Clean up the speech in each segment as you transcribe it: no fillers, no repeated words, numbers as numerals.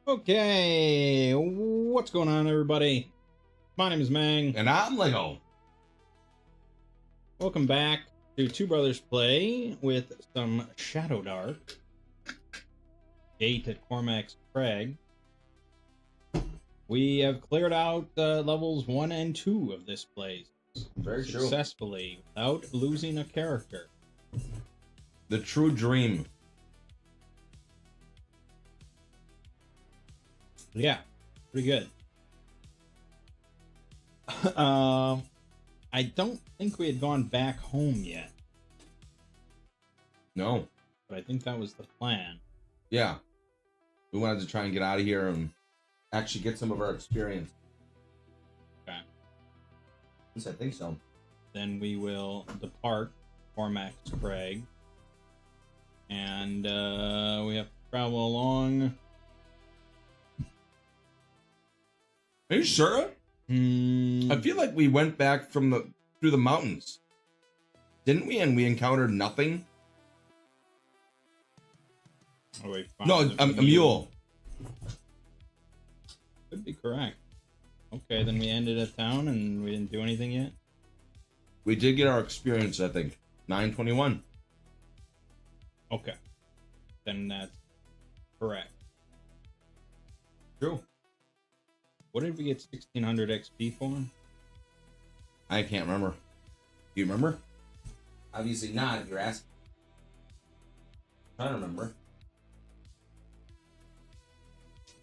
Okay, what's going on, everybody? My name is Mang. And I'm Lego. Welcome back to Two Brothers Play with some Shadowdark. Gate at Cormac's Crag. We have cleared out levels 1 and 2 of this place. Very true. Successfully, without losing a character. The true dream. Yeah, pretty good. I don't think we had gone back home yet, No. but I think that was the plan. Yeah. We wanted to try and get out of here and actually get some of our experience. Okay. Yes, I think so. Then we will depart Cormac's Crag. And we have to travel along. Are you sure? I feel like we went back through the mountains. Didn't we? And we encountered nothing? Oh, we No, found a mule. Could be correct. Okay, then we ended at town and we didn't do anything yet? We did get our experience, I think. 921. Okay. Then that's correct. True. What did we get 1600 XP for? I can't remember. Do you remember? Obviously not, if you're asking. I don't remember.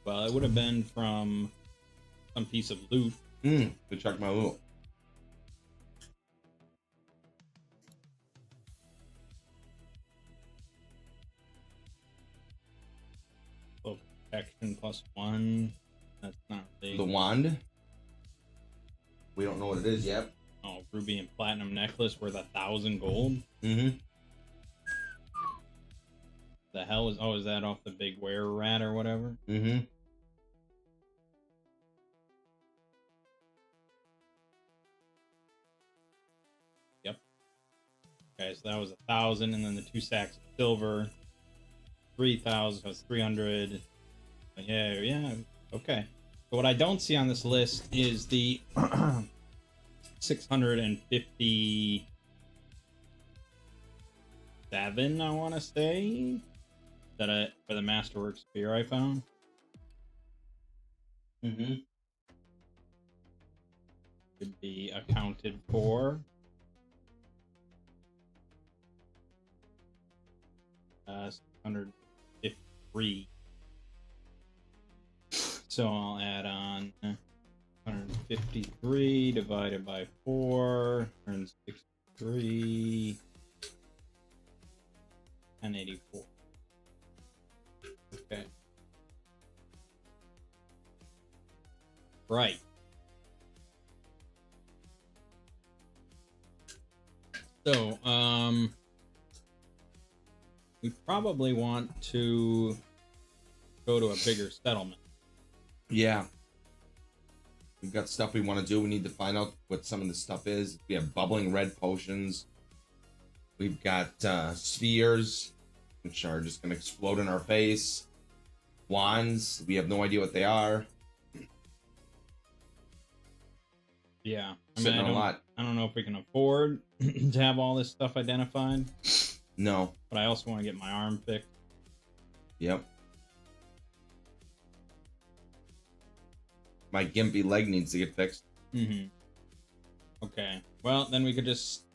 Well, it would have been from some piece of loot. To check my loot. So protection +1. That's not big. The wand? We don't know what it is yet. Oh, ruby and platinum necklace worth 1,000 gold. Mm-hmm. The hell is? Oh, is that off the big were rat or whatever? Mm-hmm. Yep. Okay, so that was 1,000, and then the 2 sacks of silver, 3,000. So it's 300. Yeah. Okay. But what I don't see on this list is the 657, I want to say, that for the Masterwork Spear I found. Mm-hmm. Could be accounted for. 653. So I'll add on 153 divided by 4, 163, 1084. Okay. Right. So, we probably want to go to a bigger settlement. Yeah. We've got stuff we want to do. We need to find out what some of the stuff is. We have bubbling red potions. We've got spheres, which are just going to explode in our face. Wands. We have no idea what they are. Yeah. I don't know if we can afford to have all this stuff identified. No. But I also want to get my arm fixed. Yep. My gimpy leg needs to get fixed. Mm-hmm. Okay. Well, then we could just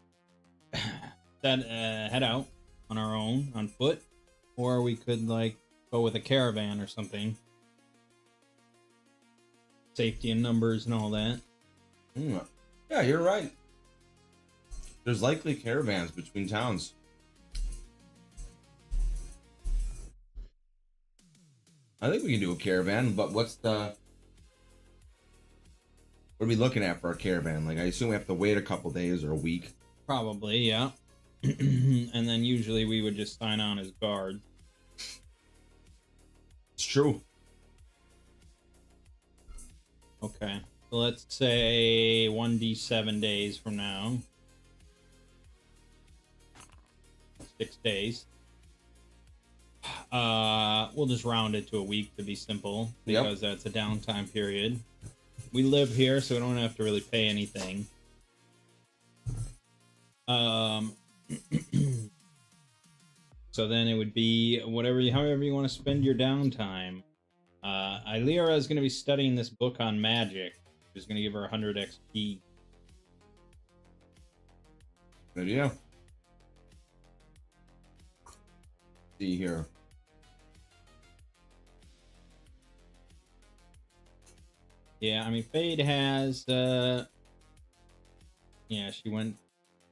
head out on our own, on foot. Or we could, like, go with a caravan or something. Safety in numbers and all that. Yeah, you're right. There's likely caravans between towns. I think we can do a caravan, but what are we looking at for a caravan? Like, I assume we have to wait a couple days or a week. Probably, yeah. And then usually we would just sign on as guards. It's true. Okay. So let's say 1d7 days from now. 6 days. we'll just round it to a week to be simple Yep. because that's a downtime period. We live here, so we don't have to really pay anything. So then it would be however you want to spend your downtime. Illyra is going to be studying this book on magic, which is going to give her 100 XP. Good deal. See here. Yeah, I mean, Fade has, yeah, she went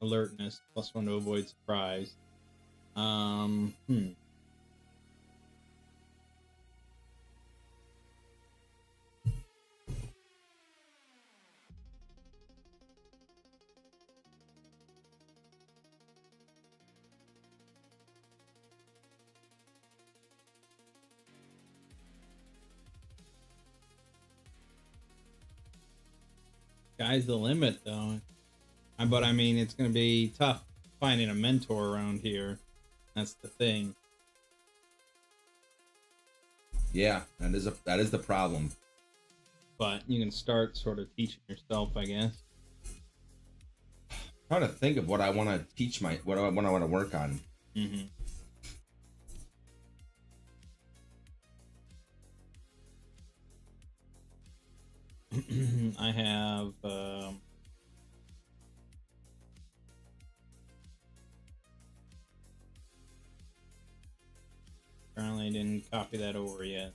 alertness, +1 to avoid surprise. Sky's the limit, though. But I mean, it's going to be tough finding a mentor around here. That's the thing. Yeah, that is the problem. But you can start sort of teaching yourself, I guess. I'm trying to think of what I want to teach what I want to work on. Mm-hmm. I have apparently I didn't copy that over yet.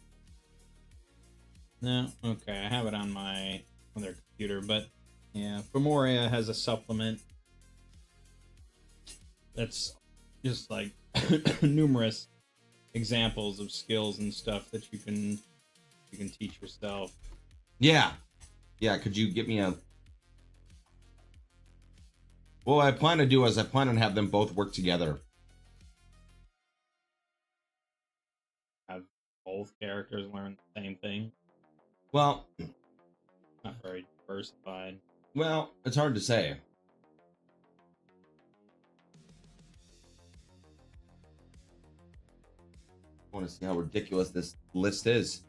No, okay, I have it on my other computer, but yeah, Femoria has a supplement that's just like numerous examples of skills and stuff that you can teach yourself. Yeah. Could you get me a? Well, what I plan to do is I plan on have them both work together. Have both characters learn the same thing. Well, not very diversified. Well, it's hard to say. I want to see how ridiculous this list is.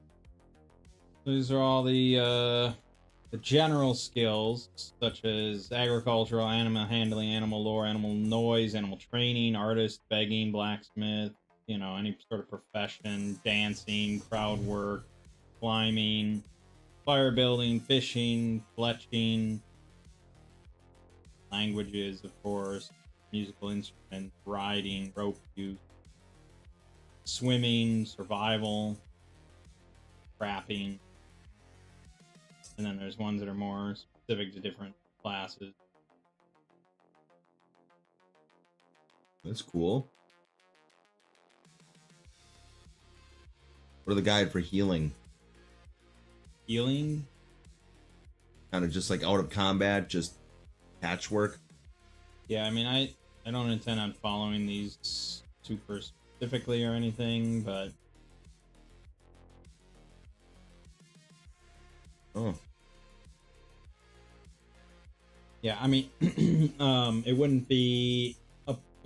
These are all the general skills, such as agricultural, animal handling, animal lore, animal noise, animal training, artist, begging, blacksmith, you know, any sort of profession, dancing, crowd work, climbing, fire building, fishing, fletching, languages, of course, musical instruments, riding, rope use, swimming, survival, trapping. And then there's ones that are more specific to different classes. That's cool. What are the guide for healing? Healing? Kind of just like out of combat, just patchwork. Yeah, I mean, I don't intend on following these super specifically or anything, but... Oh. Yeah, I mean, it wouldn't be...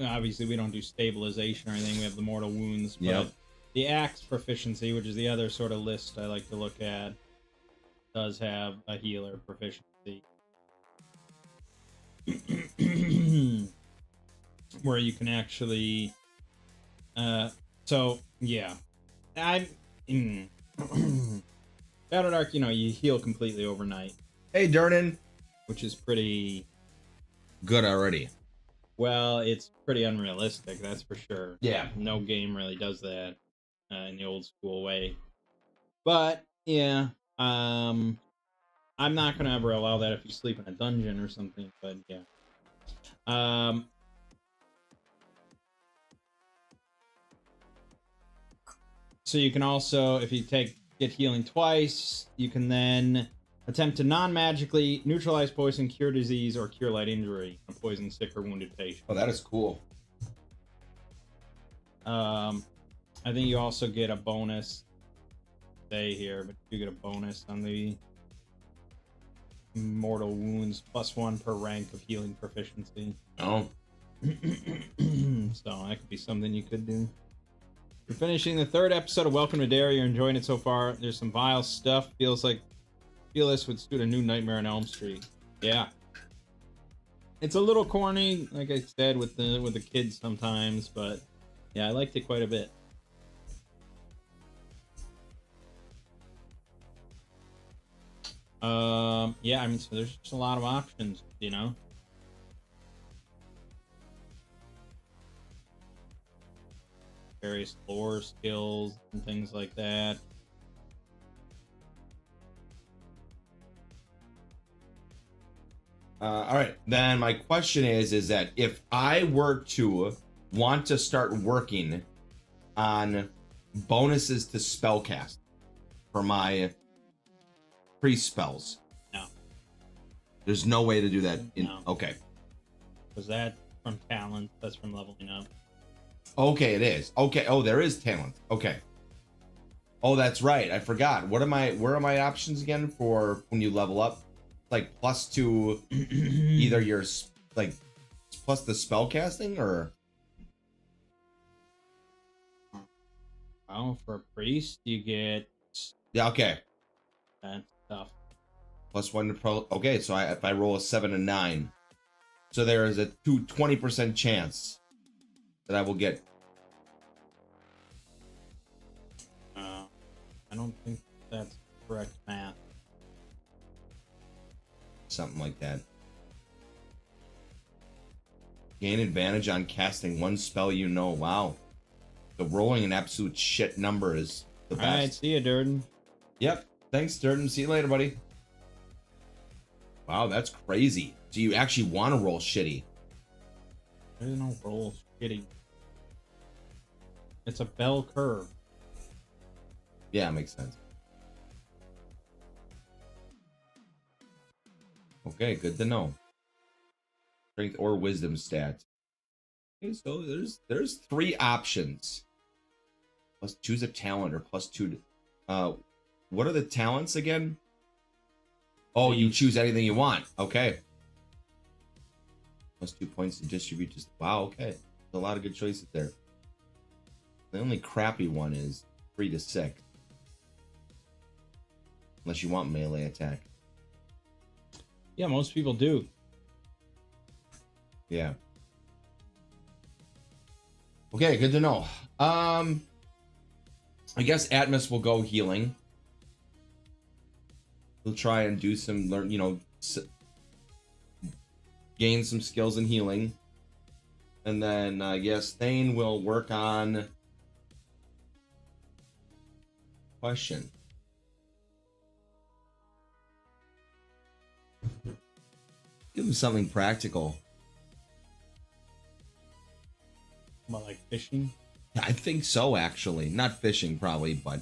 obviously, we don't do stabilization or anything. We have the mortal wounds, but Yep. the axe proficiency, which is the other sort of list I like to look at, does have a healer proficiency. Where you can actually... so, yeah. Shadowdark, you know, you heal completely overnight. Hey, Durnan. Which is pretty... good already. Well, it's pretty unrealistic, that's for sure. Yeah. No game really does that in the old school way. But, yeah, I'm not going to ever allow that if you sleep in a dungeon or something, but yeah. So you can also, if you get healing twice, you can then attempt to non-magically neutralize poison, cure disease, or cure light injury on a poisoned, sick, or wounded patient. Oh, that is cool. I think you also get a bonus. Stay here, but you get a bonus on the mortal wounds, +1 per rank of healing proficiency. Oh. So that could be something you could do. We're finishing the 3rd episode of Welcome to Dare. You're enjoying it so far. There's some vile stuff. Feel this would suit a new Nightmare on Elm Street. Yeah. It's a little corny, like I said, with the kids sometimes, but yeah, I liked it quite a bit. Yeah, I mean, so there's just a lot of options, you know. Various lore skills and things like that. All right, then my question is that if I were to want to start working on bonuses to spellcast for my pre-spells, no, there's no way to do that. No. Okay. Because that's from talent. That's from leveling up. Okay, it is. Okay. Oh, there is talent. Okay. Oh, that's right. I forgot. Where are my options again for when you level up? Like plus to either your like plus the spell casting or Well, for a priest you get yeah, okay. that stuff. +1 to pro. Okay, so if I roll a 7 and 9, so there is a 20% chance that I will get. I don't think that's correct math. Something like that. Gain advantage on casting one spell you know. Wow. So rolling an absolute shit number is the best. Alright, see ya, Durden. Yep. Thanks, Durden. See you later, buddy. Wow, that's crazy. So you actually want to roll shitty. There's no roll shitty. It's a bell curve. Yeah, makes sense. Okay, good to know. Strength or wisdom stat. Okay, so there's 3 options. Plus choose a talent or +2. What are the talents again? Oh, you choose anything you want. Okay. +2 points to distribute. Just wow. Okay, there's a lot of good choices there. The only crappy one is 3 to 6. Unless you want melee attack. Yeah, most people do. Yeah. Okay, good to know. I guess Atmos will go healing. He'll try and do some gain some skills in healing. And then I guess Thane will work on question. Give him something practical. What, like fishing? I think so, actually. Not fishing, probably, but...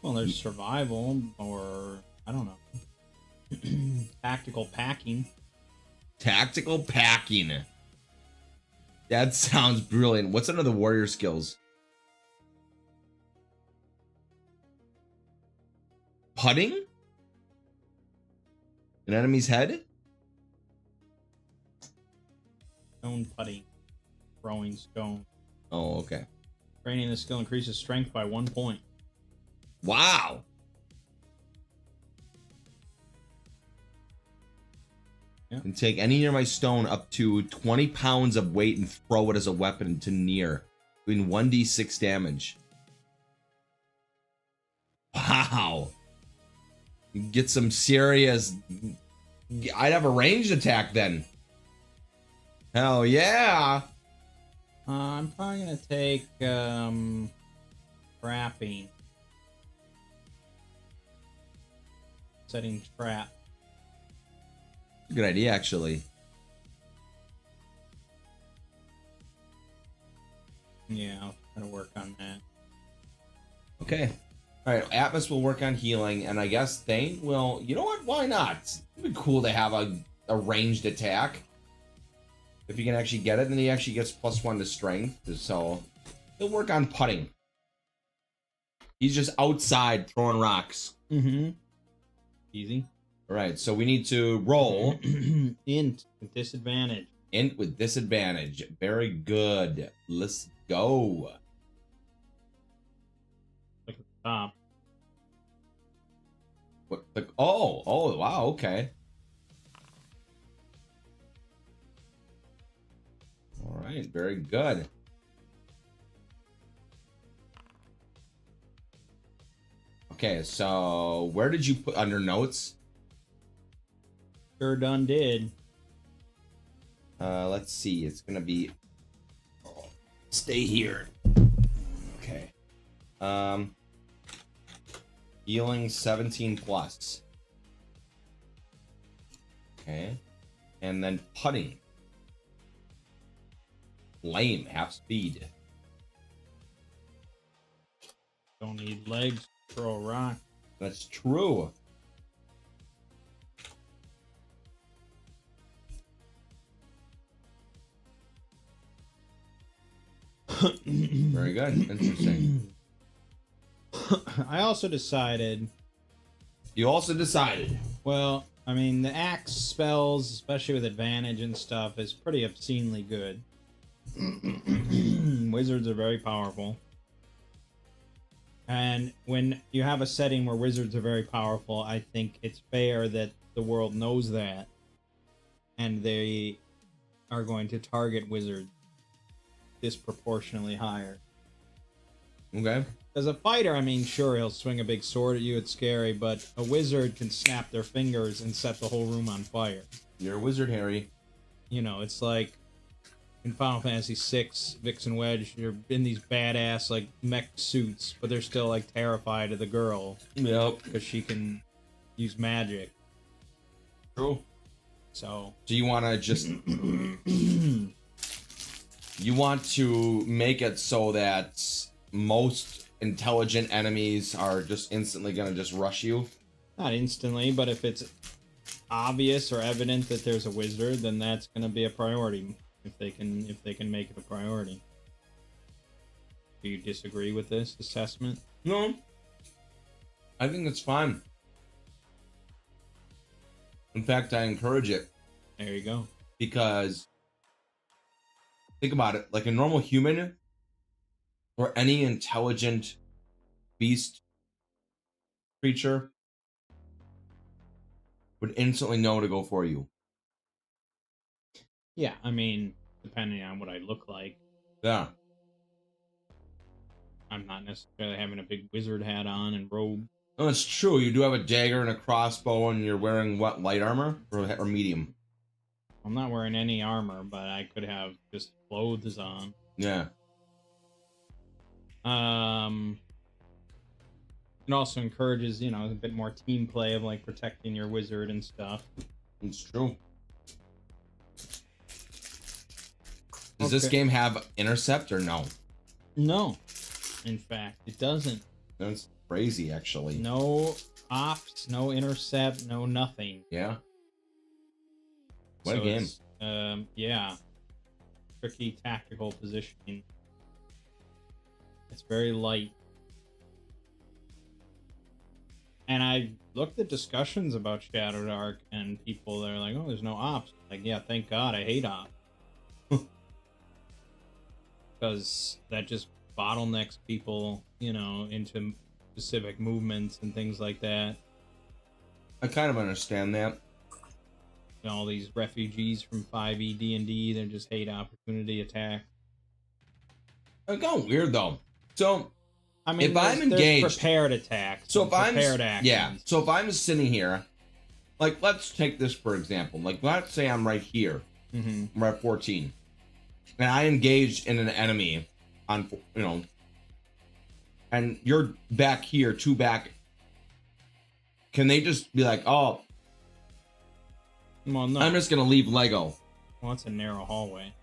Well, there's survival, or, I don't know. Tactical packing. Tactical packing. That sounds brilliant. What's under the warrior skills? Putting? An enemy's head? Stone putting. Throwing stone. Oh, okay. Training this skill increases strength by 1 point. Wow. Yeah. And take any near my stone up to 20 pounds of weight and throw it as a weapon to near, doing 1d6 damage. Wow. You get some serious... I'd have a ranged attack then. Hell yeah. I'm probably gonna take trapping. Setting trap. Good idea, actually. Yeah, I'll try to work on that. Okay. All right, Atmos will work on healing, and I guess Thane will... You know what? Why not? It'd be cool to have a ranged attack. If he can actually get it, then he actually gets +1 to strength, so he'll work on putting. He's just outside throwing rocks. Mm-hmm. Easy. All right, so we need to roll. Int with disadvantage. Int with disadvantage. Very good. Let's go. Look at the top. What the, oh, wow, okay. All right, very good. Okay, so where did you put under notes? Sure done did. Let's see. It's gonna be stay here. Okay. Healing 17 plus. Okay. And then putting. Lame, half speed. Don't need legs to throw a rock. That's true. Very good. Interesting. I also decided. You also decided. Well, I mean, the axe spells, especially with advantage and stuff, is pretty obscenely good. Wizards are very powerful. And when you have a setting where wizards are very powerful, I think it's fair that the world knows that. And they are going to target wizards disproportionately higher. Okay. As a fighter, I mean, sure, he'll swing a big sword at you, it's scary, but a wizard can snap their fingers and set the whole room on fire. You're a wizard, Harry. You know, it's like in Final Fantasy VI, Vix and Wedge, you're in these badass, like, mech suits, but they're still, like, terrified of the girl. Yep. Because she can use magic. True. So you want to just... You want to make it so that most intelligent enemies are just instantly going to just rush you? not instantly, but if it's obvious or evident that there's a wizard, then that's going to be a priority. If they can make it a priority. Do you disagree with this assessment? No. I think it's fine. In fact, I encourage it. There you go. Because think about it, like a normal human or any intelligent beast creature would instantly know to go for you. Yeah, I mean, depending on what I look like. Yeah. I'm not necessarily having a big wizard hat on and robe. No, it's true. You do have a dagger and a crossbow, and you're wearing what, light armor or medium? I'm not wearing any armor, but I could have just clothes on. Yeah. It also encourages, you know, a bit more team play of like protecting your wizard and stuff. It's true. Does this game have intercept or no? No. In fact, it doesn't. That's crazy, actually. No ops, no intercept, no nothing. Yeah. What a game. Yeah. Tricky tactical positioning. It's very light. And I looked at discussions about Shadowdark, and people they're like, "Oh, there's no ops." Like, yeah, thank God, I hate ops. Because that just bottlenecks people, you know, into specific movements and things like that. I kind of understand that. And all these refugees from 5e D&D, they just hate opportunity attack. It's kind of weird though. So, I mean, if I'm engaged, prepared attacks. So if I'm prepared actions. Yeah. So if I'm sitting here, like let's take this for example. Like let's say I'm right here. Mm-hmm. We're at 14, and I engaged in an enemy on, you know, and you're back here, two back. Can they just be like, oh, well, no. I'm just gonna leave Lego? Well, it's a narrow hallway.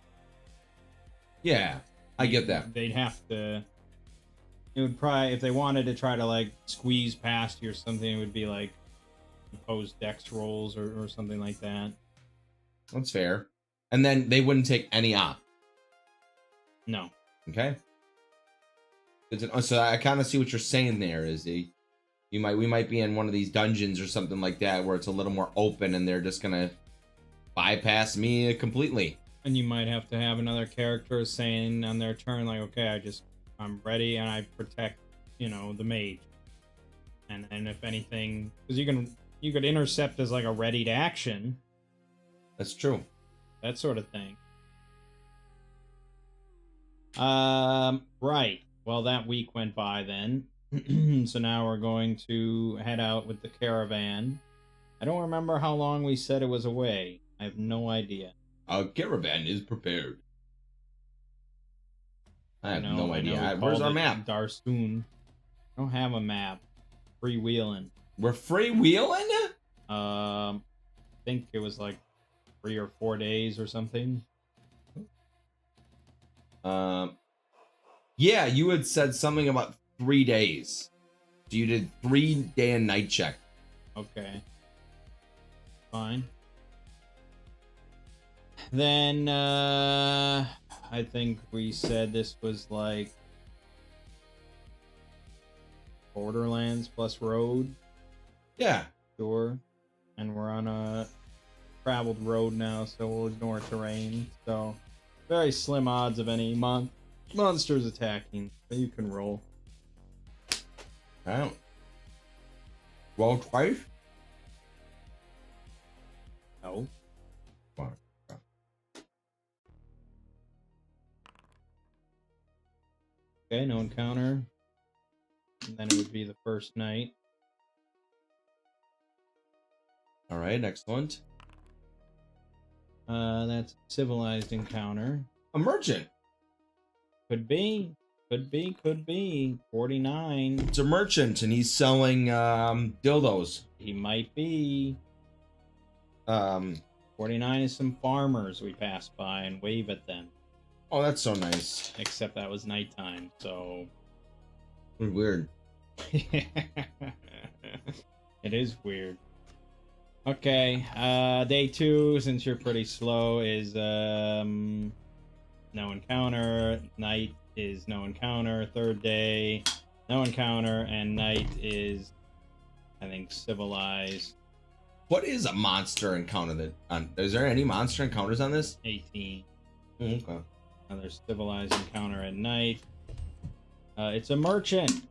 Yeah, I get that. They'd have to. It would probably, if they wanted to try to like squeeze past you or something, it would be like opposed dex rolls or something like that. That's fair. And then they wouldn't take any op. No. Okay. So I kind of see what you're saying there, Izzy. We might be in one of these dungeons or something like that where it's a little more open and they're just gonna bypass me completely. And you might have to have another character saying on their turn, like, okay, I'm ready and I protect, the mage. And if anything, because you could intercept as like a ready to action, That's true. that sort of thing. Right. Well, that week went by then. So now we're going to head out with the caravan. I don't remember how long we said it was away. I have no idea. Our caravan is prepared. I have no I know idea. we Where's called our it map? Darsoon. I don't have a map. Freewheeling. We're freewheeling? I think it was like 3 or 4 days or something. Yeah, you had said something about 3 days. So you did 3-day and night check. Okay. Fine. Then, I think we said this was like Borderlands plus road. Yeah. Sure. And we're on a traveled road now, so we'll ignore terrain. So, very slim odds of any monsters attacking, but you can roll. Wow. Roll twice? No. Come on. Okay, no encounter. And then it would be the first night. All right, excellent. That's civilized encounter. A merchant. Could be. 49. It's a merchant, and he's selling dildos. He might be. 49 is some farmers we pass by and wave at them. Oh, that's so nice. Except that was nighttime, so. Weird. It is weird. Okay, day 2, since you're pretty slow, is no encounter. Night is no encounter. Third day, no encounter, and night is, I think, civilized. What is a monster encounter? Is there any monster encounters on this? 18. Okay. Another civilized encounter at night. It's a merchant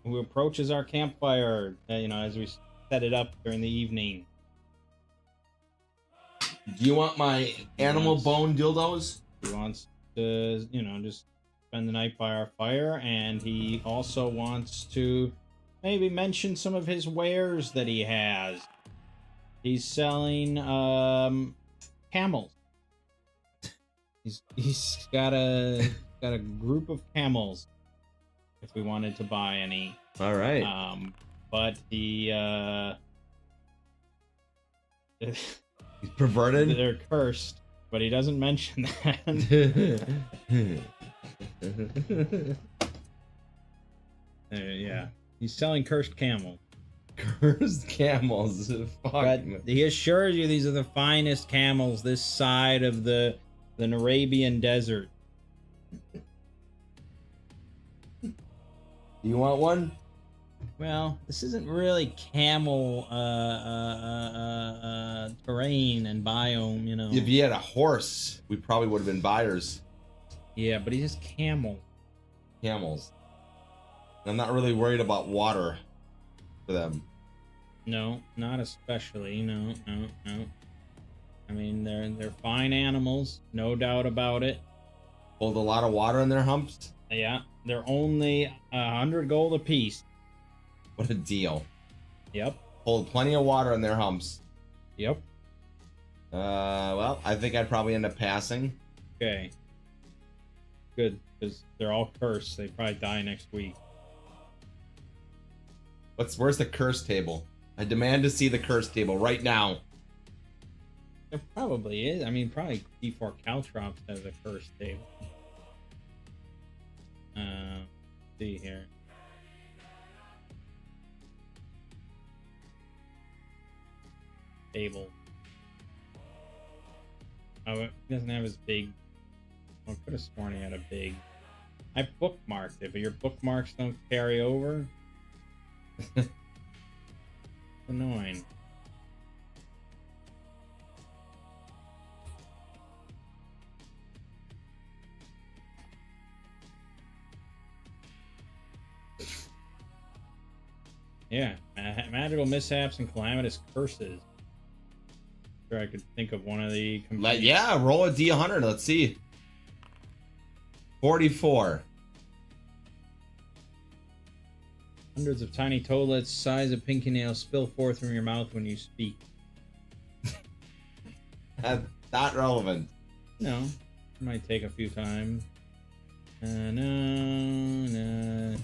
who approaches our campfire, as we set it up during the evening. Do you want my animal bone dildos? He wants to, just spend the night by our fire, and he also wants to maybe mention some of his wares that he has. He's selling camels. He's got a group of camels. If we wanted to buy any. All right. But he He's perverted. They're cursed, but he doesn't mention that. Yeah, he's selling cursed camels. Cursed camels. Fuck. But he assures you these are the finest camels this side of the Arabian desert. Do you want one? Well, this isn't really camel terrain and biome, If you had a horse, we probably would have been buyers. Yeah, but he's just camel. Camels. I'm not really worried about water for them. No, not especially. No. I mean, they're fine animals, no doubt about it. Hold a lot of water in their humps. Yeah, they're only 100 gold apiece. What a deal. Yep. Hold plenty of water in their humps. Yep. Well, I think I'd probably end up passing. Okay. Good, because they're all cursed. They probably die next week. Where's the curse table? I demand to see the curse table right now. There probably is. I mean, probably D4 Caltrops has a curse table. See here. Table. Oh, it doesn't have as big. I could have sworn he had a big. I bookmarked it, but your bookmarks don't carry over. Annoying. Yeah, magical mishaps and calamitous curses. Sure, I could think of one of the. Yeah, roll a D100. Let's see. 44. Hundreds of tiny toadlets, size of pinky nails, spill forth from your mouth when you speak. That's not relevant. No, it might take a few times. No.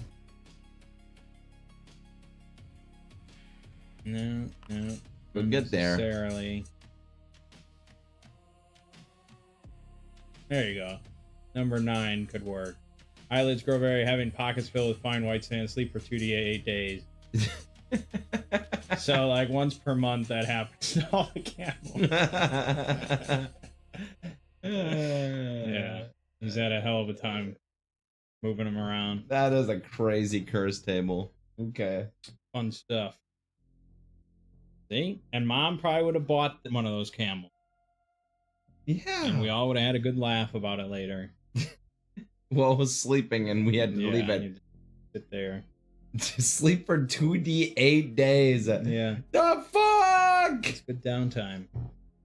We'll get there. Necessarily. There you go. Number 9 could work. Eyelids grow very heavy, and pockets filled with fine white sand. Sleep for 2 to 8 days. So, like, once per month that happens to all the camels. Yeah. He's had a hell of a time moving them around. That is a crazy curse table. Okay. Fun stuff. See? And Mom probably would have bought one of those camels. Yeah. And we all would have had a good laugh about it later. Well, was sleeping and we had to leave it. Sit there. To sleep for 2d8 days. Yeah. The fuck? It's good downtime.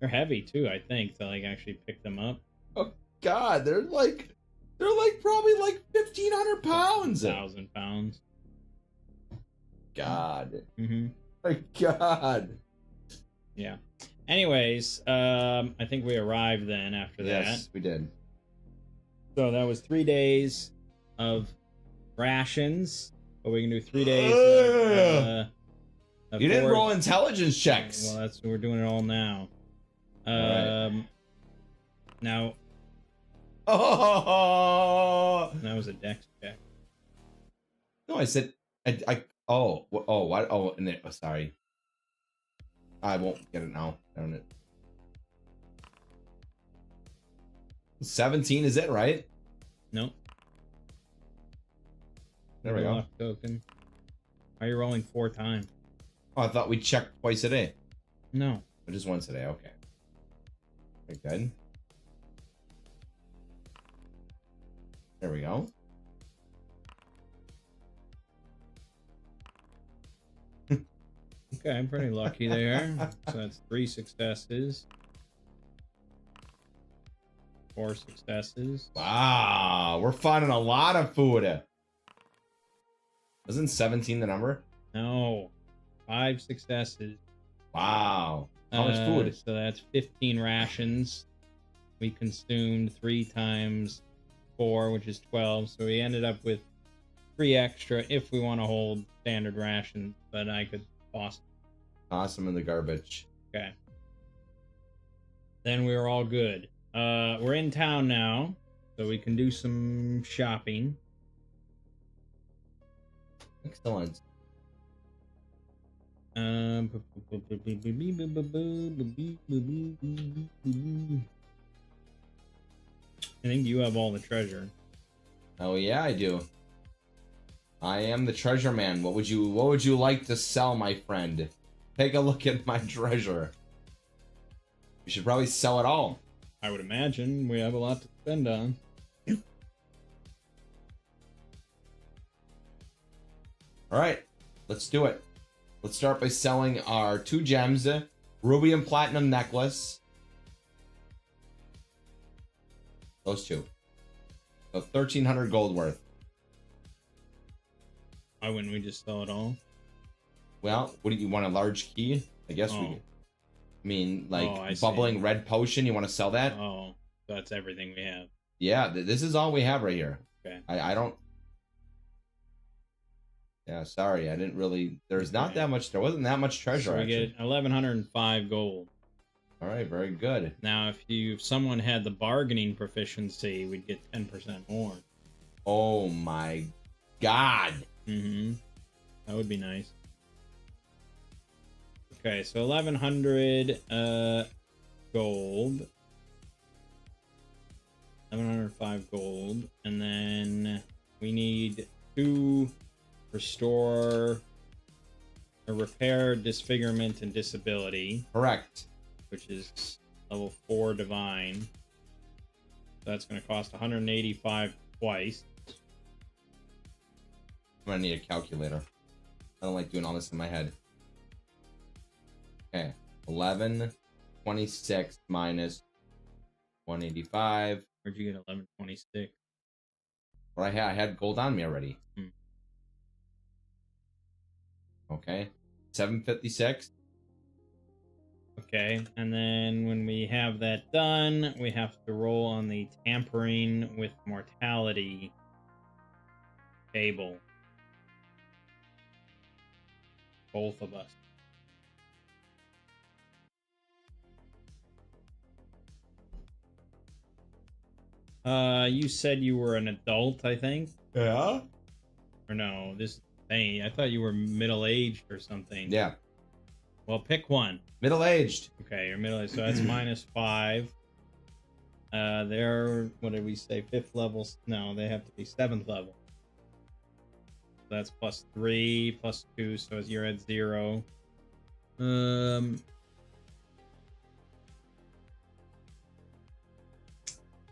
They're heavy too, I think, to like actually pick them up. Oh God, they're like probably like 1,500 pounds. 1,000 pounds. God. Mm-hmm. My God. Yeah. Anyways, I think we arrived then after that. Yes, we did. So that was 3 days of rations, but we can do 3 days of you didn't board. roll intelligence checks. Well, that's we're doing it all now. Right. Now Oh. that was a dex check. No, I said what? Oh, and sorry. I won't get it now. Darn it. 17 is it, right? Nope. There we go. Luck token. Why are you rolling 4 times? Oh, I thought we checked twice a day. No. Or just once a day. Okay. Very good. There we go. Okay, I'm pretty lucky there. So that's 3 successes. 4 successes. Wow, we're finding a lot of food. Wasn't 17 the number? No. 5 successes. Wow. How much food? So that's 15 rations. We consumed 3 times 4, which is 12. So we ended up with 3 extra if we want to hold standard rations, but I could toss them in the garbage. Okay. Then we were all good. We're in town now, so we can do some shopping. Excellent. I think you have all the treasure. Oh yeah, I do. I am the treasure man. What would you like to sell, my friend? Take a look at my treasure. You should probably sell it all. I would imagine we have a lot to spend on. All right, let's do it. Let's start by selling our 2 gems, ruby and platinum necklace. Those 2. So 1,300 gold worth. Why wouldn't we just sell it all? Well, what do you want, a large key? I guess we. I mean, like I bubbling see. red potion. You want to sell that? Oh, that's everything we have. Yeah, this is all we have right here. Okay. I don't. Yeah, sorry, I didn't really. There's not that much. There wasn't that much treasure. So we actually. get 1,105 gold. All right, very good. Now, if someone had the bargaining proficiency, we'd get 10% more. Oh my God. Mm-hmm. That would be nice. Okay, so 1,100 gold. 1,105 gold. And then we need 2 restore or repair disfigurement and disability. Correct. Which is level 4 divine. So that's going to cost 185 twice. I'm gonna need a calculator. I don't like doing all this in my head. Okay, 1126 minus 185. Where'd you get 1126? What I had gold on me already. Hmm. Okay, 756. Okay, and then when we have that done, we have to roll on the tampering with mortality table. Both of us. You said you were an adult, I think? Yeah. Or no, this thing. I thought you were middle-aged or something. Yeah. Well, pick one. Middle-aged. Okay, you're middle-aged, so that's -5. They're, what did we say, 5th levels? No, they have to be 7th level. So that's +3, +2, so you're at 0.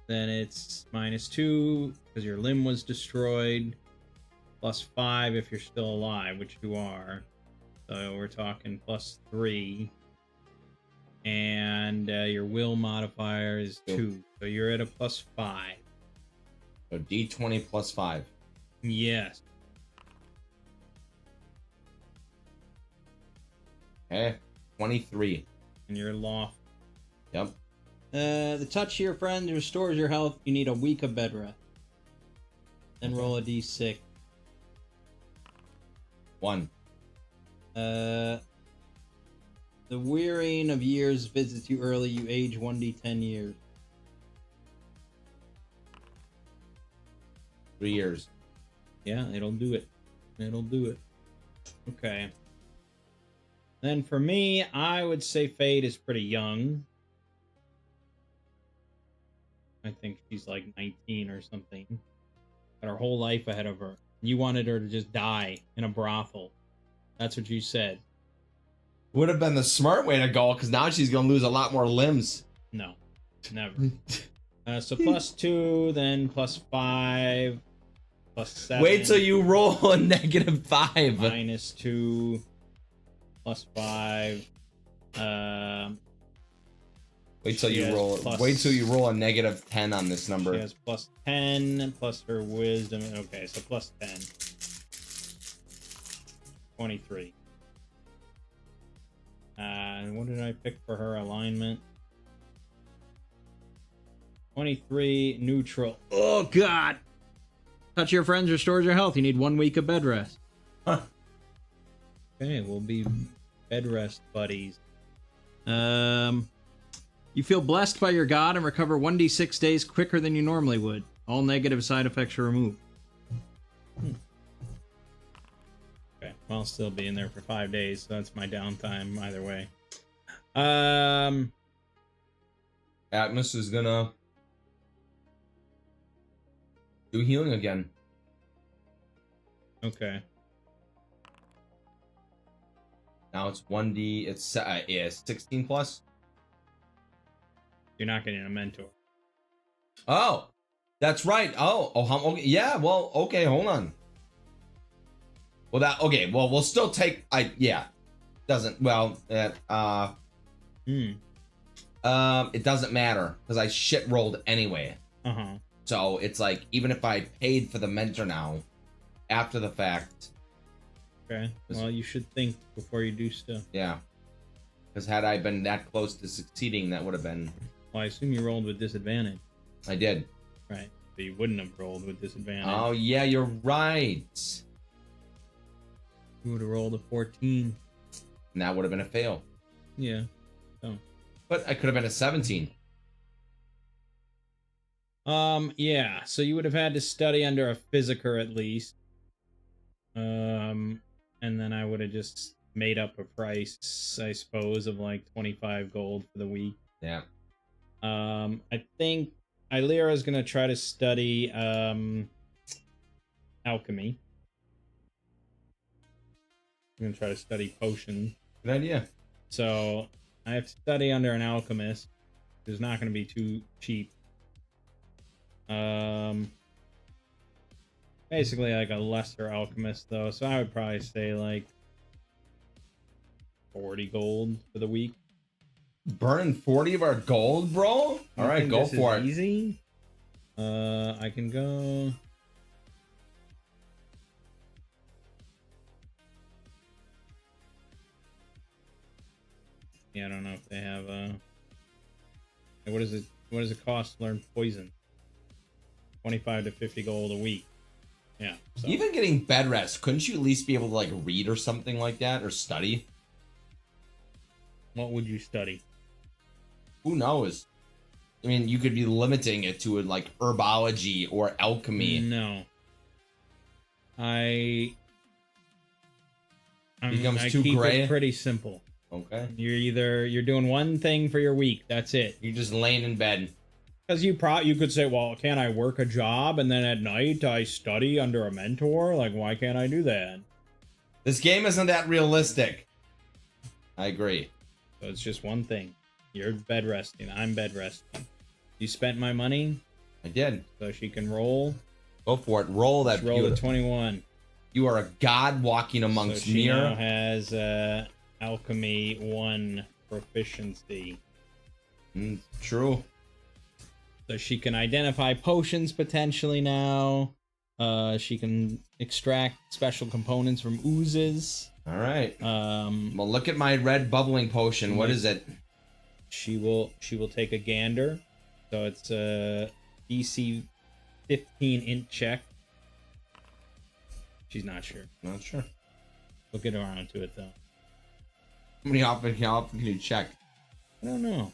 Then it's -2 because your limb was destroyed. +5 if you're still alive, which you are. So we're talking +3. And your will modifier is 2. So you're at a +5. So D20 plus 5. Yes. Okay, 23. And you're lost. Yep. The touch to your friend restores your health. You need a week of bed rest. Then roll a d6. 1. The wearying of years visits you early. You age 1d10 years. 3 years. Yeah, it'll do it. It'll do it. Okay. Then for me, I would say Fade is pretty young. I think she's like 19 or something. Got her whole life ahead of her. You wanted her to just die in a brothel. That's what you said. Would have been the smart way to go, because now she's going to lose a lot more limbs. No, never. So +2, then +5, +7. Wait till you roll a -5. -2, +5. Wait till She you has roll. plus- Wait till you roll a -10 on this number. She has +10 plus her wisdom. Okay, so +10. 23. What did I pick for her alignment? 23 neutral. Oh God! Touch your friends restores your health. You need 1 week of bed rest. Huh. Okay, we'll be bed rest buddies. You feel blessed by your god and recover 1d6 days quicker than you normally would. All negative side effects are removed. Okay, well, I'll still be in there for 5 days, so that's my downtime either way. Atmos is gonna do healing again. Okay. Now it's 1d. It's 16 plus. You're not getting a mentor. Oh, that's right. Okay. Yeah. Well. Okay. Hold on. Well, that. Okay. Well, we'll still take. Yeah. Doesn't. Well. It doesn't matter because I shit rolled anyway. So it's like even if I paid for the mentor now, after the fact. Okay. Well, you should think before you do stuff. Yeah. Because had I been that close to succeeding, that would have been. Well, I assume you rolled with disadvantage. I did. Right. But you wouldn't have rolled with disadvantage. Oh yeah, you're right. You would have rolled a 14. And that would have been a fail. Yeah. So. But I could have been a 17. Yeah. So you would have had to study under a physiker at least. And then I would have just made up a price, I suppose, of like 25 gold for the week. Yeah. I think Illyra's gonna try to study alchemy. I'm gonna try to study potions. Good idea. So I have to study under an alchemist, who's not gonna be too cheap. Basically like a lesser alchemist though, so I would probably say like 40 gold for the week. Burning 40 of our gold, bro. All right, go for it. Easy. I can go. Yeah, I don't know if they have what is it? What does it cost to learn poison? 25 to 50 gold a week. Yeah. So. Even getting bed rest, couldn't you at least be able to like read or something like that, or study? What would you study? Who knows? I mean, you could be limiting it to like herbology or alchemy. No. I Becomes too keep gray? it pretty simple. Okay. You're doing one thing for your week. That's it. You're just laying in bed. Because you could say, well, can't I work a job and then at night I study under a mentor? Like, why can't I do that? This game isn't that realistic. I agree. So it's just one thing. You're bed resting. I'm bed resting. You spent my money. I did. So she can roll. Go for it. Roll that. Roll a 21. You are a god walking amongst so she mirror. Now has alchemy 1 proficiency. True. So she can identify potions potentially now. She can extract special components from oozes. All right. Well, look at my red bubbling potion. What is it? She will take a gander. So it's a DC 15 int check. She's not sure. Not sure. We'll get around to it though. How often can you check? I don't know.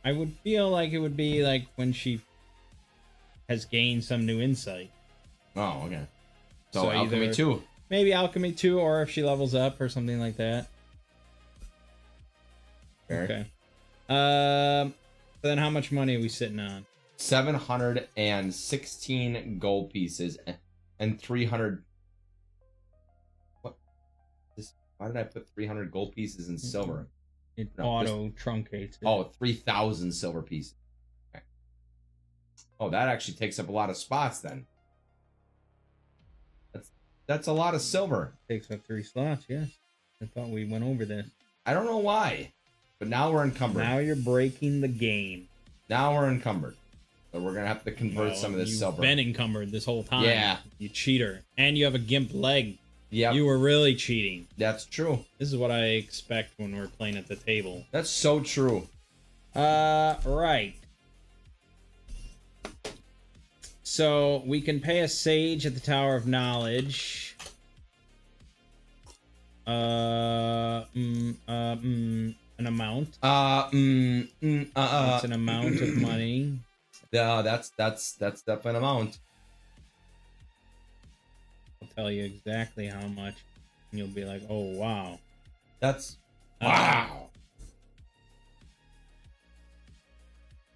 I would feel like it would be like when she has gained some new insight. Oh, okay. So alchemy either, 2. Maybe alchemy 2, or if she levels up or something like that. Fair. Okay. So then how much money are we sitting on? 716 gold pieces and 300. What? Why did I put 300 gold pieces in silver? It auto truncates it. Oh, 3,000 silver pieces. Okay. Oh, that actually takes up a lot of spots then. That's a lot of silver. Takes up 3 slots, yes. I thought we went over this. I don't know why, but now we're encumbered. Now you're breaking the game. Now we're encumbered. So we're going to have to convert some of this silver. You've been encumbered this whole time. Yeah. You cheater. And you have a gimp leg. Yeah. You were really cheating. That's true. This is what I expect when we're playing at the table. That's so true. Right. So we can pay a sage at the Tower of Knowledge. An amount. It's an amount of money. Yeah, that's definitely an amount. I'll tell you exactly how much, and you'll be like, "Oh wow, that's wow."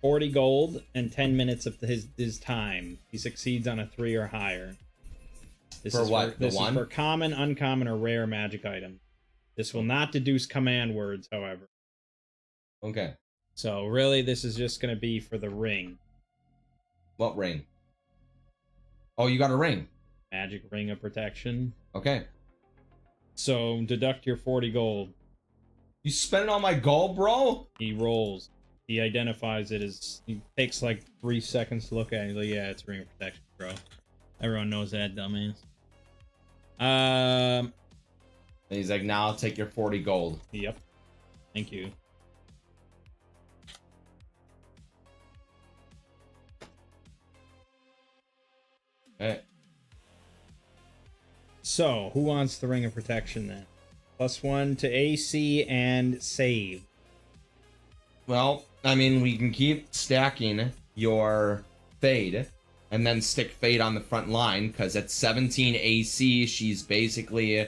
40 gold and 10 minutes of his time. He succeeds on a 3 or higher. This is what? This is for common, uncommon, or rare magic item. This will not deduce command words, however. Okay. So really, this is just going to be for the ring. What ring? Oh, you got a ring. Magic ring of protection. Okay. So deduct your 40 gold. You spent all my gold, bro? He rolls. He identifies it as... He takes like 3 seconds to look at it. He's like, yeah, it's ring of protection, bro. Everyone knows that, dumbass. And he's like, now I'll take your 40 gold. Yep. Thank you. Okay. So, who wants the ring of protection then? +1 to AC and save. Well, I mean, we can keep stacking your fade and then stick fade on the front line because at 17 AC, she's basically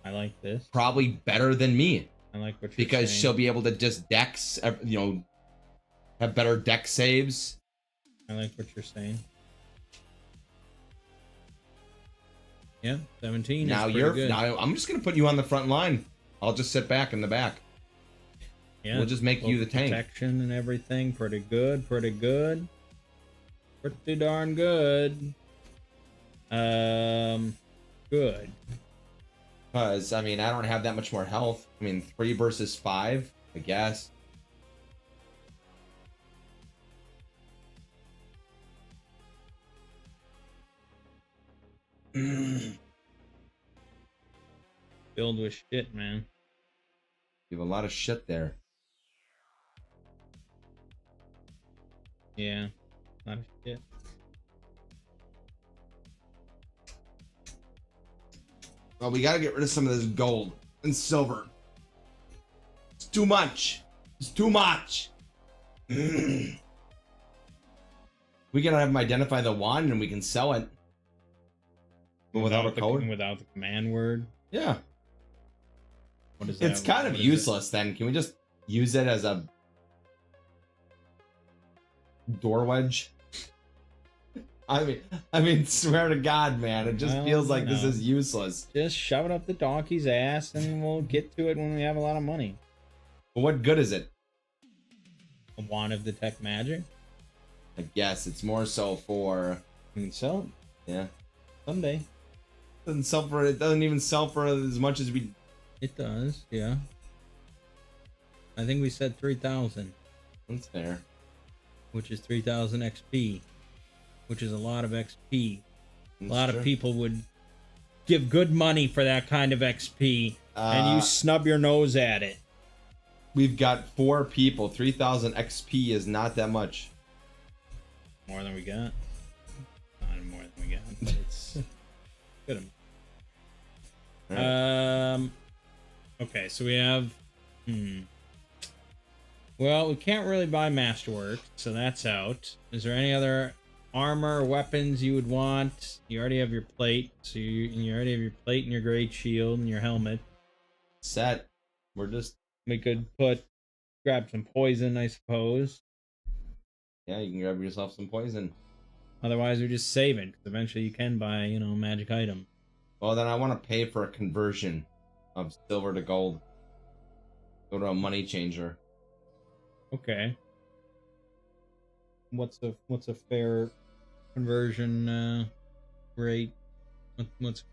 I like this. Probably better than me. I like what you're because saying. she'll be able to just dex, you know, have better dex saves. I like what you're saying. Yeah, 17. Now I'm just gonna put you on the front line. I'll just sit back in the back. Yeah, we'll just make you the tank. Protection and everything, pretty good, pretty good, pretty darn good. Good. Because, I mean, I don't have that much more health. I mean, 3 versus 5, I guess. Filled with shit, man. You have a lot of shit there. Yeah. A lot of shit. Well, we gotta get rid of some of this gold and silver. It's too much. It's too much. We can have them identify the wand and we can sell it. But without a code? Without the command word? Yeah. What is that? It's kind of useless then. Can we just use it as a door wedge? I mean, swear to God, man, it just feels like this is useless. Just shove it up the donkey's ass, and we'll get to it when we have a lot of money. But what good is it? A wand of detect magic? I guess it's more so for. We can sell it. Yeah. Someday. It doesn't even sell for as much as we. It does, yeah. I think we said 3,000. That's fair. Which is 3,000 XP. Which is a lot of XP. That's a lot true. of people would give good money for that kind of XP, and you snub your nose at it. We've got 4 people. 3,000 XP is not that much. More than we got. Not more than we got. But it's good. Right. Okay, so we have. Well, we can't really buy Masterwork, so that's out. Is there any other armor or weapons you would want? You already have your plate, so you already have your plate and your great shield and your helmet. Set. We're just. We could grab some poison, I suppose. Yeah, you can grab yourself some poison. Otherwise, we're just saving, because eventually you can buy, magic item. Well, then I want to pay for a conversion of silver to gold. Go to a money changer. Okay. What's a fair conversion rate? What's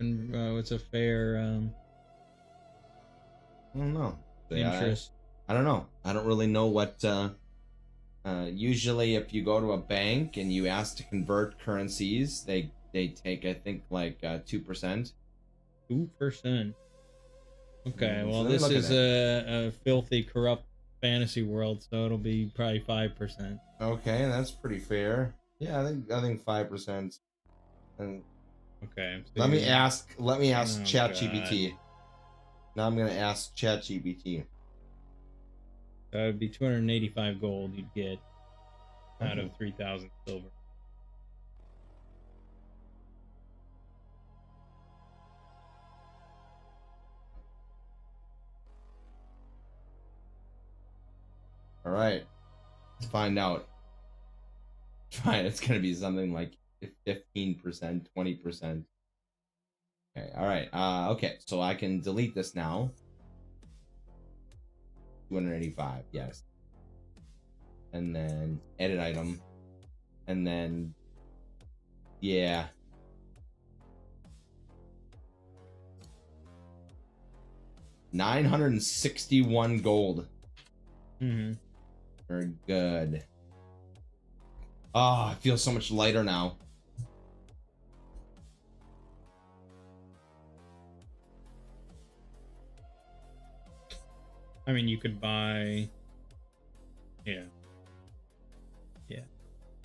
a fair I don't know. interest? I don't know. I don't really know what. Usually, if you go to a bank and you ask to convert currencies, they take, I think, like 2%. 2%. Okay, well, So this is a filthy, corrupt fantasy world, so it'll be probably 5%. Okay, that's pretty fair. Yeah, I think 5%. And Okay. So let me ask Oh, ChatGPT. Now I'm gonna ask ChatGPT. That would be 285 gold you'd get out of 3,000 silver. All right, let's find out. Fine, it's gonna be something like 15%, 20%. Okay, all right. Okay, so I can delete this now. 285, yes. And then edit item. And then, yeah. $961 gold. Mm-hmm. Very good. Oh, I feel so much lighter now. I mean, you could buy. Yeah. Yeah.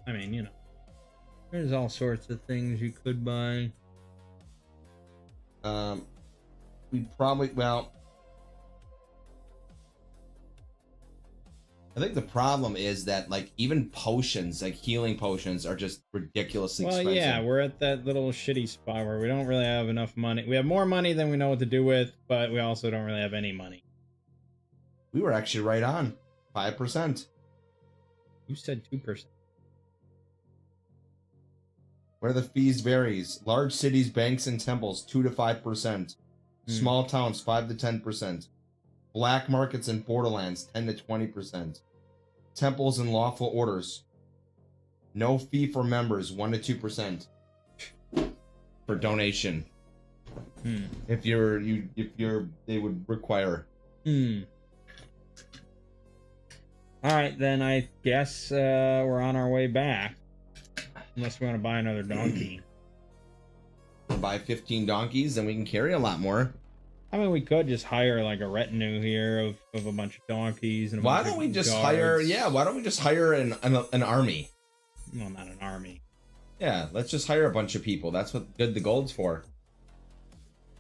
I mean, there's all sorts of things you could buy. We probably, well, I think the problem is that, like, even potions, like healing potions, are just ridiculously Well, expensive. yeah, we're at that little shitty spot where we don't really have enough money. We have more money than we know what to do with, but we also don't really have any money. We were actually right on 5%. You said 2%. Where the fees varies. Large cities, banks, and temples 2 to 5%. Small towns 5 to 10%. Black markets and borderlands 10 to 20%. Temples and lawful orders. No fee for members 1 to 2%. For donation. If they would require. All right, then I guess we're on our way back. Unless we want to buy another donkey. We'll buy 15 donkeys, and we can carry a lot more. I mean, we could just hire like a retinue here of a bunch of donkeys and. Why don't we just hire? Yeah, why don't we just hire an army? Well, not an army. Yeah, let's just hire a bunch of people. That's what good the gold's for.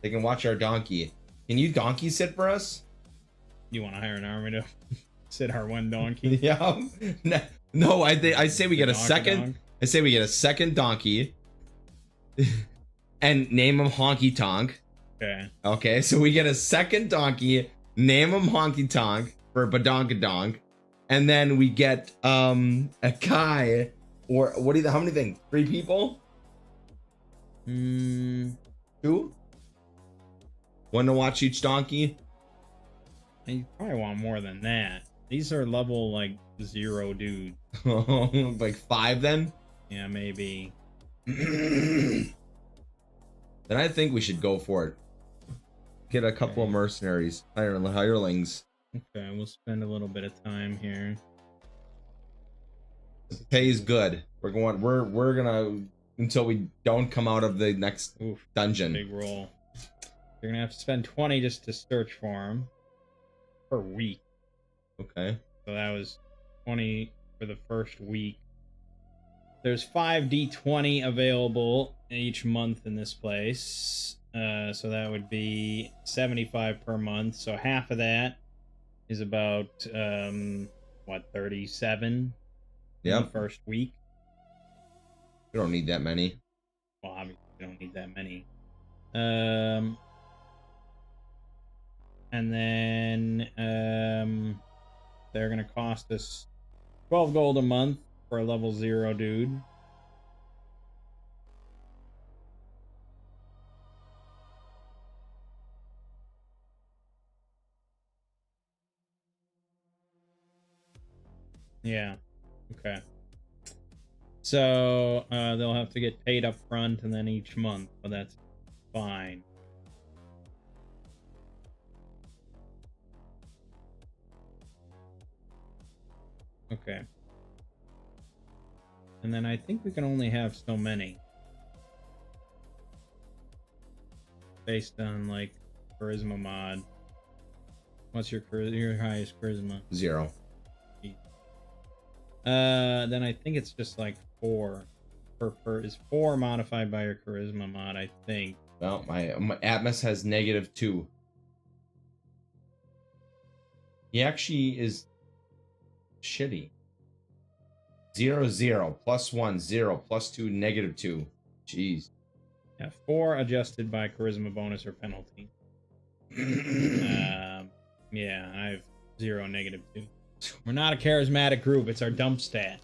They can watch our donkey. Can you donkey sit for us? You want to hire an army to sit our one donkey? Yeah. No, I say we get a second. Dog? I say we get a second donkey. And name him Honky Tonk. Okay. Okay, so we get a second donkey, name him Honky Tonk for Badonkadonk, and then we get a guy, or how many things? 3 people? 2? 1 to watch each donkey? You probably want more than that. These are level like 0 dudes. Like 5 then? Yeah, maybe. Then I think we should go for it. Get a couple of mercenaries, hirelings. Okay, we'll spend a little bit of time here. The pay is good. We're gonna until we don't come out of the next dungeon. Big roll. You're gonna have to spend 20 just to search for him per week. Okay. So that was 20 for the first week. There's 5 D20 available each month in this place. So that would be 75 per month. So half of that is about, 37 in the first week. We don't need that many. Well, obviously we don't need that many. And then they're going to cost us 12 gold a month for a level 0 dude. Yeah. Okay. So they'll have to get paid up front and then each month, but that's fine. Okay. And then I think we can only have so many. Based on like charisma mod. What's your highest charisma? 0. Then I think it's just like 4 per is 4 modified by your charisma mod, I think. Well, my Atmos has -2. He actually is shitty. 0 0 +1 0 +2 -2. Jeez. Yeah, 4 adjusted by charisma bonus or penalty. Yeah, I have 0 -2. We're not a charismatic group. It's our dump stat.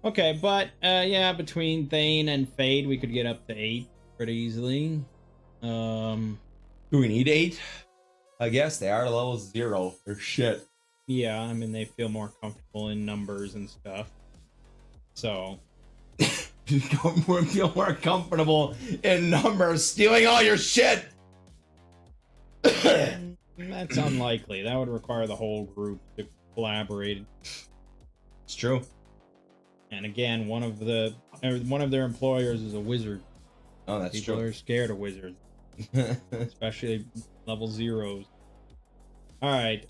Okay, but yeah, between Thane and Fade, we could get up to 8 pretty easily. Do we need 8? I guess they are level 0 or shit. Yeah, I mean they feel more comfortable in numbers and stuff. So feel more comfortable in numbers, stealing all your shit. that's unlikely. That would require the whole group to collaborate. It's true. And again, one of their employers is a wizard. Oh, that's People true. are scared of wizards, especially level 0s. All right.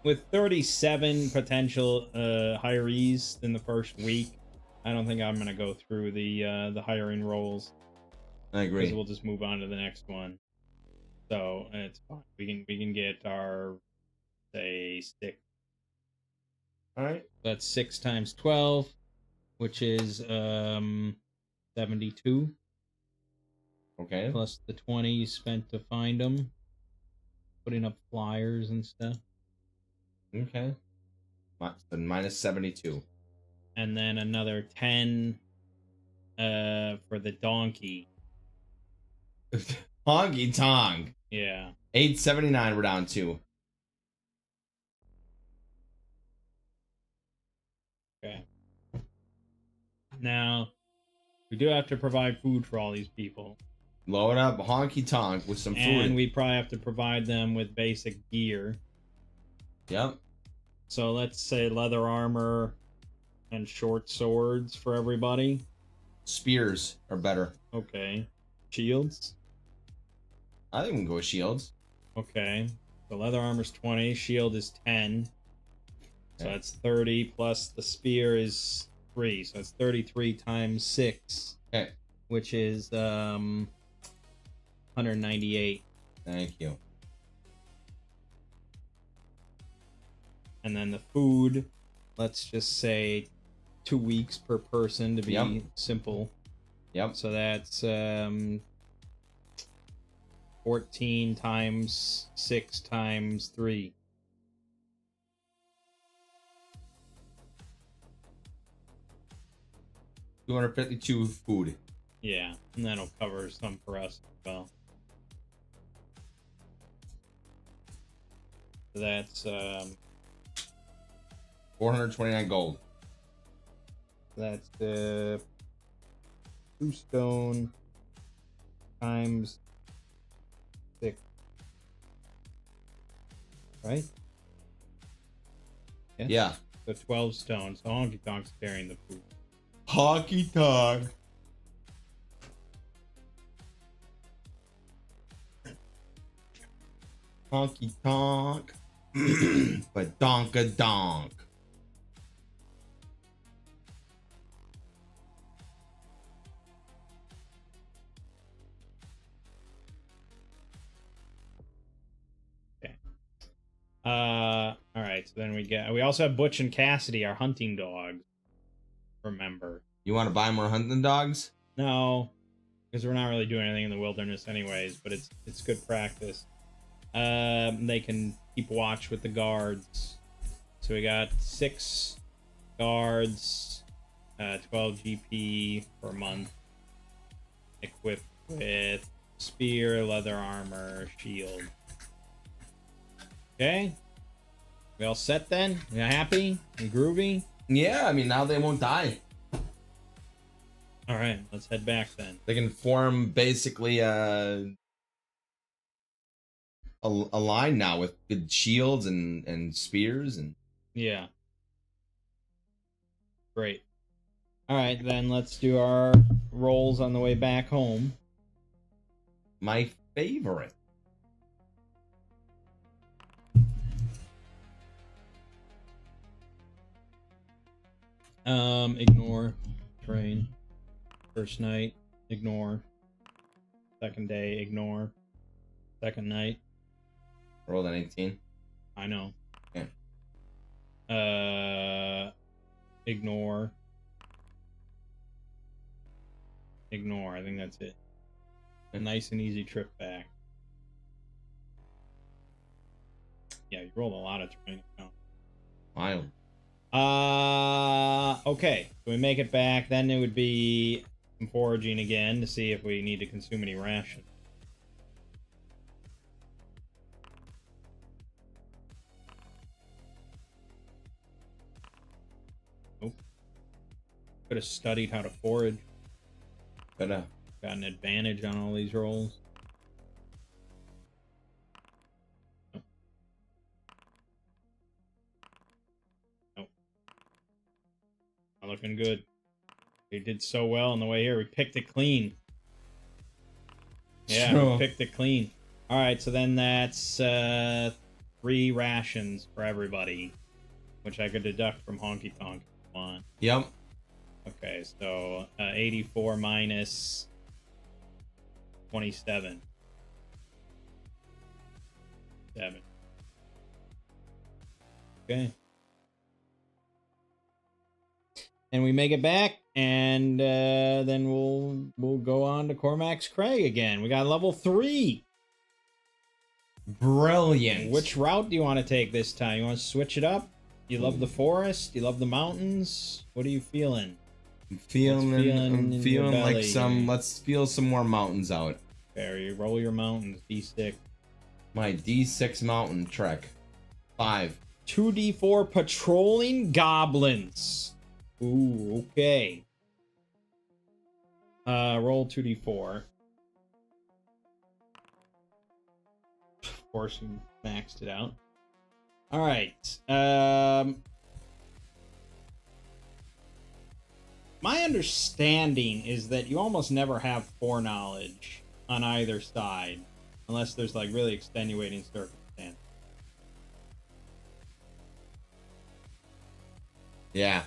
With 37 potential hirees in the first week, I don't think I'm gonna go through the hiring roles. I agree. We'll just move on to the next one. So it's fine. We can get our say 6. All right. That's 6 times 12, which is 72. Okay. Plus the 20 you spent to find them, putting up flyers and stuff. Okay. Then -72. And then another 10 for the donkey. Honky Tonk. Yeah. 879 we're down to. Okay. Now We do have to provide food for all these people. Load up honky tonk with some food. And we probably have to provide them with basic gear. Yep. So let's say leather armor and short swords for everybody. Spears are better. Okay. Shields? I think we can go with shields. Okay. So leather armor's 20, shield is 10. So that's 30 plus the spear is 3. So that's 33 times 6. Okay. Which is 198. Thank you. And then the food, let's just say 2 weeks per person to be simple. Yep. So that's 14 times 6 times 3. $252 food. Yeah, and that'll cover some for us as well. So that's 429 gold. that's 2 stone times 6. Right? Yeah. So 12 stone. So Honky Tonk's carrying the food. Honky tonk. Honky tonk. But donka donk. Okay. All right. So then we also have Butch and Cassidy, our hunting dogs. Remember. You want to buy more hunting dogs? No, because we're not really doing anything in the wilderness anyways, but it's good practice. They can keep watch with the guards. So we got 6 guards, 12 GP per month, equipped with spear, leather armor, shield. Okay, we all set then? We happy and groovy? Yeah, I mean, now they won't die. All right, let's head back then. They can form basically a line now with good shields and spears and Yeah. Great. All right, then let's do our rolls on the way back home. my favorite. Ignore train. First night, ignore. Second day, ignore. Second night, Rolled an 18. I know. Yeah. Ignore. Ignore. I think that's it. A nice and easy trip back. Yeah, you rolled a lot of terrain account. Wild. Okay. So we make it back. Then it would be some foraging again to see if we need to consume any rations. Nope. Could have studied how to forage. But Got an advantage on all these rolls. Nope. Nope. Not looking good. We did so well on the way here. We picked it clean. Yeah, Sure. we picked it clean. All right, so then that's 3 rations for everybody, which I could deduct from Honky Tonk if you want. yep. Okay, so 84 minus 27. 7. Okay. And we make it back, and then we'll go on to Cormac's Crag again. We got level 3. Brilliant. Which route do you want to take this time? You want to switch it up? You love the forest? You love the mountains? What are you feeling? I'm feeling in your belly? like some. Let's feel some more mountains out. Barry, roll your mountains. D6. My D6 mountain trek. 5. 2d4 patrolling goblins. Ooh, okay. Roll 2d4. Of course, you maxed it out. All right. My understanding is that you almost never have foreknowledge on either side, unless there's like really extenuating circumstances. Yeah.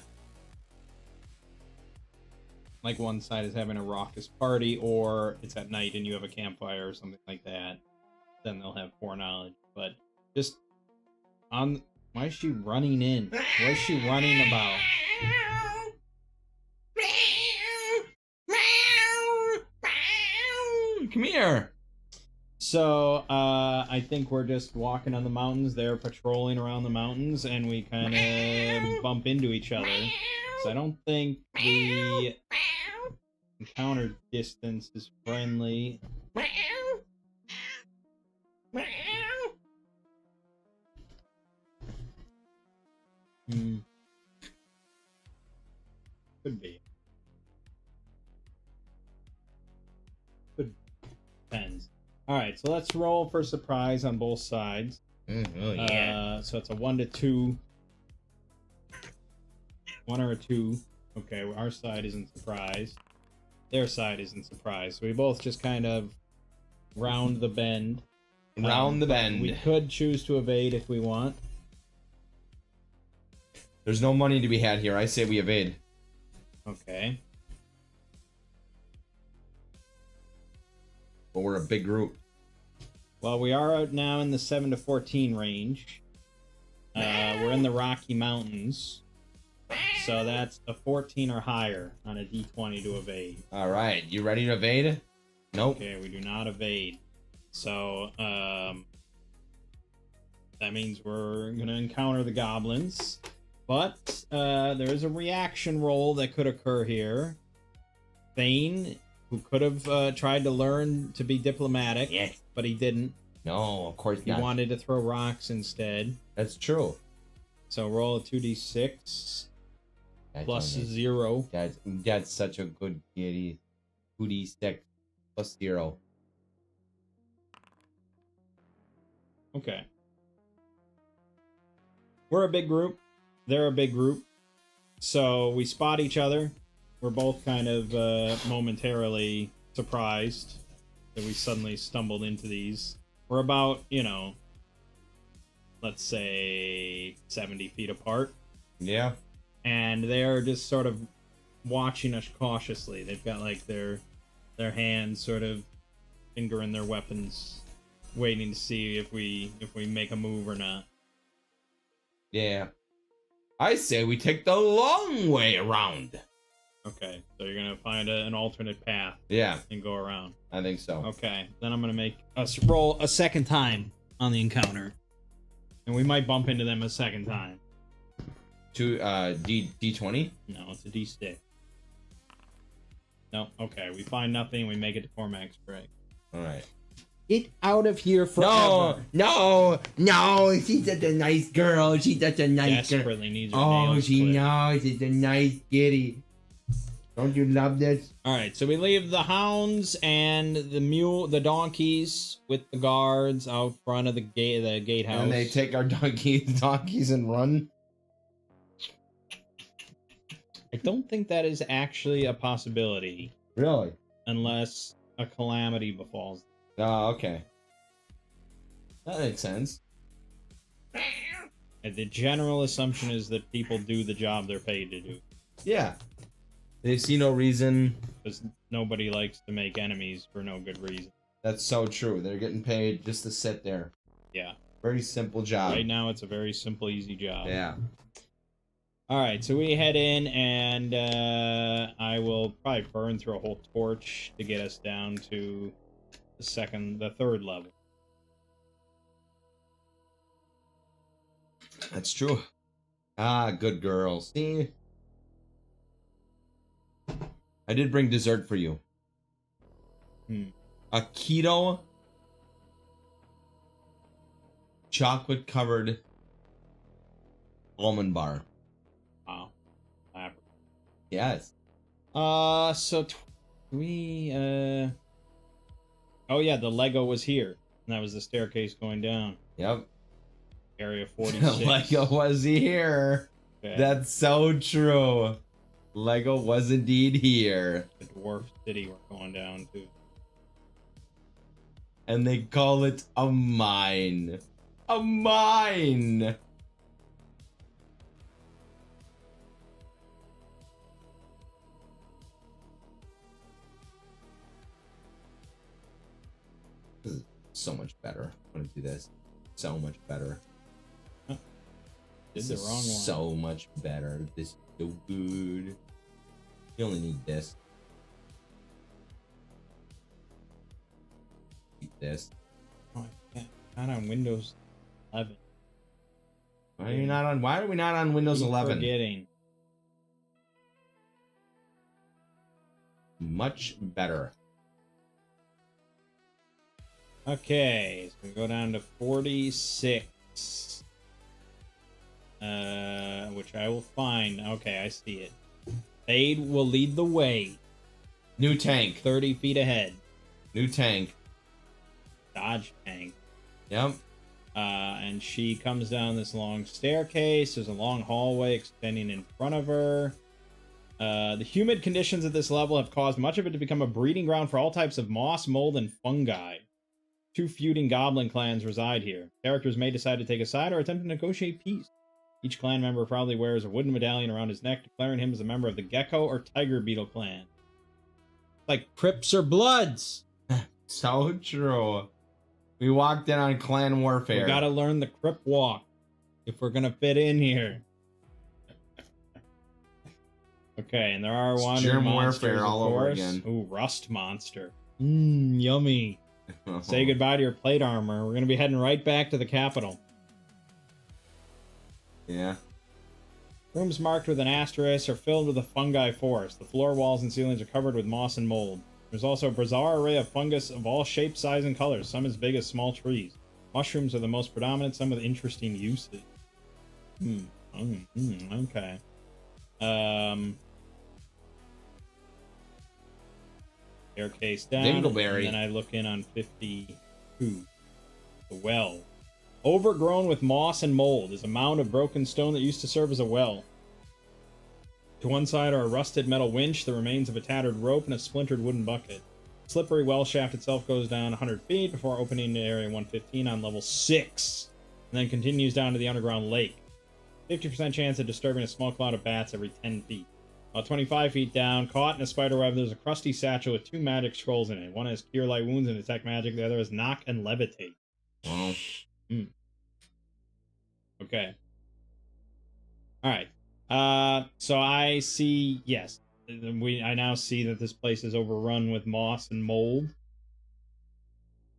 Like one side is having a raucous party, or it's at night and you have a campfire or something like that. Then they'll have foreknowledge. But just on, why is she running in? What is she running about? Come here. So, I think we're just walking on the mountains. They're patrolling around the mountains, and we kind of bump into each other. So I don't think the encounter distance is friendly. Could be. Depends. All right, so let's roll for surprise on both sides. Oh yeah. So it's a 1 to 2. 1 or a 2. Okay, our side isn't surprised. Their side isn't surprised. So we both just kind of round the bend. Round the bend. We could choose to evade if we want. There's no money to be had here. I say we evade. Okay. But we're a big group. Well, we are out now in the 7 to 14 range. We're in the Rocky Mountains. So that's a 14 or higher on a d20 to evade. All right, you ready to evade? Nope. Okay, we do not evade. So, that means we're going to encounter the goblins. But there is a reaction roll that could occur here. Thane, who could have tried to learn to be diplomatic, Yes. but he didn't. No, of course He not. wanted to throw rocks instead. That's true. So roll a 2d6 plus That's 0. That's such a good kitty. 2d6 plus 0. Okay. We're a big group. They're a big group. So we spot each other. We're both kind of momentarily surprised that we suddenly stumbled into these. We're about, let's say 70 feet apart. Yeah. And they're just sort of watching us cautiously. They've got like their hands sort of fingering their weapons, waiting to see if we make a move or not. Yeah. I say we take the long way around. Okay, so you're gonna find an alternate path Yeah, and go around. I think so. Okay, then I'm gonna make us roll a second time on the encounter, and we might bump into them a second time. D20? No, it's a D6. No, okay, we find nothing. We make it to Cormac's Crag. All right. Get out of here forever. No, she's such a nice girl. She's such a nice girl. Desperately needs her Oh, nails she clipped. knows. She's a nice kitty. Don't you love this? All right, so we leave the hounds and the donkeys with the guards out front of the gatehouse. And they take our donkeys and run. I don't think that is actually a possibility Really? unless a calamity befalls. Oh, okay. That makes sense. And the general assumption is that people do the job they're paid to do, Yeah. They see no reason. because nobody likes to make enemies for no good reason. That's so true. They're getting paid just to sit there. Yeah. Very simple job. Right now, it's a very simple, easy job. Yeah. All right, so we head in, and I will probably burn through a whole torch to get us down to the third level. That's true. Ah, good girl. See? I did bring dessert for you. A keto chocolate covered almond bar. Wow. Yes. So We oh yeah, the Lego was here. And that was the staircase going down. Yep. Area 46. Lego was here. Okay. That's so true. Lego was indeed here. The dwarf city we're going down to. And they call it a mine. A mine! This is so much better. I'm gonna do this. So much better. Huh. Did This the is wrong one. so much better. This is so good. You only need this. Keep this. Oh, I can't. Not on Windows 11. Why are you not on? Why are we not on Windows Keep 11? Forgetting. Much better. Okay, so we go down to 46. Which I will find. Okay, I see it. Fade will lead the way. New tank. 30 feet ahead. New tank. Dodge tank. Yep. And she comes down this long staircase. There's a long hallway extending in front of her. The humid conditions at this level have caused much of it to become a breeding ground for all types of moss, mold, and fungi. 2 feuding goblin clans reside here. Characters may decide to take a side or attempt to negotiate peace. Each clan member proudly wears a wooden medallion around his neck, declaring him as a member of the Gecko or Tiger Beetle clan. Like Crips or Bloods! So true. We walked in on clan warfare. We gotta learn the Crip walk if we're gonna fit in here. Okay, and there are It's wandering germ monsters, warfare of all over course. again. Ooh, rust monster. Mmm, yummy. Say goodbye to your plate armor. We're gonna be heading right back to the capital. Yeah. Rooms marked with an asterisk are filled with a fungi forest. The floor, walls, and ceilings are covered with moss and mold. There's also a bizarre array of fungus of all shapes, sizes, and colors, some as big as small trees. Mushrooms are the most predominant, some with interesting uses. Okay. Staircase down. Dingleberry. And then I look in on 52. The well. Overgrown with moss and mold is a mound of broken stone that used to serve as a well. To one side are a rusted metal winch, the remains of a tattered rope, and a splintered wooden bucket. The slippery well shaft itself goes down 100 feet before opening to Area 115 on level 6, and then continues down to the underground lake. 50% chance of disturbing a small cloud of bats every 10 feet. About 25 feet down, caught in a spider web, there's a crusty satchel with 2 magic scrolls in it. One has Cure Light Wounds and Detect Magic, the other is Knock and Levitate. Wow. Okay. Alright. So I see, yes. I now see that this place is overrun with moss and mold. And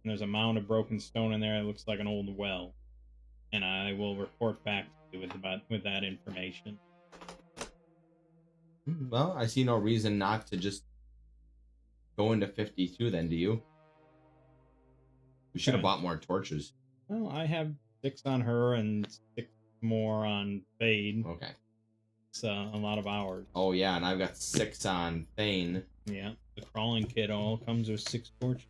there's a mound of broken stone in there that looks like an old well. And I will report back to you with that information. Well, I see no reason not to just go into 52 then, do you? We should have bought more torches. Well, I have 6 on her and 6 more on Fade. Okay. It's a lot of hours. Oh, yeah, and I've got 6 on Thane. Yeah, the crawling kid all comes with 6 torches.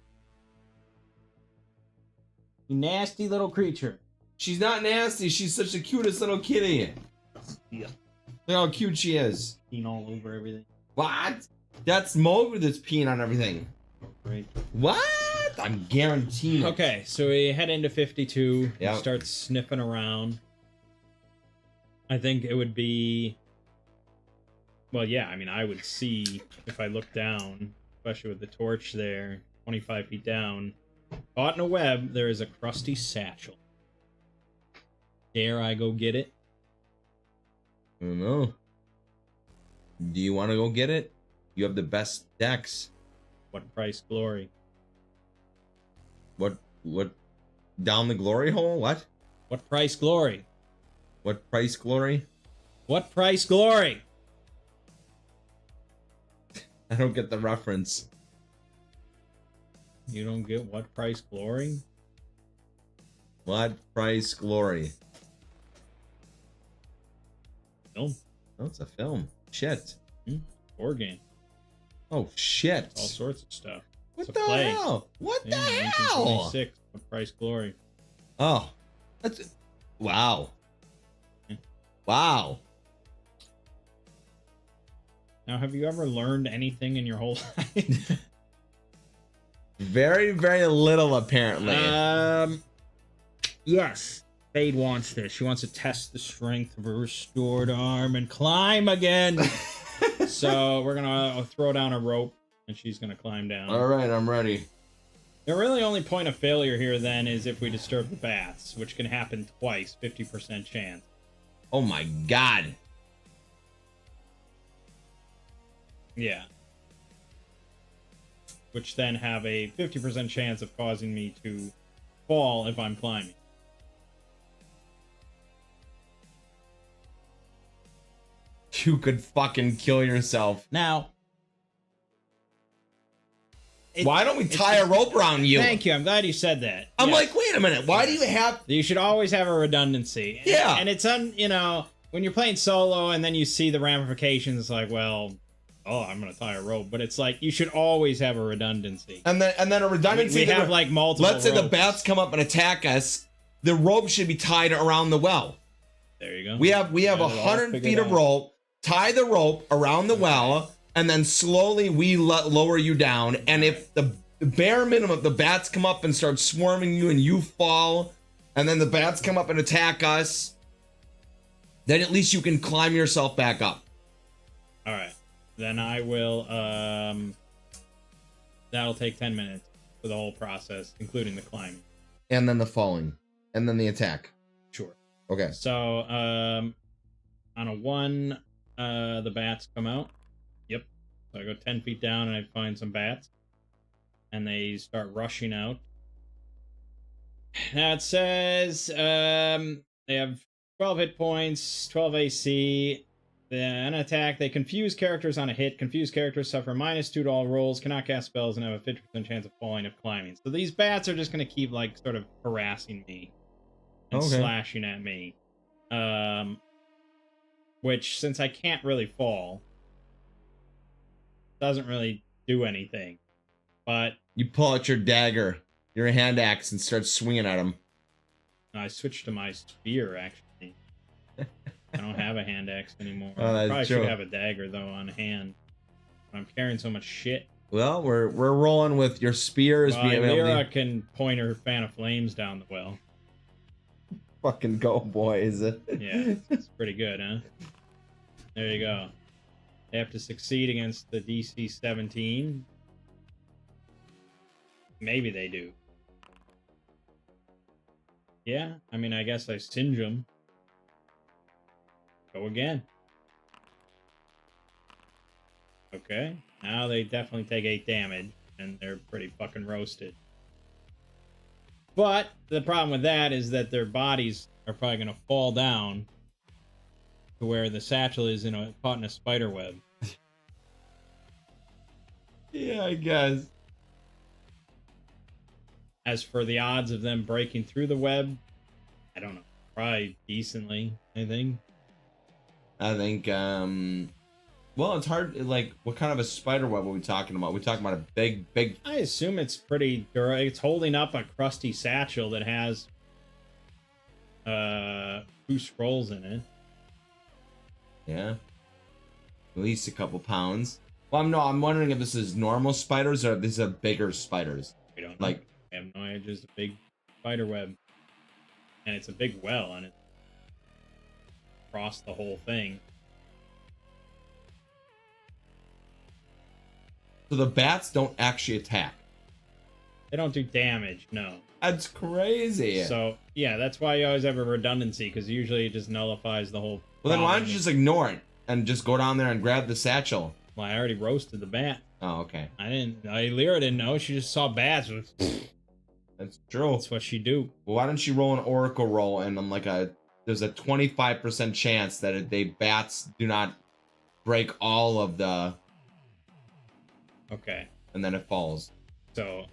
You nasty little creature. She's not nasty. She's such the cutest little kitty. Yeah. Look how cute she is. Peeing all over everything. What? That's Mold that's peeing on everything. Great. What? I'm guaranteeing it. Okay, so we head into 52. Yep. We start sniffing around. I think it would be... Well, yeah, I mean, I would see if I look down, especially with the torch there, 25 feet down. Caught in a web, there is a crusty satchel. Dare I go get it? I don't know. Do you want to go get it? You have the best decks. What price glory? What? Down the glory hole? What? What price glory? What price glory? What price glory? I don't get the reference. You don't get what price glory? What price glory? No. Oh, it's a film. Shit. War game. Oh shit! All sorts of stuff. What It's the a play. hell? What the Yeah, hell? 1926. Price Glory. Oh, that's wow. Yeah. Wow. Now, have you ever learned anything in your whole life? Very, very little apparently. Yes. Fade wants this. She wants to test the strength of her restored arm and climb again. So we're gonna throw down a rope, and she's gonna climb down. All right, I'm ready. The really only point of failure here then is if we disturb the bats, which can happen twice, 50% chance. Oh my god. Yeah. Which then have a 50% chance of causing me to fall if I'm climbing. You could fucking kill yourself. Now, Why don't we tie a rope around you? Thank you. I'm glad you said that. I'm Yes. like, wait a minute. Why do you have? You should always have a redundancy. Yeah. And it's when you're playing solo and then you see the ramifications, it's like, well, I'm gonna tie a rope. But it's like you should always have a redundancy. And then a redundancy. We have like multiple. Let's say the ropes. bats come up and attack us. The rope should be tied around the well. There you go. We have Got it all 100 figured feet of out. rope. Tie the rope around the well, and then slowly we lower you down. And if the bare minimum, the bats come up and start swarming you, and you fall, and then the bats come up and attack us, then at least you can climb yourself back up. All right. Then I will. That'll take 10 minutes for the whole process, including the climbing. And then the falling, and then the attack. Sure. Okay. So, on a 1, the bats come out. Yep. So I go 10 feet down and I find some bats. And they start rushing out. Now it says they have 12 hit points, 12 AC. Then attack, they confuse characters on a hit. Confused characters suffer -2 to all rolls, cannot cast spells, and have a 50% chance of falling if climbing. So these bats are just going to keep, like, sort of harassing me and slashing at me. Which, since I can't really fall, doesn't really do anything. But You pull out your dagger, your hand axe, and start swinging at him. I switched to my spear, actually. I don't have a hand axe anymore. Oh, that's I probably true. should have a dagger, though, on hand. I'm carrying so much shit. Well, we're rolling with your spears Well, being able Lyra to can point her fan of flames down the well. fucking go, boys. Yeah, it's pretty good, huh? There you go. They have to succeed against the DC 17. Maybe they do. Yeah, I mean, I guess I singe them. Go again. Okay, now they definitely take 8 damage, and they're pretty fucking roasted. But the problem with that is that their bodies are probably going to fall down to where the satchel is caught in a spider web. Yeah, I guess. As for the odds of them breaking through the web, I don't know. Probably decently, I think. I think, well, it's hard, like, what kind of a spider web are we talking about? We're talking about a big... I assume it's pretty durable. It's holding up a crusty satchel that has 2 scrolls in it. Yeah. At least a couple pounds. Well, I'm wondering if this is normal spiders or if these are bigger spiders. We don't know. Like, I have no idea. Just a big spider web. And it's a big well, and it's across the whole thing. so the bats don't actually attack. They don't do damage, no. That's crazy. So, yeah, that's why you always have a redundancy, because usually it just nullifies the whole well, then why problem. don't you just ignore it and just go down there and grab the satchel? Well, I already roasted the bat. Oh, okay. Lyra didn't know. She just saw bats. That's true. That's what she do. Well, why don't you roll an oracle roll and I'm like there's a 25% chance that bats do not break all of the, Okay. and then it falls. So,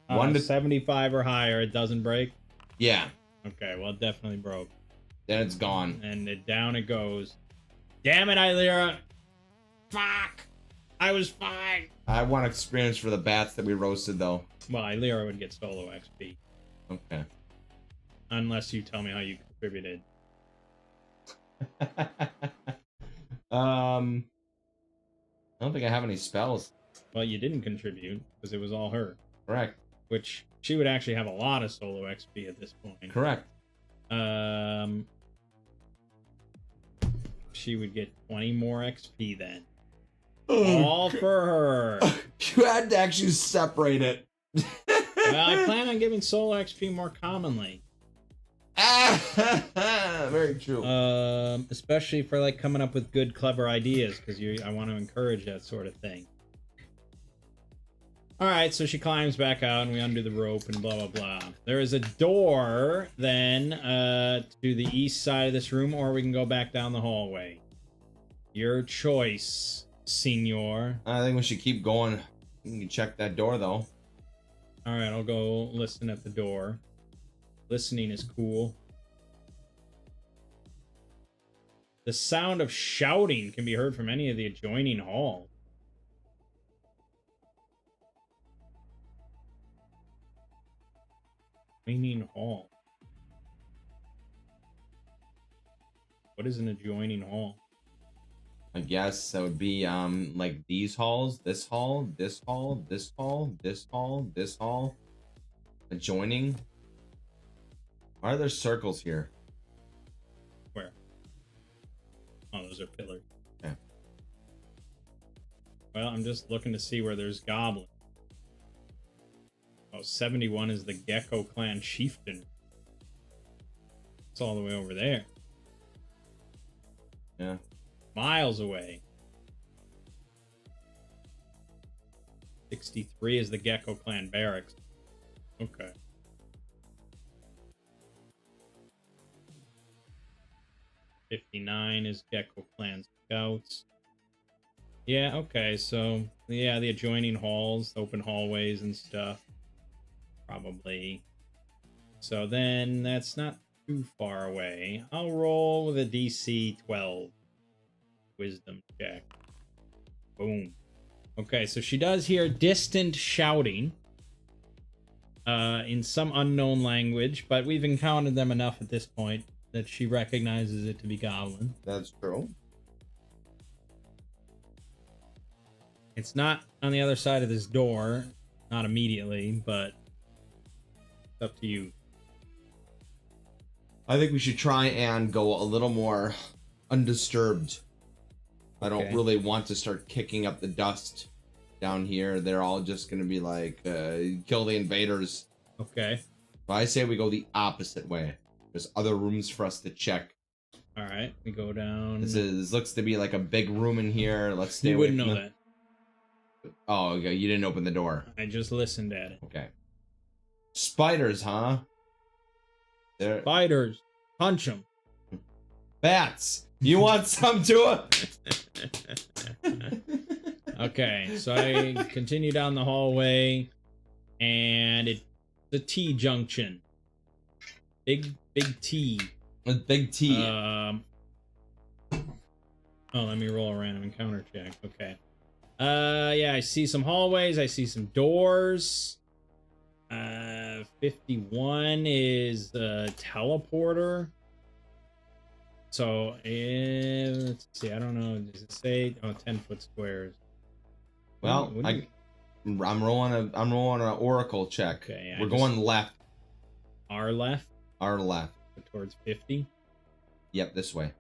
1 to 75 or higher, it doesn't break? Yeah. Okay, well, it definitely broke. Then it's gone. And down it goes. Damn it, Lyra! Fuck! I was fine. I want experience for the bats that we roasted, though. Well, Lyra would get solo XP. Okay. Unless you tell me how you contributed. I don't think I have any spells. Well, you didn't contribute because it was all her. Correct. Which she would actually have a lot of solo XP at this point. Correct. She would get 20 more XP then. All for her. You had to actually separate it. Well, I plan on giving solo XP more commonly. Very true. Especially for like coming up with good, clever ideas, because I want to encourage that sort of thing. All right, so she climbs back out, and we undo the rope, and blah blah blah. There is a door then to the east side of this room, or we can go back down the hallway. Your choice, Senor. I think we should keep going. You can check that door, though. All right, I'll go listen at the door. Listening is cool. The sound of shouting can be heard from any of the adjoining halls. Adjoining hall. What is an adjoining hall? I guess that would be like these halls, this hall, this hall, this hall, this hall, this hall. Adjoining. Why are there circles here? Where? Oh, those are pillars. Yeah. Well, I'm just looking to see where there's goblins. Oh, 71 is the Gecko Clan chieftain. It's all the way over there. Yeah. Miles away. 63 is the Gecko Clan barracks. Okay. $59 is Gecko Clan scouts. Yeah, okay, so yeah, the adjoining halls, open hallways and stuff. Probably. So then that's not too far away. I'll roll with a DC 12 wisdom check. Boom. Okay, so she does hear distant shouting in some unknown language, but we've encountered them enough at this point that she recognizes it to be goblin. That's true. It's not on the other side of this door, not immediately, but it's up to you. I think we should try and go a little more undisturbed. I don't really want to start kicking up the dust down here. They're all just going to be like, kill the invaders. Okay. But I say we go the opposite way. There's other rooms for us to check. All right, we go down. This looks to be like a big room in here. Let's stay You away wouldn't from know that. Oh, okay. You didn't open the door. I just listened at it. Okay. Spiders, huh? They're Spiders. Punch them. bats. You want some too? Okay, so I continue down the hallway, and it's a T junction. Big T. A big T. Oh, let me roll a random encounter check. Okay. Yeah, I see some hallways. I see some doors. 51 is a teleporter. So, let's see. I don't know. Does it say? Oh, 10-foot squares. Well, I'm rolling an oracle check. Okay, we're going left. Our left. Our left. Towards 50. Yep, this way.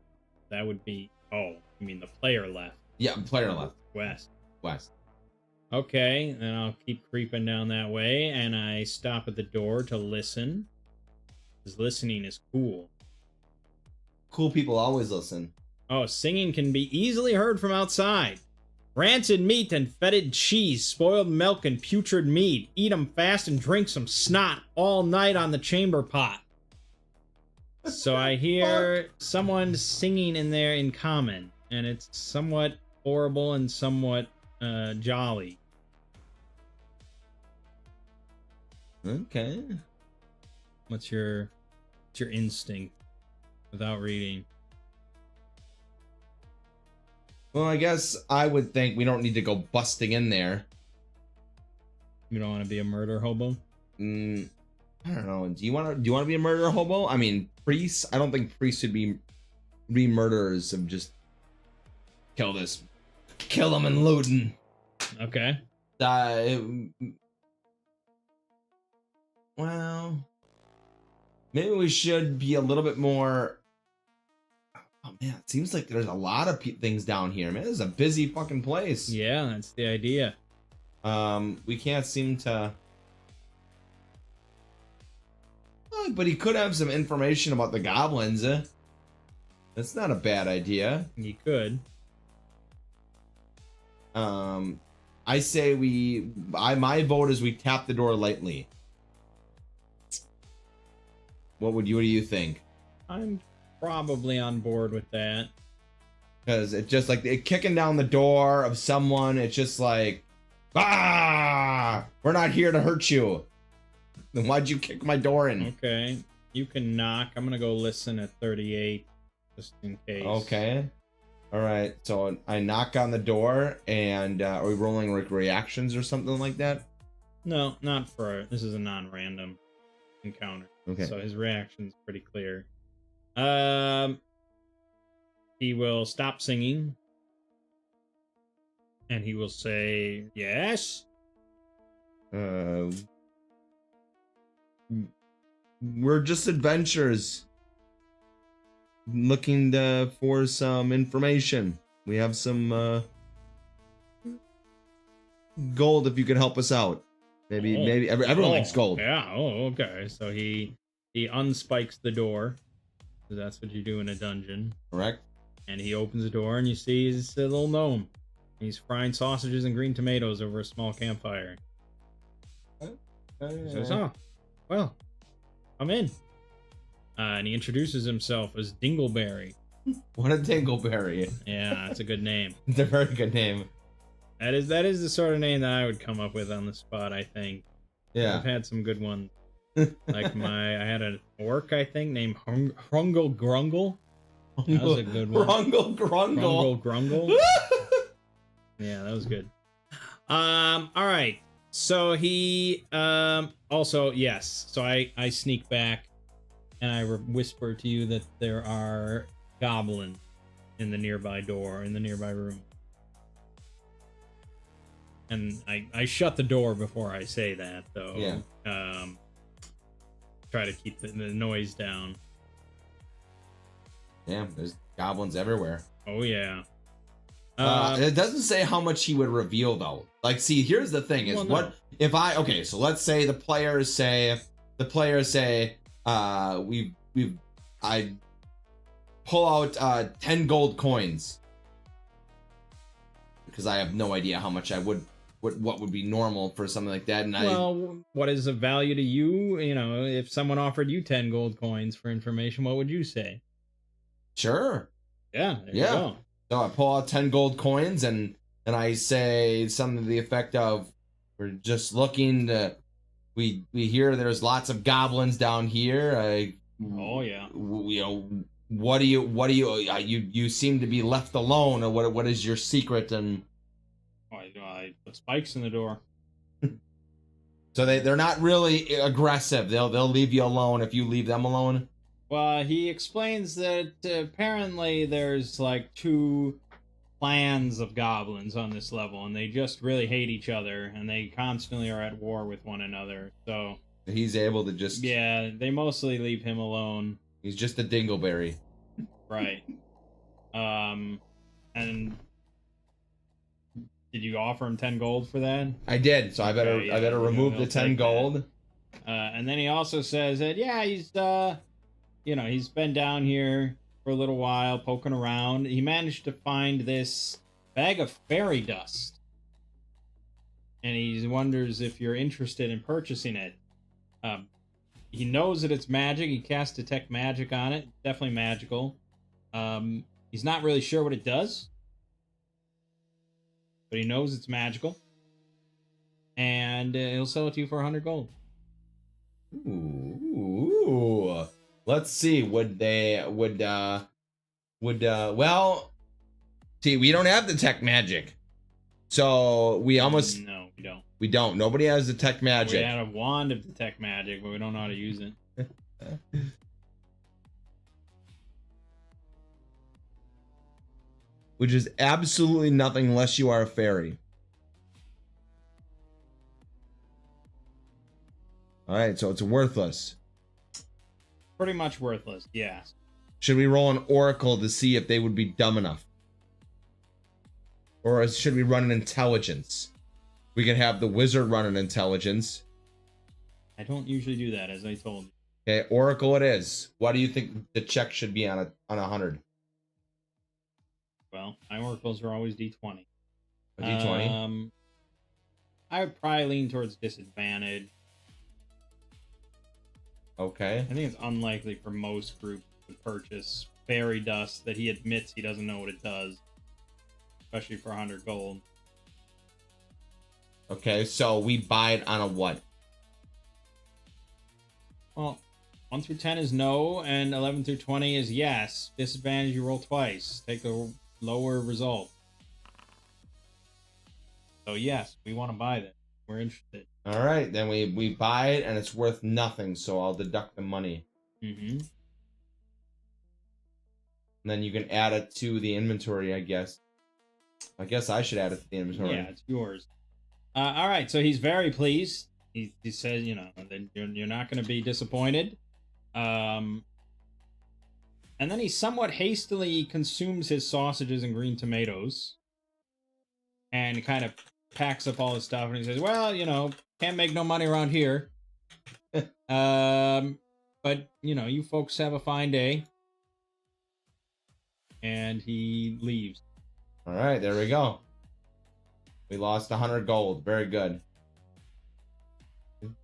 That would be. Oh, you mean the player left? Yeah, player left. West. West. Okay, then I'll keep creeping down that way, and I stop at the door to listen. Because listening is cool. Cool people always listen. Oh, singing can be easily heard from outside. Rancid meat and fetid cheese, spoiled milk and putrid meat. Eat 'em fast and drink some snot all night on the chamber pot. So I hear someone singing in there in common, and it's somewhat horrible and somewhat jolly. Okay. What's your instinct without reading? Well, I guess I would think we don't need to go busting in there. You don't want to be a murder hobo? I don't know. Do you want to be a murder hobo? I mean, priests. I don't think priests would be murderers of just kill them and looting. Okay. Well, maybe we should be a little bit more. Oh man, it seems like there's a lot of things down here, man. This is a busy fucking place. Yeah, that's the idea. We can't seem to. Oh, but he could have some information about the goblins. That's not a bad idea. You could. I say my vote is we tap the door lightly. What do you think? I'm probably on board with that. Because it's just like kicking down the door of someone. It's just like, we're not here to hurt you. Then why'd you kick my door in? Okay, you can knock. I'm gonna go listen at 38, just in case. Okay. All right. So I knock on the door, and are we rolling like reactions or something like that? No, not for this is a non-random encounter. Okay. So his reaction's pretty clear. He will stop singing, and he will say, "Yes." We're just adventurers looking for some information. We have some gold if you could help us out. Maybe everyone likes gold. Yeah. Oh, okay. So he unspikes the door. So that's what you do in a dungeon. Correct. And he opens the door, and you see he's a little gnome. He's frying sausages and green tomatoes over a small campfire. He says, "Oh, well, I'm in." And he introduces himself as Dingleberry. What a dingleberry. Yeah, that's a good name. It's a very good name. That is the sort of name that I would come up with on the spot, I think. Yeah. I've had some good ones. Like I had an orc, I think, named Hrungle Grungle. That was a good one. Hrungle Grungle. Hrungle Grungle. Yeah, that was good. All right. So he also, yes. So I sneak back and I whisper to you that there are goblins in the nearby door, in the nearby room. And I shut the door before I say that, though. Yeah. Try to keep the noise down. Yeah, there's goblins everywhere. Oh, yeah. It doesn't say how much he would reveal, though. Like, see, here's the thing: is Well, no. what if I? Okay, so let's say the players say, I pull out 10 gold coins because I have no idea how much I would. What would be normal for something like that? And what is of value to you? You know, if someone offered you 10 gold coins for information, what would you say? Sure. Yeah. There you go. So I pull out 10 gold coins and I say something to the effect of, "We're just looking to. We hear there's lots of goblins down here. Oh yeah. You know, what do you seem to be left alone, or what is your secret?" And I put spikes in the door. so they're not really aggressive. They'll leave you alone if you leave them alone. Well, he explains that apparently there's like 2 clans of goblins on this level, and they just really hate each other, and they constantly are at war with one another. So he's able to just they mostly leave him alone. He's just a dingleberry. Right. And did you offer him 10 gold for that? I did, so I better remove the 10 gold. And then he also says that he's he's been down here for a little while, poking around. He managed to find this bag of fairy dust, and he wonders if you're interested in purchasing it. He knows that it's magic. He cast detect magic on it. Definitely magical. He's not really sure what it does, but he knows it's magical, and he'll sell it to you for 100 gold. Ooh. Let's see. Well, See, we don't have the tech magic. So we almost... No, we don't. We don't. Nobody has the tech magic. We had a wand of detect magic, but we don't know how to use it. Which is absolutely nothing unless you are a fairy. Alright, so it's worthless. Pretty much worthless, yes. Should we roll an oracle to see if they would be dumb enough? Or should we run an intelligence? We can have the wizard run an intelligence. I don't usually do that, as I told you. Okay, oracle it is. What do you think the check should be on 100? Well, my oracles are always D20. A D20? I would probably lean towards disadvantage. Okay. I think it's unlikely for most groups to purchase fairy dust that he admits he doesn't know what it does. Especially for 100 gold. Okay, so we buy it on a what? Well, 1 through 10 is no, and 11 through 20 is yes. Disadvantage, you roll twice. Take a lower result. So yes, we want to buy this. We're interested. All right, then we buy it, and it's worth nothing, so I'll deduct the money. Mm-hmm. And then you can add it to the inventory, I guess. I guess I should add it to the inventory. Yeah, it's yours. All right, so he's very pleased. He says, you know, that you're not going to be disappointed. And then he somewhat hastily consumes his sausages and green tomatoes. And kind of packs up all his stuff, and he says, well, you know, can't make no money around here. But, you know, you folks have a fine day. And he leaves. All right, there we go. We lost 100 gold. Very good.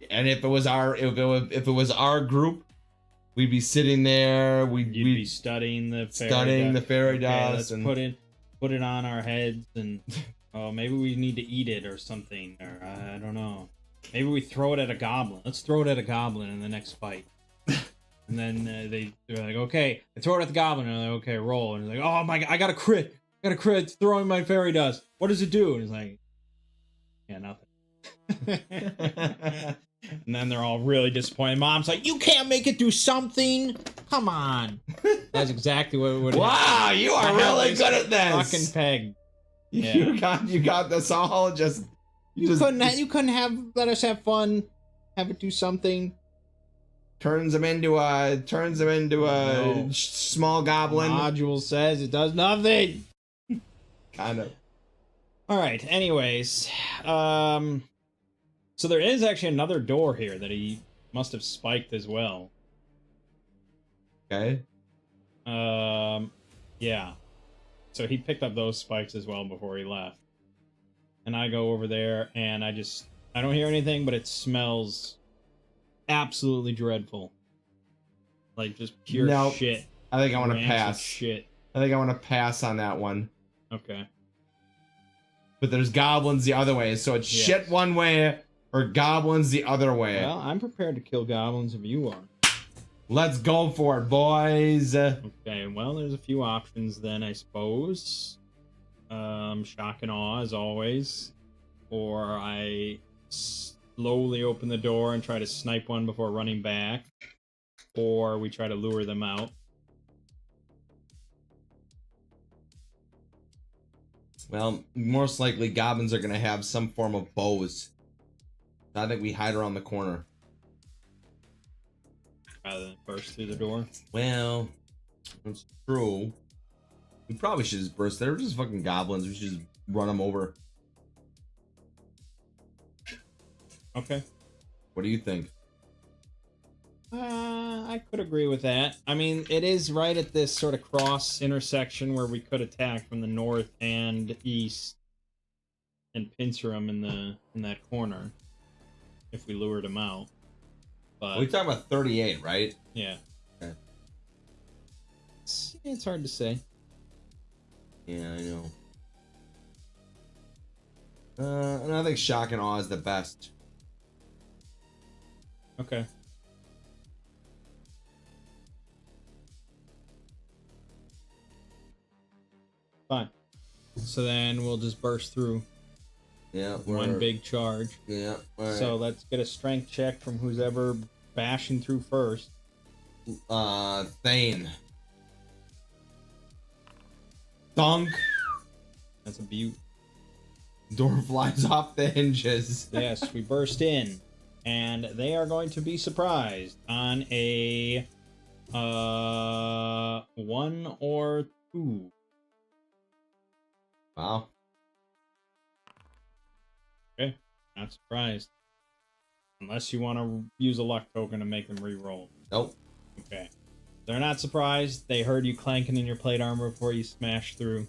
And if it was our group, we'd be sitting there. We'd be studying the fairy dust. Let's And put it on our heads, and oh, maybe we need to eat it or something, or I don't know. Maybe we throw it at a goblin. Let's throw it at a goblin in the next fight. And then they're like, okay, I throw it at the goblin. And they're like, okay, roll. And they're like, oh my god, I got a crit. It's throwing my fairy dust. What does it do? And it's like, yeah, nothing. And then they're all really disappointed. Mom's like, you can't make it do something. Come on. That's exactly what it would. Wow, you are really good at this. Fucking peg. Yeah. You got this all. You couldn't have let us have fun. Have it do something. Turns him into a small goblin. The module says it does nothing. Kind of. All right. Anyways, so there is actually another door here that he must have spiked as well. Okay. Yeah. So he picked up those spikes as well before he left. And I go over there, and I don't hear anything, but it smells absolutely dreadful. Like just pure shit. I think I want to Rancid pass. Shit. I think I want to pass on that one. Okay. But there's goblins the other way, so it's shit one way or goblins the other way. Well, I'm prepared to kill goblins if you are. Let's go for it, boys. Okay, well, there's a few options then, I suppose. Shock and awe, as always. Or I slowly open the door and try to snipe one before running back. Or we try to lure them out. Well, most likely goblins are going to have some form of bows. I think we hide around the corner. Rather than burst through the door. Well, that's true. We probably should just burst. They're just fucking goblins. We should just run them over. Okay. What do you think? I could agree with that. I mean, it is right at this sort of cross intersection where we could attack from the north and east and pincer them in that corner if we lured them out. But We're talking about 38, right? yeah. Okay. It's hard to say. Yeah, I know. And I think shock and awe is the best. Okay. Fine. So then we'll just burst through Yeah. one big charge. Yeah. All right. So let's get a strength check from who's ever bashing through first. Thane. Dunk. That's a beaut. Door flies off the hinges. Yes, we burst in, and they are going to be surprised on a 1 or 2. Wow. Okay, not surprised. Unless you want to use a luck token to make them re-roll. Nope. Okay. They're not surprised. They heard you clanking in your plate armor before you smashed through.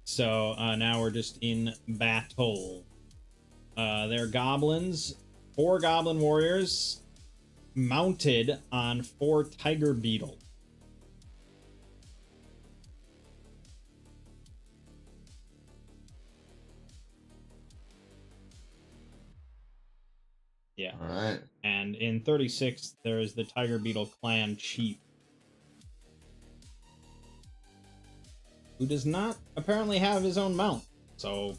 So now we're just in battle. They're goblins. 4 goblin warriors mounted on 4 tiger beetles. Yeah. All right. And in 36, there is the tiger beetle clan chief, who does not apparently have his own mount. So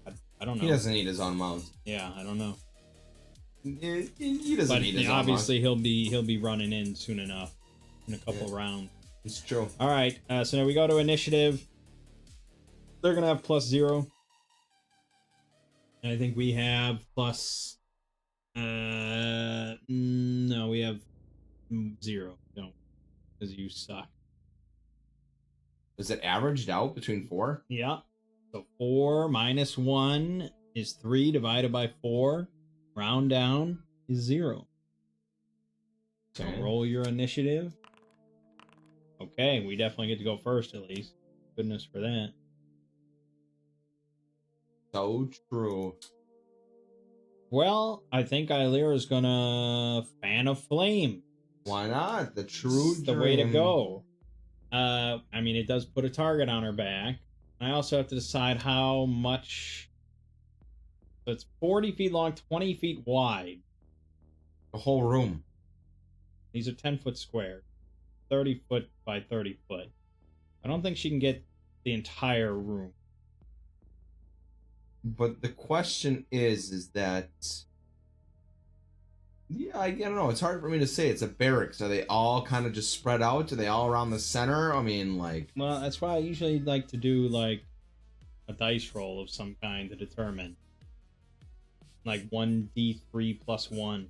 I don't know. He doesn't need his own mount. Yeah, I don't know. He doesn't But need his own obviously mount. he'll be running in soon enough in a couple rounds. It's true. All right, so now we go to initiative. They're gonna have +0. And I think we have plus. No, we have 0. Don't, because you suck. Is it averaged out between 4? Yeah. So 4 minus 1 is 3 divided by 4. Round down is 0. So Okay. roll your initiative. Okay, we definitely get to go first at least. Goodness for that. So true. Well, I think Illyra's gonna fan of flame. Why not? The true It's the way to dream. go. I mean, it does put a target on her back. I also have to decide how much. So it's 40 feet long, 20 feet wide. The whole room. These are 10-foot squares, 30 foot by 30 foot. I don't think she can get the entire room. But the question is that, yeah, I don't know. It's hard for me to say. It's a barracks. Are they all kind of just spread out? Are they all around the center? I mean, like. Well, that's why I usually like to do like a dice roll of some kind to determine. Like 1d3 plus 1.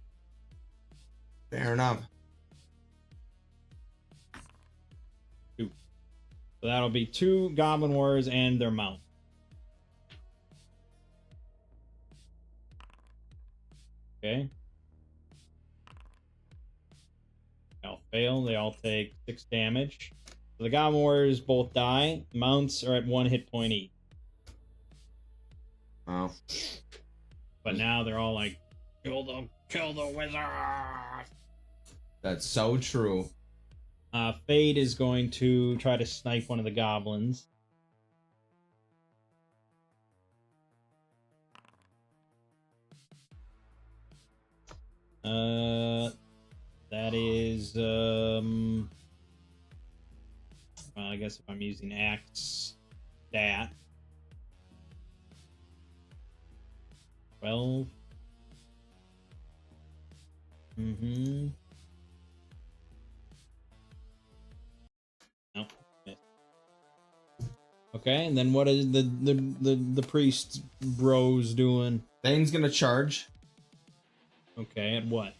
Fair enough. 2. So that'll be 2 goblin warriors and their mount. Okay. They'll fail. They all take 6 damage. So the goblin warriors both die. Mounts are at 1 hit point each. Oh. But now they're all like, kill the wizard. That's so true. Fade is going to try to snipe one of the goblins. That is well, I guess if I'm using axe stat. 12. Nope. Missed. Okay, and then what is the priest bros doing? Thane's gonna charge. Okay, at what?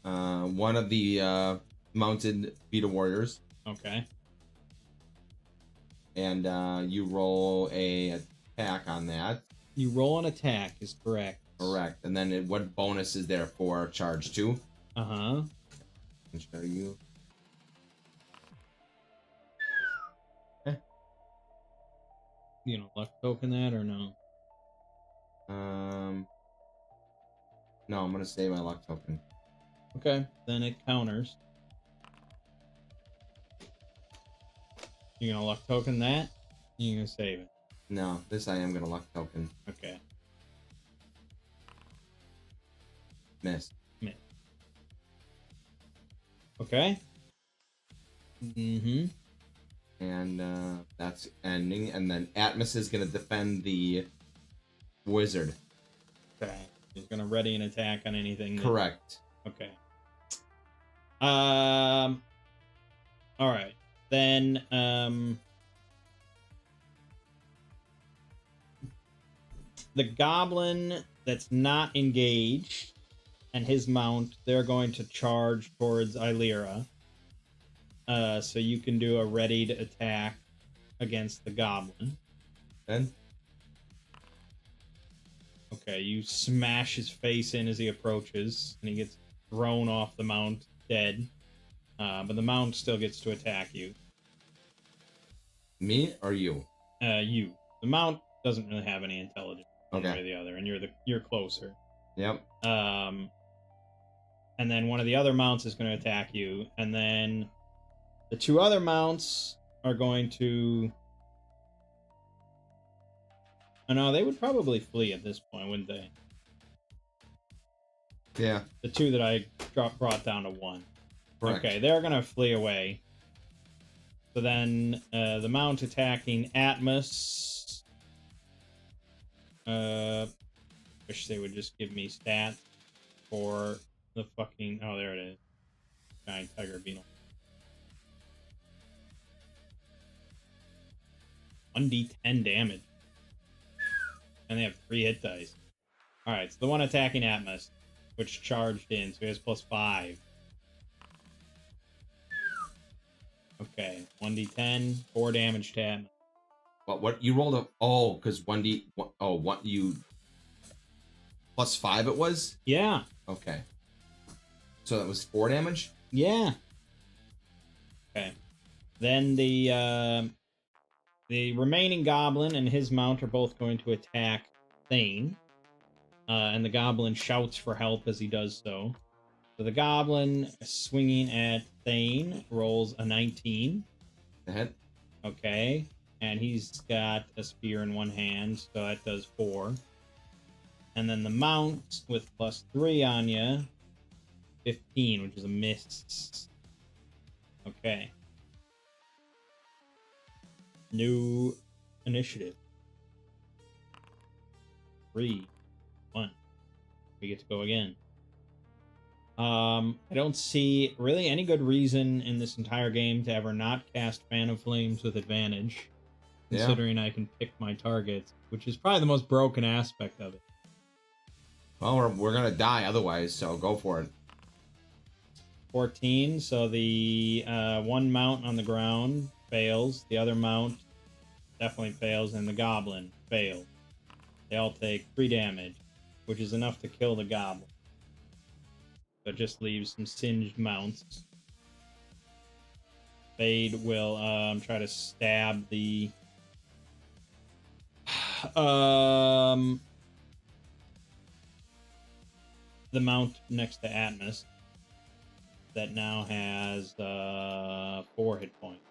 One of the mounted beetle warriors, Okay. and you roll a attack on that. You roll an attack is correct. Correct. And then what bonus is there for charge 2? Uh-huh. Can show you. You know, luck token that or no? No, I'm gonna save my luck token. Okay, then it counters. You gonna luck token that? You gonna save it? No, this I am gonna luck token. Okay. Miss. Okay. Mm-hmm. And that's ending. And then Atmos is going to defend the wizard. Okay. He's gonna ready an attack on anything. Correct. Okay. All right. Then the goblin that's not engaged and his mount, they're going to charge towards Illyra. So you can do a readied attack against the goblin. Then? Okay, you smash his face in as he approaches, and he gets thrown off the mount, dead. But the mount still gets to attack you. Me or you? You. The mount doesn't really have any intelligence one Okay. way or the other, and you're closer. Yep. And then one of the other mounts is going to attack you, and then the two other mounts are going to... Oh, no, they would probably flee at this point, wouldn't they? Yeah. The two that I brought down to 1. Correct. Okay, they're going to flee away. So then the mount attacking Atmos... wish they would just give me stats for the fucking... Oh, there it is. Giant tiger beetle. 1d10 damage. And they have 3 hit dice. Alright, so the one attacking Atmos, which charged in, so he has +5. Okay, 1d10, 4 damage to Atmos. What you rolled a... Oh, because 1d... Oh, what you... +5 it was? Yeah. Okay. So that was 4 damage? Yeah. Okay. Then the remaining goblin and his mount are both going to attack Thane. And the goblin shouts for help as he does so. So the goblin swinging at Thane rolls a 19. Ahead. Okay. And he's got a spear in one hand, so that does 4. And then the mount with +3 on you, 15, which is a miss. Okay. New initiative. 3, 1. We get to go again. I don't see really any good reason in this entire game to ever not cast Fan of Flames with advantage, considering I can pick my targets, which is probably the most broken aspect of it. Well, we're gonna die otherwise, so go for it. 14, so the one mount on the ground fails, the other mount definitely fails, and the goblin fails. They all take 3 damage, which is enough to kill the goblin. So it just leaves some singed mounts. Fade will try to stab the mount next to Atmos that now has 4 hit points.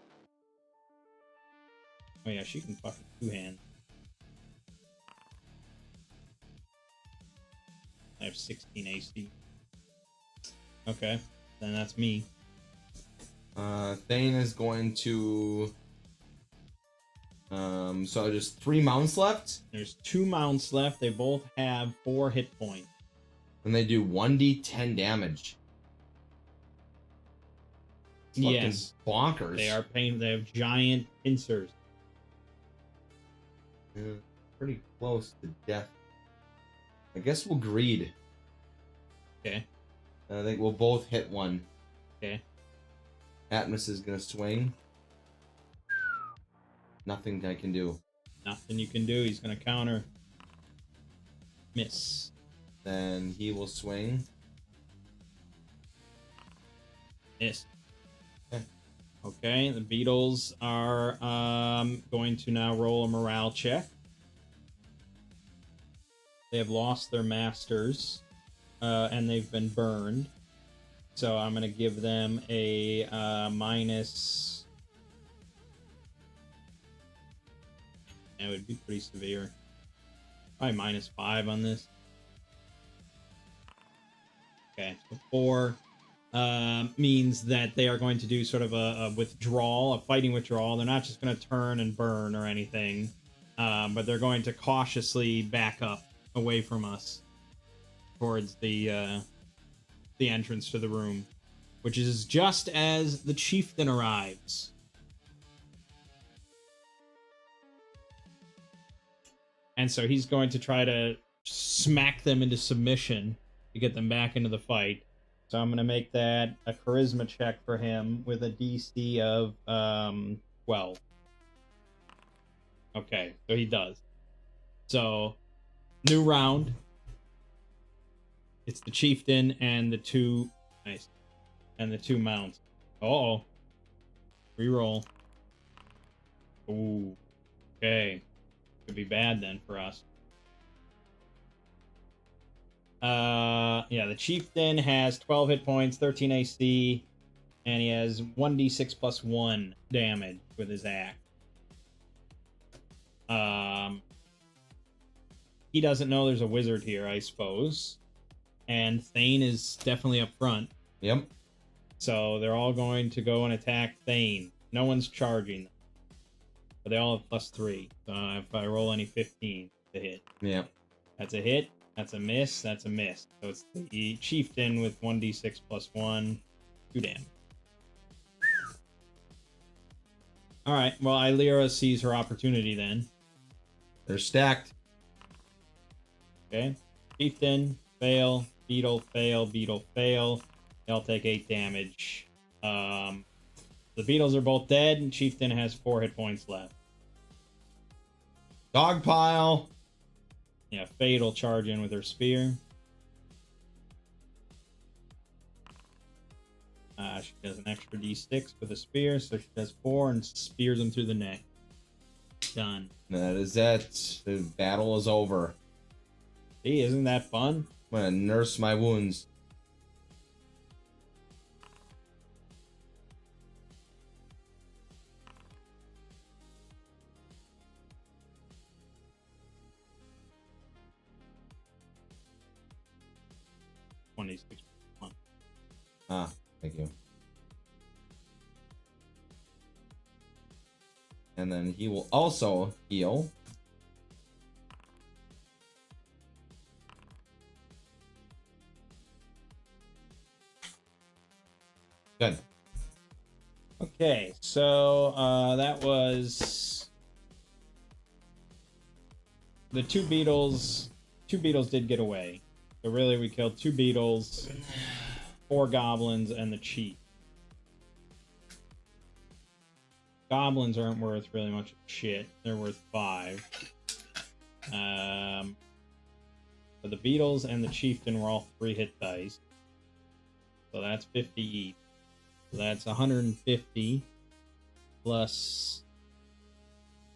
Oh yeah, she can fucking 2-hand. I have 16 AC. Okay, then that's me. Thane is going to... so there's 3 mounts left? There's 2 mounts left. They both have 4 hit points. And they do 1d10 damage. It's Yes. bonkers. They are pain. They have giant pincers. Yeah, pretty close to death. I guess we'll greed. Okay. I think we'll both hit 1. Okay. Atmos is gonna swing. Nothing I can do. Nothing you can do. He's gonna counter. Miss. Then he will swing. Miss. Okay. Okay. The Beatles are going to now roll a morale check. They have lost their masters, and they've been burned. So I'm gonna give them a minus. That would be pretty severe. Probably -5 on this. Okay, so 4. means that they are going to do sort of a withdrawal, a fighting withdrawal. They're not just going to turn and burn or anything, but they're going to cautiously back up away from us towards the entrance to the room, which is just as the chieftain arrives. And so he's going to try to smack them into submission to get them back into the fight. So I'm going to make that a charisma check for him with a DC of 12. Okay, so he does. So, new round. It's the chieftain and the two... Nice. And the two mounts. Uh-oh. Reroll. Ooh. Okay. Could be bad then for us. Yeah, the chieftain has 12 hit points, 13 AC, and he has 1d6 plus 1 damage with his axe. He doesn't know there's a wizard here, I suppose. And Thane is definitely up front. Yep. So they're all going to go and attack Thane. No one's charging them. But they all have plus 3. So if I roll any 15 to hit. Yeah. That's a hit. That's a miss. That's a miss. So it's the chieftain with 1d6 plus 1. 2 damage. Alright, well, Illyra sees her opportunity then. They're stacked. Okay. Chieftain, fail. Beetle, fail. Beetle, fail. They all take 8 damage. The Beetles are both dead, and Chieftain has 4 hit points left. Dog pile. Yeah, Fate will charge in with her spear. She does an extra d6 with a spear, so she does 4 and spears him through the neck. Done. That is it. The battle is over. Hey, isn't that fun? I'm gonna nurse my wounds. Ah, thank you. And then he will also heal. Good. Okay, so that was the two beetles. 2 beetles did get away. So really, we killed 2 beetles, 4 goblins, and the chief. Goblins aren't worth really much shit. They're worth 5. But the beetles and the chieftain were all 3 hit dice. So that's 50 each. So that's 150 plus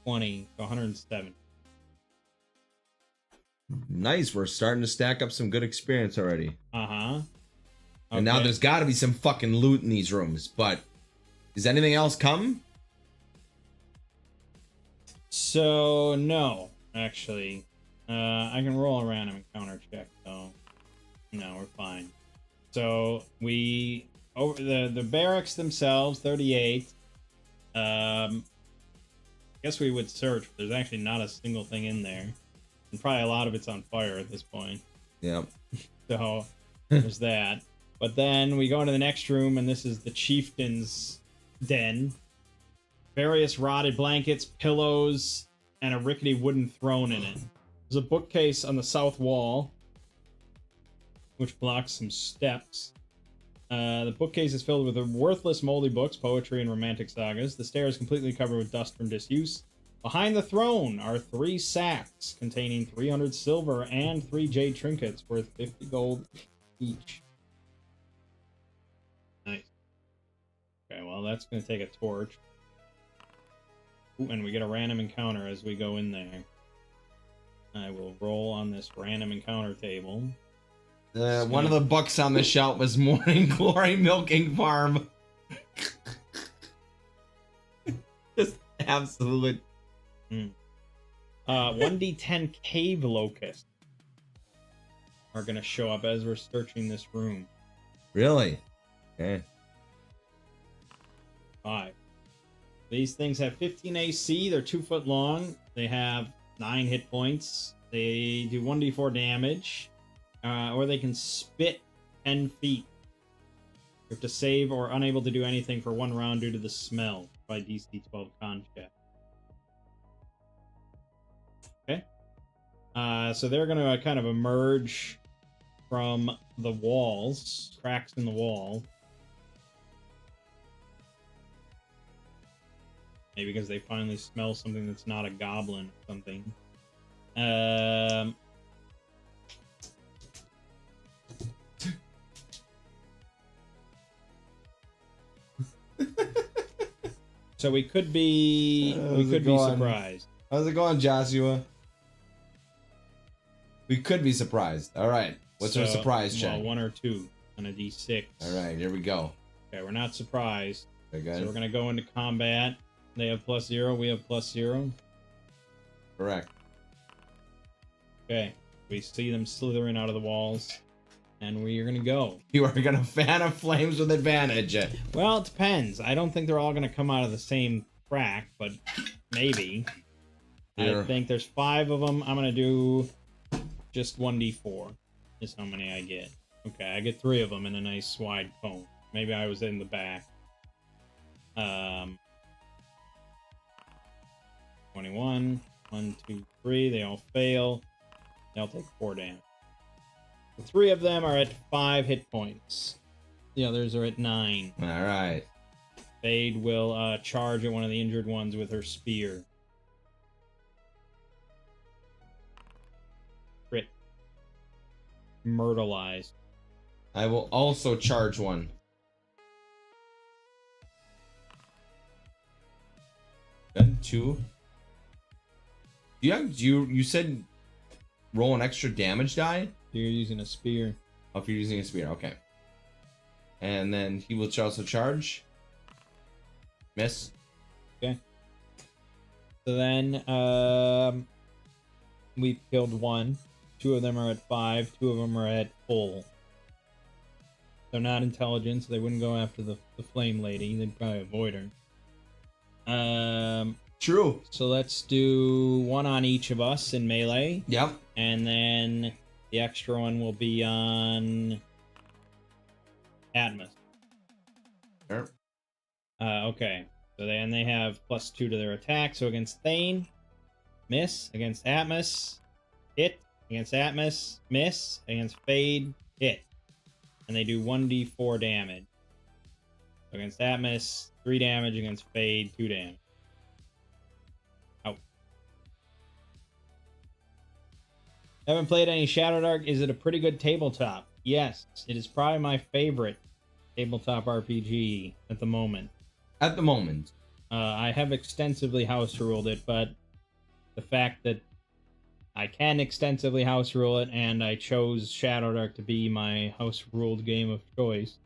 20, so 170. Nice. We're starting to stack up some good experience already. Uh-huh. Okay. And now there's got to be some fucking loot in these rooms. But is anything else come? So, no, actually. I can roll a random encounter check, though. No, we're fine. So, we... Over the barracks themselves, 38. I guess we would search, but there's actually not a single thing in there. And probably a lot of it's on fire at this point. Yep. So, there's that. But then we go into the next room, and this is the chieftain's den. Various rotted blankets, pillows, and a rickety wooden throne in it. There's a bookcase on the south wall, which blocks some steps. The bookcase is filled with worthless moldy books, poetry, and romantic sagas. The stair is completely covered with dust from disuse. Behind the throne are 3 sacks containing 300 silver and 3 jade trinkets worth 50 gold each. Nice. Okay, well, that's going to take a torch. Ooh, and we get a random encounter as we go in there. I will roll on this random encounter table. One of the books on the shelf was Morning Glory Milking Farm. Just absolute. 1d10 cave locusts are going to show up as we're searching this room. Really? Okay. 5. These things have 15 AC. They're 2 foot long. They have 9 hit points. They do 1d4 damage, or they can spit 10 feet. You have to save or unable to do anything for 1 round due to the smell by DC 12 con check. Okay. So they're going to kind of emerge from the walls, cracks in the wall. Maybe because they finally smell something that's not a goblin or something. So we could be surprised. How's it going, Joshua? We could be surprised. All right. What's our surprise check? Well, 1 or 2 on a d6. All right, here we go. Okay, we're not surprised. Okay. So we're gonna go into combat. They have +0. We have +0. Correct. Okay. We see them slithering out of the walls, and we are gonna go. You are gonna fan of flames with advantage. Well, it depends. I don't think they're all gonna come out of the same crack, but maybe. Here. I think there's 5 of them. I'm gonna do just 1d4 is how many I get. Okay, I get 3 of them in a nice wide cone. Maybe I was in the back. 21. 1, 2, 3. They all fail. They all take 4 damage. The 3 of them are at 5 hit points. The others are at 9. All right. Fade will charge at one of the injured ones with her spear. Crit. Myrtleized. I will also charge one. Good. 2. You said roll an extra damage die? You're using a spear. Oh, if you're using a spear, okay. And then he will also charge. Miss. Okay. So then we've killed 1. 2 of them are at 5. 2 of them are at full. They're not intelligent, so they wouldn't go after the flame lady. They'd probably avoid her. True. So let's do 1 on each of us in melee. Yep. And then the extra one will be on Atmos. Sure. Okay. So they have +2 to their attack. So against Thane, miss. Against Atmos, hit. Against Atmos, miss. Against Fade, hit. And they do 1d4 damage. Against Atmos, 3 damage. Against Fade, 2 damage. Out. Haven't played any Shadowdark. Is it a pretty good tabletop? Yes. It is probably my favorite tabletop RPG at the moment. At the moment. I have extensively house ruled it, but the fact that I can extensively house rule it and I chose Shadowdark to be my house ruled game of choice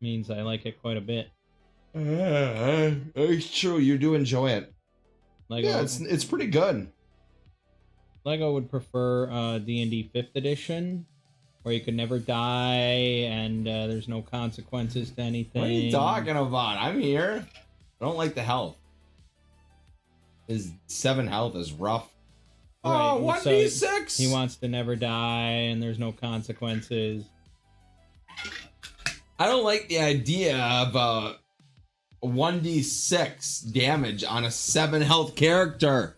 means I like it quite a bit. It's true. You do enjoy it. Lego, Yeah, it's pretty good. Lego would prefer D&D 5th edition, where you could never die and there's no consequences to anything. What are you talking about? I'm here. I don't like the health. His 7 health is rough. Right, Oh, so 1d6! he wants to never die and there's no consequences. I don't like the idea of 1d6 damage on a 7 health character.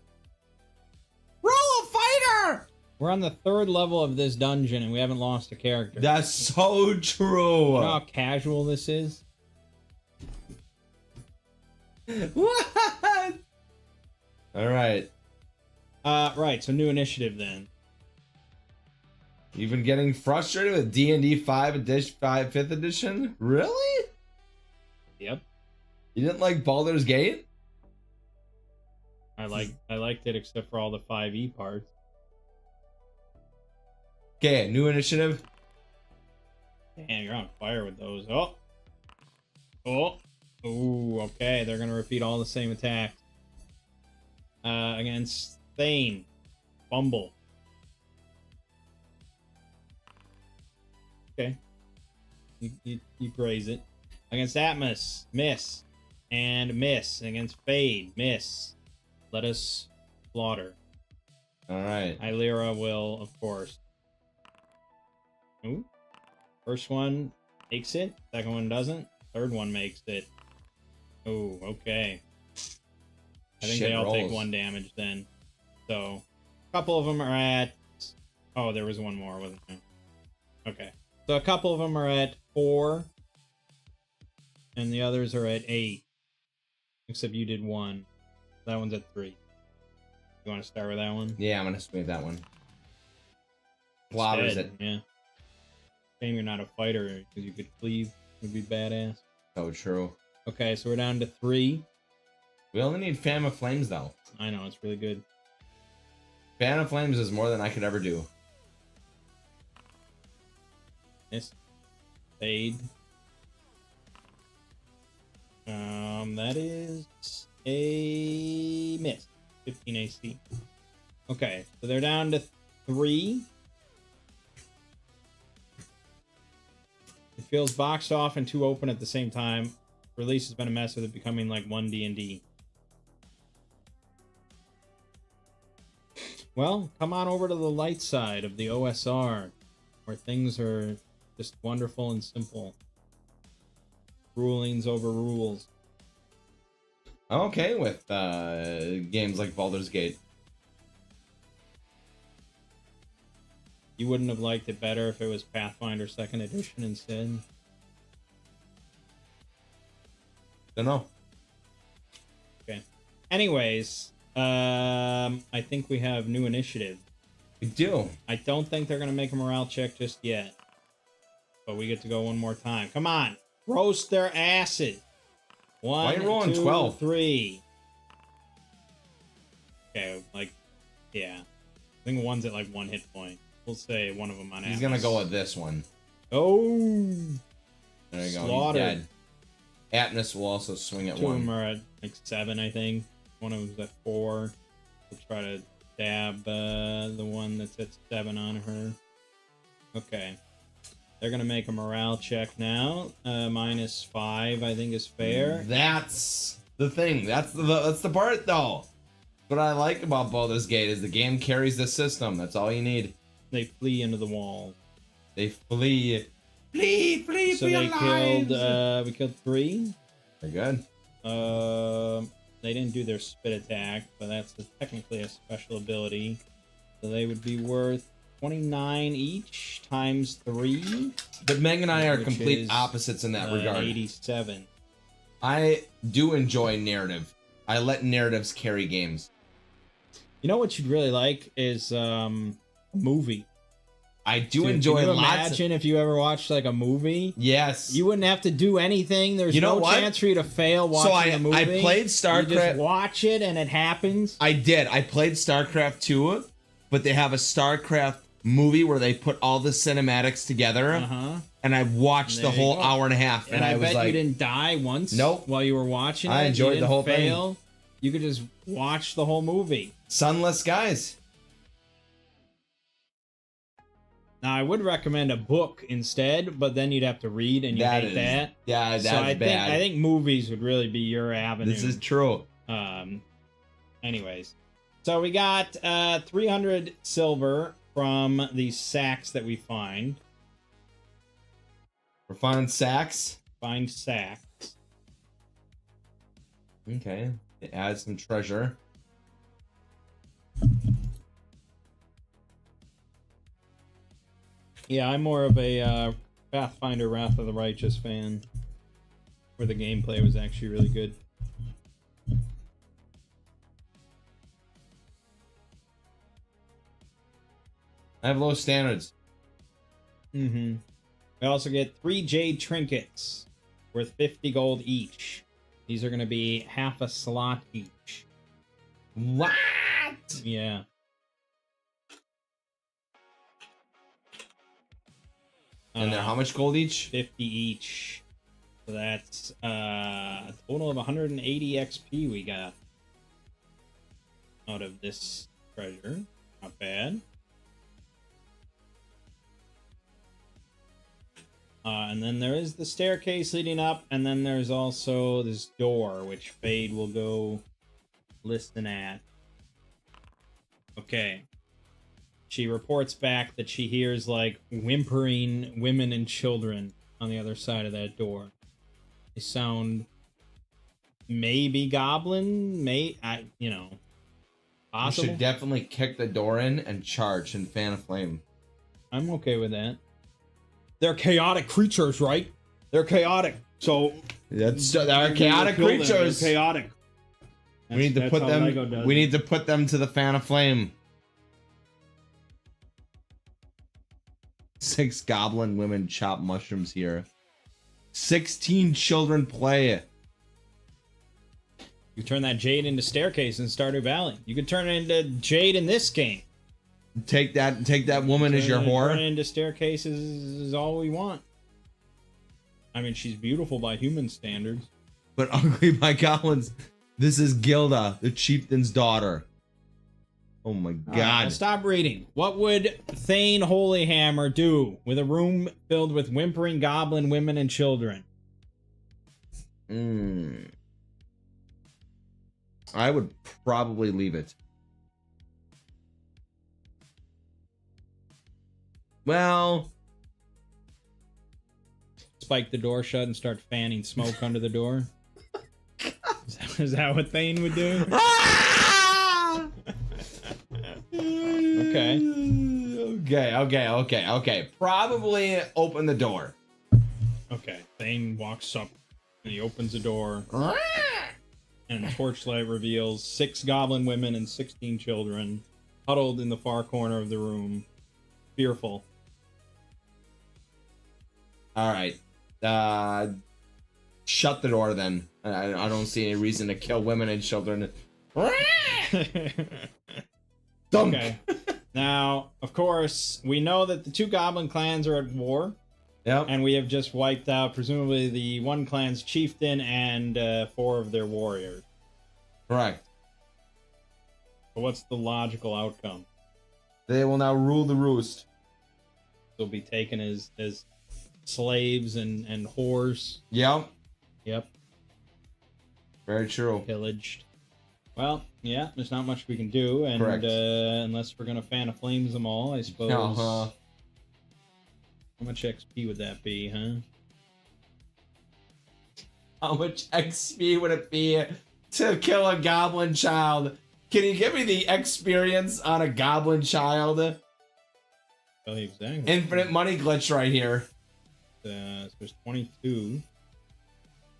Roll a fighter! We're on the 3rd level of this dungeon and we haven't lost a character. That's so true. You know how casual this is? What? All right. Right, so new initiative then. You've been getting frustrated with D&D 5 edition, 5th edition? Really? Yep. You didn't like Baldur's Gate? I liked it except for all the 5e parts. Okay, new initiative. Damn, you're on fire with those. Oh. Oh. Ooh, okay. They're gonna repeat all the same attacks. Against Thane. Fumble. Okay. You praise it. Against Atmos, miss. And miss. Against Fade, miss. Let us slaughter. All right. Ilera will, of course. Ooh. First one makes it. Second one doesn't. Third one makes it. Oh, okay. I think they all take 1 damage then. So, a couple of them are at... Oh, there was one more, wasn't there? Okay. So, a couple of them are at 4. And the others are at 8. Except you did 1. That one's at 3. You want to start with that one? Yeah, I'm going to swing that one. Slaughters it. Yeah. Shame you're not a fighter, because you could cleave. Would be badass. So true. Okay, so we're down to 3. We only need Fan of Flames, though. I know, it's really good. Fan of Flames is more than I could ever do. Miss. Fade. That is a miss. 15 AC. Okay, so they're down to 3. It feels boxed off and 2 open at the same time. Release has been a mess with it becoming like 1 D&D. Well, come on over to the light side of the OSR, where things are just wonderful and simple. Rulings over rules. I'm okay with games like Baldur's Gate. You wouldn't have liked it better if it was Pathfinder 2nd Edition instead? Don't know. Okay. Anyways, I think we have new initiative. We do. I don't think they're going to make a morale check just yet. But we get to go one more time. Come on. Roast their acid. 1, Why are you rolling 2, 12? 3. Okay, like, yeah. I think one's at like 1 hit point. We'll say one of them on He's Atmos. going to go with this one. Oh! There you go. Slaughtered. He's dead. Atmos will also swing at 2 of 1. them are at like 7, I think. One of them's at 4. We'll try to dab the one that's at 7 on her. Okay. They're going to make a morale check now. -5, I think, is fair. That's the thing. That's the part, though. What I like about Baldur's Gate is the game carries the system. That's all you need. They flee into the wall. They flee. Flee So for they your lives. we killed 3. Very good. They didn't do their spit attack, but that's technically a special ability. So they would be worth 29 each times 3. But Meg and I are which complete is, opposites in that regard. 87. I do enjoy narrative. I let narratives carry games. You know what you'd really like is a movie. I do Dude, enjoy can you lots. imagine if you ever watched like a movie? Yes. You wouldn't have to do anything. There's You know no what? chance for you to fail watching the movie. I played You StarCraft. just watch it and it happens. I did. I played StarCraft 2, but they have a StarCraft movie where they put all the cinematics together, and I watched the There you whole go. hour and a half, And I was bet like, you didn't die once. Nope. While you were watching it, I enjoyed you the didn't whole thing. fail. You could just watch the whole movie. sunless guys. Now, I would recommend a book instead, but then you'd have to read, and you hate that. Yeah, that's So I bad. think movies would really be your avenue. This is true. Anyways, so we got 300 silver from the sacks that we find. We're finding sacks. Find sacks. Okay. It adds some treasure. Yeah, I'm more of a Pathfinder Wrath of the Righteous fan, where the gameplay was actually really good. I have low standards. We also get 3 jade trinkets worth 50 gold each. These are going to be half a slot each. What? Yeah. And they're how much gold each? 50 each. So that's a total of 180 XP we got out of this treasure. Not bad. And then there is the staircase leading up, and then there's also this door, which Fade will go listen at. Okay. She reports back that she hears, like, whimpering women and children on the other side of that door. They sound maybe goblin, possible. You should definitely kick the door in and charge and fan a flame. I'm okay with that. They're chaotic creatures, right? They're chaotic. So they're chaotic creatures. They're chaotic. We need to put them. We need to put them to the fan of flame. 6 goblin women chop mushrooms here. 16 children play. You turn that jade into staircase in Stardew Valley. You could turn it into jade in this game. Take that woman as your whore. Turn it into staircases is all we want. I mean, she's beautiful by human standards, but ugly by goblins. This is Gilda, the chieftain's daughter. Oh my god. Stop reading. What would Thane Holyhammer do with a room filled with whimpering goblin women and children? I would probably leave it. Well, spike the door shut and start fanning smoke under the door. Is that what Thane would do? Okay. Probably open the door. Okay. Thane walks up and he opens the door. And torchlight reveals 6 goblin women and 16 children huddled in the far corner of the room, fearful. All right. Shut the door then. I don't see any reason to kill women and children. Okay. Now, of course, we know that the 2 goblin clans are at war. Yep. And we have just wiped out, presumably, the one clan's chieftain and 4 of their warriors. Correct. But what's the logical outcome? They will now rule the roost. They'll be taken as slaves and whores. Yep. Very true. Pillaged. Well, yeah, there's not much we can do, and unless we're gonna fan of flames them all, I suppose. How much XP would that be, huh? How much XP would it be to kill a goblin child? Can you give me the experience on a goblin child? Tell you exactly. Infinite money glitch right here. So there's 22.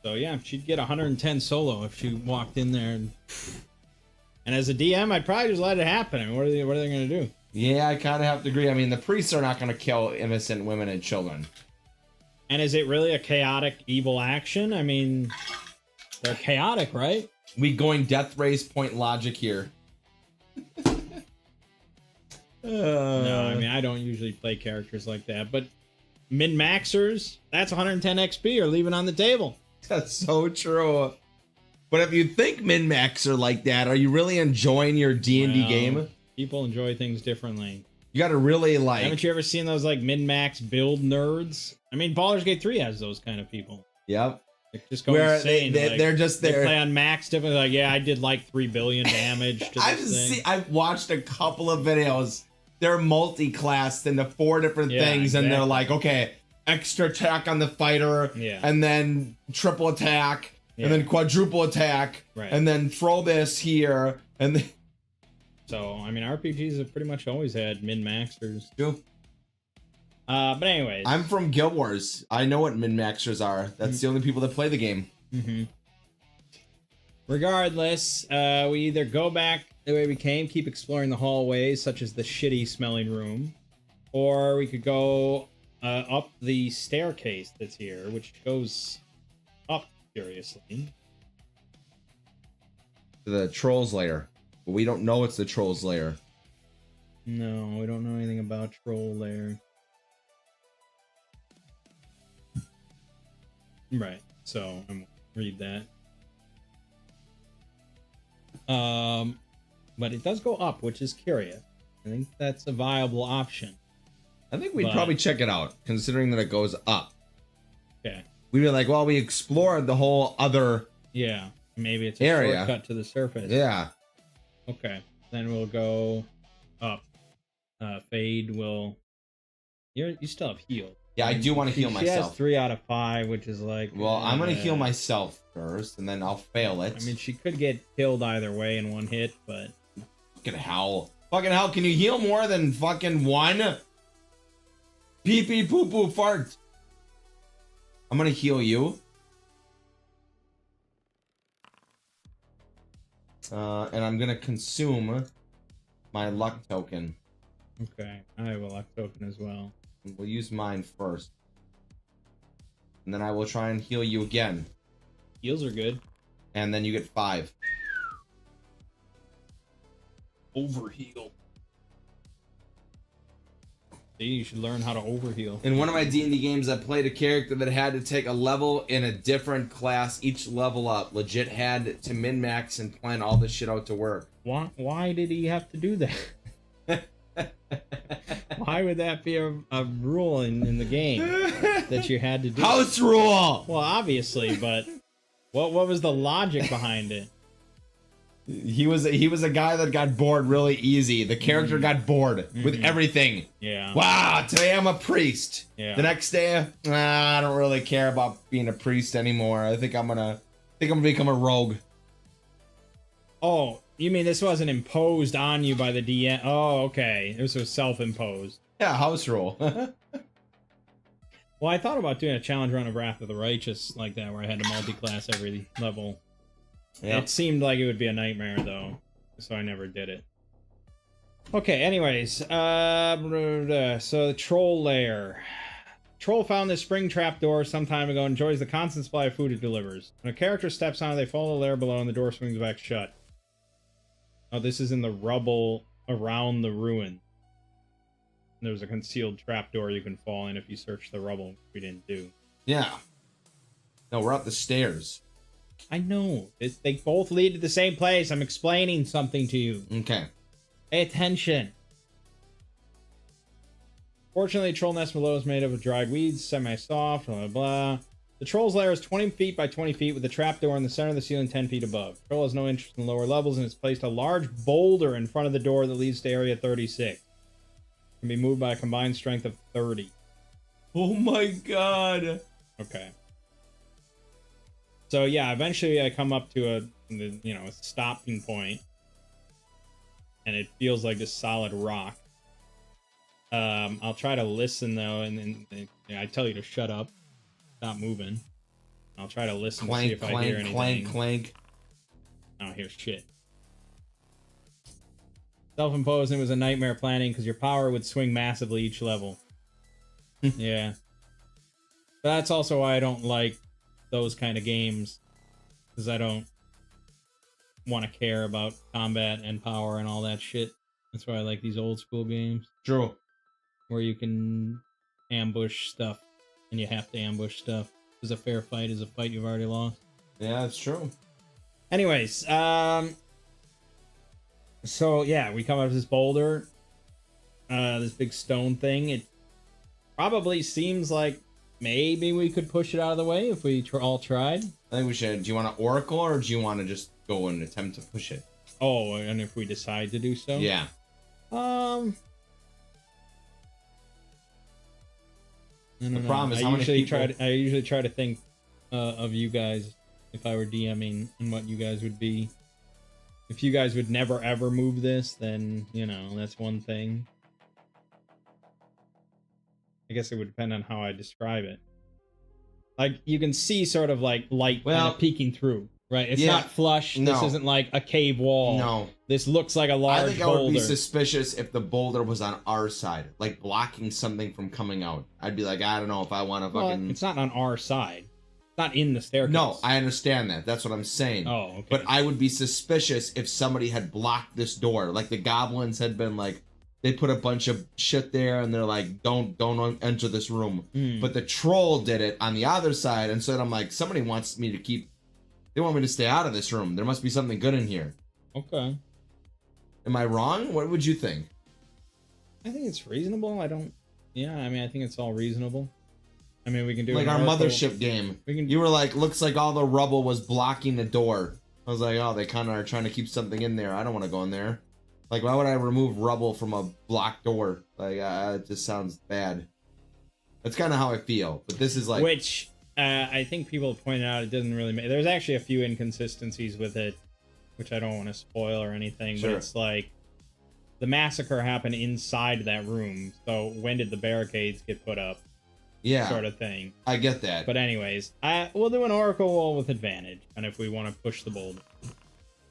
So yeah, she'd get 110 solo if she walked in there. And as a DM, I'd probably just let it happen. I mean, what are they going to do? Yeah, I kind of have to agree. I mean, the priests are not going to kill innocent women and children. And is it really a chaotic evil action? I mean, they're chaotic, right? We going death race point logic here. No, I mean, I don't usually play characters like that. But min-maxers, that's 110 XP or leaving on the table. That's so true. But if you think min-max are like that, are you really enjoying your D&D game? People enjoy things differently. You got to really like... Haven't you ever seen those like min-max build nerds? I mean, Baldur's Gate 3 has those kind of people. Yep. They just go insane. They're just there. They play on max differently. Like, yeah, I did like 3 billion damage to this thing. I've watched a couple of videos. They're multi-classed into 4 different things, exactly. And they're like, okay, extra attack on the fighter, and then triple attack, and then quadruple attack, and then throw this here, and then... So, I mean, RPGs have pretty much always had min-maxers. True. But anyways. I'm from Guild Wars. I know what min-maxers are. That's the only people that play the game. Mm-hmm. Regardless, we either go back the way we came, keep exploring the hallways, such as the shitty-smelling room, or we could go up the staircase that's here, which goes up, curiously. To the Troll's Lair. But we don't know it's the Troll's Lair. No, we don't know anything about Troll Lair. Right, so I'm gonna read that. But it does go up, which is curious. I think that's a viable option. I think we'd probably check it out, considering that it goes up. Okay. We'd be like, well, we explored the whole other Yeah. Maybe it's a area. shortcut to the surface. Yeah. Okay. Then we'll go up. Fade will. You still have heal. Yeah, I do want to heal She has myself. 3 out of 5, which is like. Well, I'm gonna heal myself first, and then I'll fail it. I mean, she could get killed either way in one hit, but. Fucking hell. Fucking hell, can you heal more than fucking one? Pee pee poo poo fart. I'm gonna heal you. And I'm gonna consume my luck token. Okay, I have a luck token as well. We'll use mine first. And then I will try and heal you again. Heals are good. And then you get 5. Overheal. See, you should learn how to overheal. In one of my D&D games, I played a character that had to take a level in a different class each level up. Legit had to min-max and plan all this shit out to work. Why did he have to do that? Why would that be a rule in the game that you had to do? House rule! Well, obviously, but what was the logic behind it? He was a guy that got bored really easy. The character got bored with everything. Yeah. Wow, today I'm a priest. Yeah. The next day, I don't really care about being a priest anymore. I think I'm gonna become a rogue. Oh, you mean this wasn't imposed on you by the DM? Oh, okay. This was self-imposed. Yeah, house rule. Well, I thought about doing a challenge run of Wrath of the Righteous like that, where I had to multi-class every level. Yep. It seemed like it would be a nightmare, though, so I never did it. Okay, anyways, so the Troll Lair. Troll found this spring trapdoor some time ago and enjoys the constant supply of food it delivers. When a character steps on it, they follow the lair below and the door swings back shut. Oh, this is in the rubble around the ruin. There's a concealed trapdoor you can fall in if you search the rubble, which we didn't do. Yeah. No, we're up the stairs. I know. They both lead to the same place. I'm explaining something to you. Okay. Pay attention. Fortunately, troll nest below is made up of dried weeds, semi-soft, blah, blah, blah. The troll's lair is 20 feet by 20 feet with a trapdoor in the center of the ceiling 10 feet above. The troll has no interest in lower levels and has placed a large boulder in front of the door that leads to area 36. It can be moved by a combined strength of 30. Oh my god. Okay. So yeah, eventually I come up to a stopping point, and it feels like this solid rock. I'll try to listen though, and I tell you to shut up, stop moving. I'll try to listen to see if I hear anything. Clank, clank. I don't hear shit. Self-imposed, it was a nightmare planning because your power would swing massively each level. Yeah. But that's also why I don't like those kind of games, because I don't want to care about combat and power and all that shit. That's why I like these old school games. True. Where you can ambush stuff, and you have to ambush stuff. Because a fair fight is a fight you've already lost. Yeah, that's true. Anyways, so yeah, we come up with this boulder, this big stone thing. It probably seems like maybe we could push it out of the way if we all tried. I think we should. Do you want to oracle, or do you want to just go and attempt to push it? Oh, and if we decide to do so? Yeah. I The problem is how many people... I usually try to think of you guys if I were DMing and what you guys would be. If you guys would never ever move this, then, that's one thing. I guess it would depend on how I describe it. Like, you can see sort of like light kind of peeking through, right? It's not flush. No. This isn't like a cave wall. No. This looks like a large boulder. I think I would be suspicious if the boulder was on our side, like blocking something from coming out. I'd be like, I don't know if I want to fucking... It's not on our side. It's not in the staircase. No, I understand that. That's what I'm saying. Oh, okay. But I would be suspicious if somebody had blocked this door. Like the goblins had been like, they put a bunch of shit there and they're like, don't enter this room. But the troll did it on the other side. And so I'm like, somebody wants me to keep... They want me to stay out of this room. There must be something good in here. Okay. Am I wrong? What would you think? I think it's reasonable. I think it's all reasonable. I mean, we can do Like an our Oracle. mothership game. We can. You were like, looks like all the rubble was blocking the door. I was like, oh, they kind of are trying to keep something in there. I don't want to go in there. Like, why would I remove rubble from a blocked door? Like, it just sounds bad. That's kind of how I feel. But this is like... Which, I think people pointed out it doesn't really make... There's actually a few inconsistencies with it, which I don't want to spoil or anything, Sure. but it's like, the massacre happened inside that room, so when did the barricades get put up? Yeah. Sort of thing. I get that. But anyways, we'll do an Oracle wall with advantage, and if we want to push the boulder.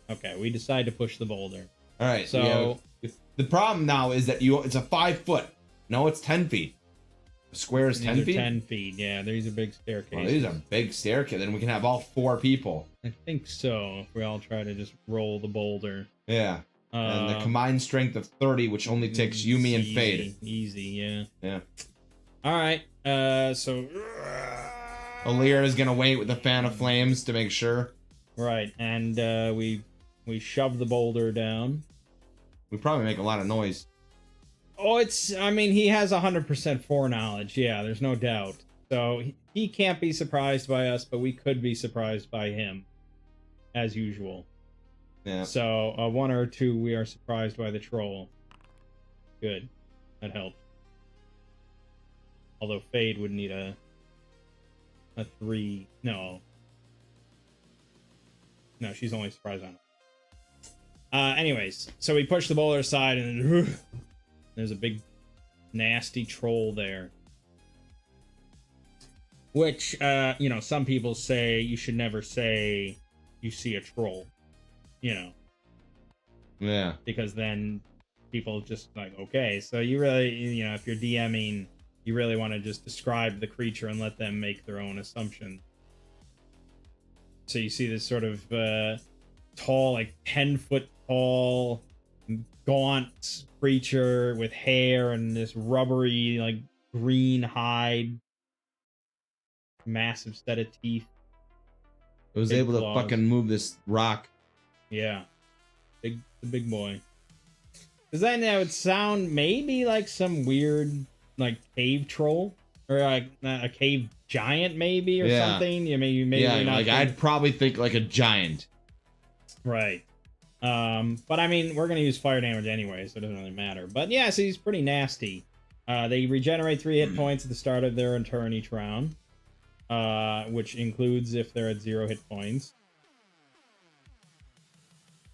Okay, we decide to push the boulder. All right. So the problem now is that it's a 5 foot. No, it's 10 feet. The square is 10 these are feet. 10 feet. Yeah, these are big staircases. Well, these are big staircase. Then we can have all 4 people. I think so. If we all try to just roll the boulder. Yeah. And the combined strength of 30, which only takes Yumi and Fade. Easy, yeah. Yeah. All right. So. Alir is gonna wait with the fan of flames to make sure. Right, and we shove the boulder down. We probably make a lot of noise. Oh, I mean, he has 100% foreknowledge. Yeah, there's no doubt. So he can't be surprised by us, but we could be surprised by him, as usual. Yeah. So 1 or 2, we are surprised by the troll. Good, that helps. Although Fade would need a 3. No, she's only surprised on it. Anyways, so we push the boulder aside, and there's a big, nasty troll there. Which, some people say you should never say you see a troll. Yeah. Because then people just like, okay, so you really, if you're DMing, you really want to just describe the creature and let them make their own assumption. So you see this sort of tall, like 10-foot tall, gaunt creature with hair and this rubbery, like green hide, massive set of teeth. It was Big able to claws. fucking move this rock. Yeah, big boy. Because then that would sound maybe like some weird, like cave troll or like a cave giant, maybe, or something. Maybe Yeah, not like I'd probably think like a giant. Right. But I mean, we're gonna use fire damage anyway, so it doesn't really matter. But yeah, so he's pretty nasty. They regenerate 3 hit points at the start of their turn each round, which includes if they're at 0 hit points,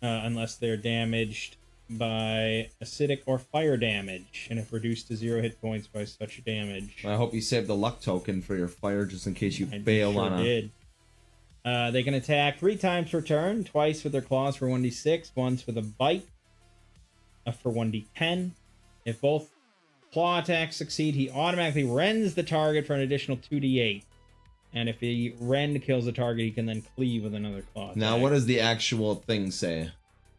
unless they're damaged by acidic or fire damage, and if reduced to 0 hit points by such damage. I hope you saved the luck token for your fire just in case you I fail sure on a. did. They can attack 3 times per turn, twice with their claws for 1d6, once with a bite for 1d10. If both claw attacks succeed, he automatically rends the target for an additional 2d8. And if he rend kills the target, he can then cleave with another claw attack. Now, what does the actual thing say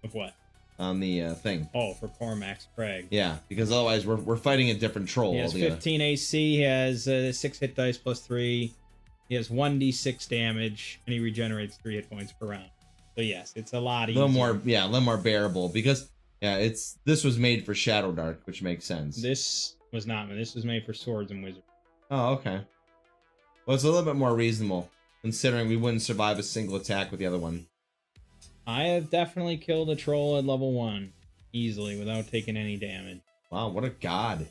Of what? on the thing? Oh, for Cormac's Crag. Yeah, because otherwise we're fighting a different troll He has altogether. 15 AC, he has 6 hit dice plus 3. He has 1d6 damage, and he regenerates 3 hit points per round. So yes, it's a lot A easier. little more bearable because this was made for Shadowdark, which makes sense. This was not. This was made for swords and wizards. Oh, okay. Well, it's a little bit more reasonable considering we wouldn't survive a single attack with the other one. I have definitely killed a troll at level 1 easily without taking any damage. Wow, what a god!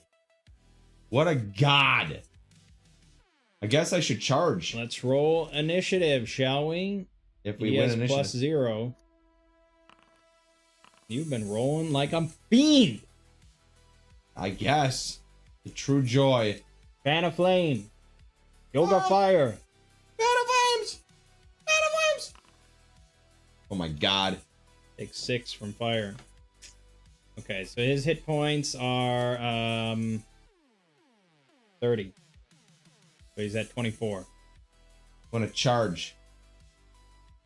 What a god! I guess I should charge Let's roll initiative, shall we? if we He win has initiative. plus 0. You've been rolling like a fiend. I guess the true joy. Fan of flame. Yoga fire. Fan of flames! Fan of flames! Oh my god! Take 6 from fire. Okay, so his hit points are 30. So he's at 24. I'm gonna charge.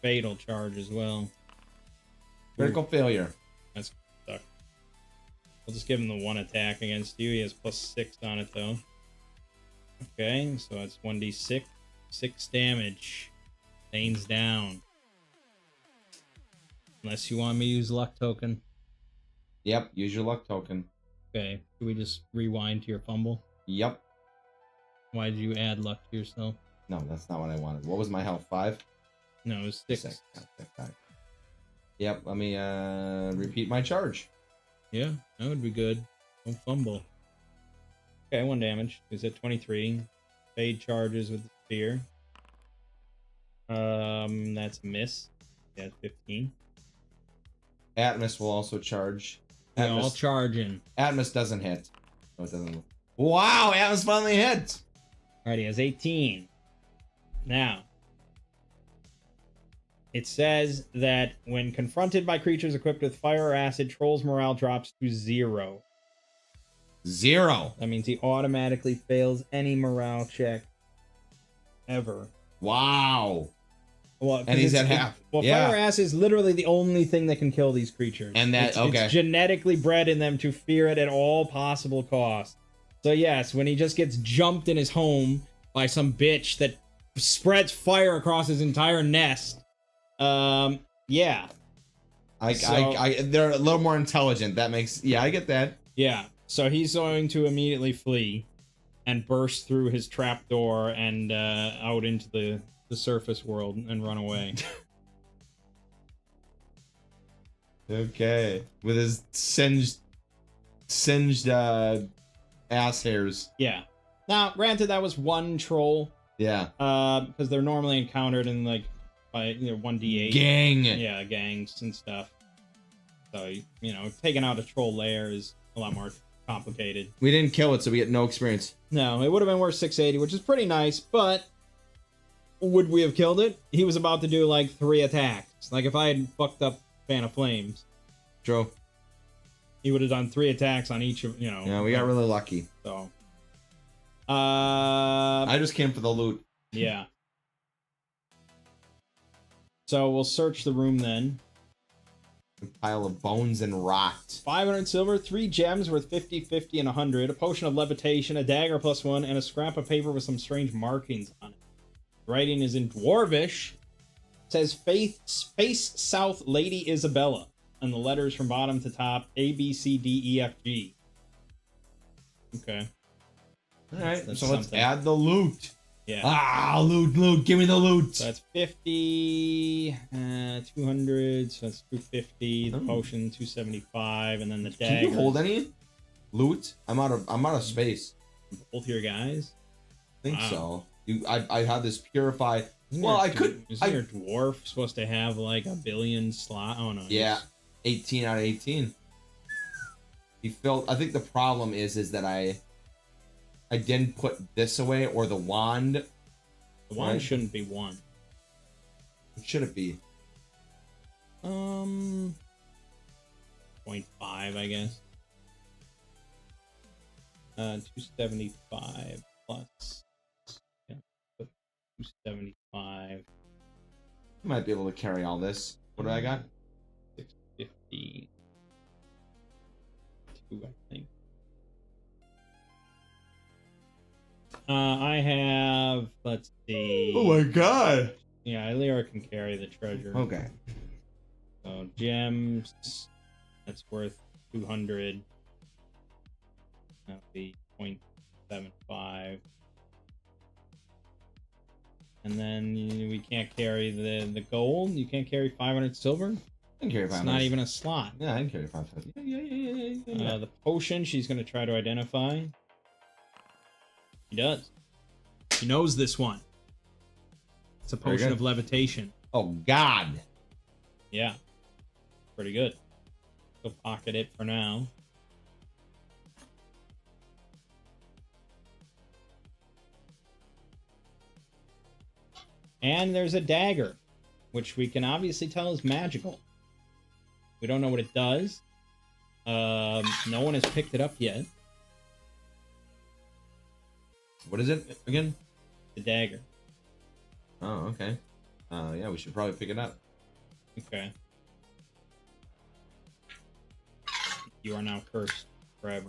Fatal charge as well. Critical failure. That's suck. We'll just give him the 1 attack against you. He has plus 6 on it though. Okay, so that's 1d6. 6 damage. Stains down. Unless you want me to use luck token. Yep, use your luck token. Okay, can we just rewind to your fumble? Yep. Why did you add luck to yourself? No, that's not what I wanted. What was my health? 5? No, it was 6. Yep, let me repeat my charge. Yeah, that would be good. Don't fumble. Okay, 1 damage. He's at 23. Fade charges with the spear. That's a miss. Yeah, 15. Atmos will also charge. They're all charging. Atmos doesn't hit. No, it doesn't. Wow, Atmos finally hit. Alright, he has 18. Now, it says that when confronted by creatures equipped with fire or acid, Troll's morale drops to 0. 0. That means he automatically fails any morale check ever. Wow. Well, and he's at half. Well, fire acid is literally the only thing that can kill these creatures. And that, it's genetically bred in them to fear it at all possible costs. So yes, when he just gets jumped in his home by some bitch that spreads fire across his entire nest, yeah. They're a little more intelligent. That makes, yeah, I get that. Yeah. So he's going to immediately flee and burst through his trapdoor and out into the surface world and run away. Okay. With his singed ass hairs. Yeah. Now, granted, that was one troll. Yeah. Because they're normally encountered in like by 1d8. Gang. Yeah, gangs and stuff. So, taking out a troll lair is a lot more complicated. We didn't kill it, so we get no experience. No, it would have been worth 680, which is pretty nice, but would we have killed it? He was about to do like 3 attacks. Like if I had fucked up Fan of Flames. True. He would have done 3 attacks on each of, Yeah, we got really lucky. So. I just came for the loot. Yeah. So we'll search the room then. A pile of bones and rot. 500 silver, 3 gems worth 50, 50, and 100. A potion of levitation, a dagger +1, and a scrap of paper with some strange markings on it. Writing is in Dwarvish. It says face south Lady Isabella. And the letters from bottom to top, A, B, C, D, E, F, G. Okay. Alright, That's so let's something. add the loot. Yeah. Ah, loot, give me the loot. So that's 50, 200, so that's 250, the potion 275, and then the dagger. Can you hold any loot? I'm out of space. Both your guys? I think so. I had this purified. Isn't your dwarf supposed to have like a billion slot? Oh no. Yeah, 18 out of 18. He filled. I think the problem is that I didn't put this away or the wand. The wand shouldn't be 1. What should it be? 0.5, I guess. 275 plus. Yeah, 275. You might be able to carry all this. What do I got? 650. 2, I think. I have, let's see. Oh my god. Yeah, Illyra can carry the treasure. Okay. So gems, that's worth 200. That'll be 0.75. And then we can't carry the gold. You can't carry 500 silver. I can carry 500. It's not even a slot. Yeah, I can carry 500. Yeah. The potion she's going to try to identify. She does. She knows this one. It's a potion of levitation. Oh, God. Yeah. Pretty good. So pocket it for now. And there's a dagger, which we can obviously tell is magical. We don't know what it does. No one has picked it up yet. What is it again? The dagger. Oh, okay. Yeah, we should probably pick it up. Okay. You are now cursed forever.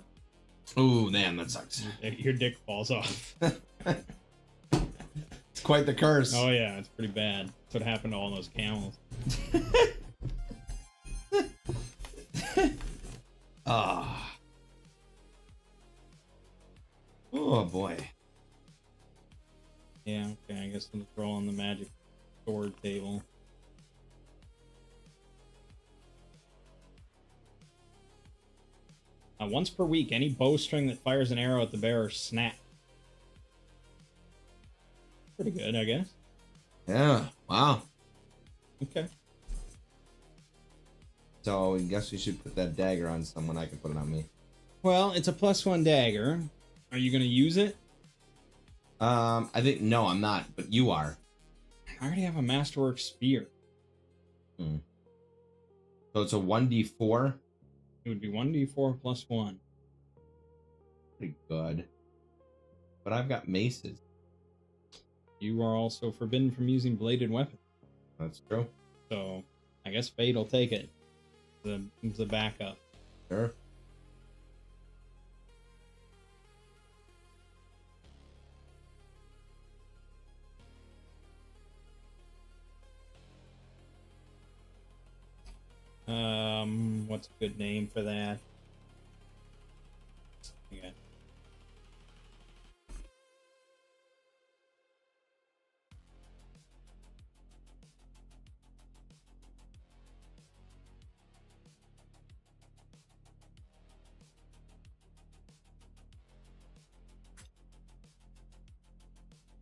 Ooh, man, that sucks. Your dick falls off. It's quite the curse. Oh yeah, it's pretty bad. That's what happened to all those camels. Oh boy. Yeah, okay, I guess I'll just roll on the magic sword table. Once per week, any bowstring that fires an arrow at the bearer snap. Pretty good, I guess. Yeah. Wow. Okay. So I guess we should put that dagger on someone. I can put it on me. Well, it's a +1 dagger. Are you going to use it? I think no, I'm not, but you are. I already have a masterwork spear. So it's a 1d4. It would be 1d4 +1. Pretty good. But I've got maces. You are also forbidden from using bladed weapons. That's true. So I guess Fate will take it. The backup. Sure. What's a good name for that? Yeah.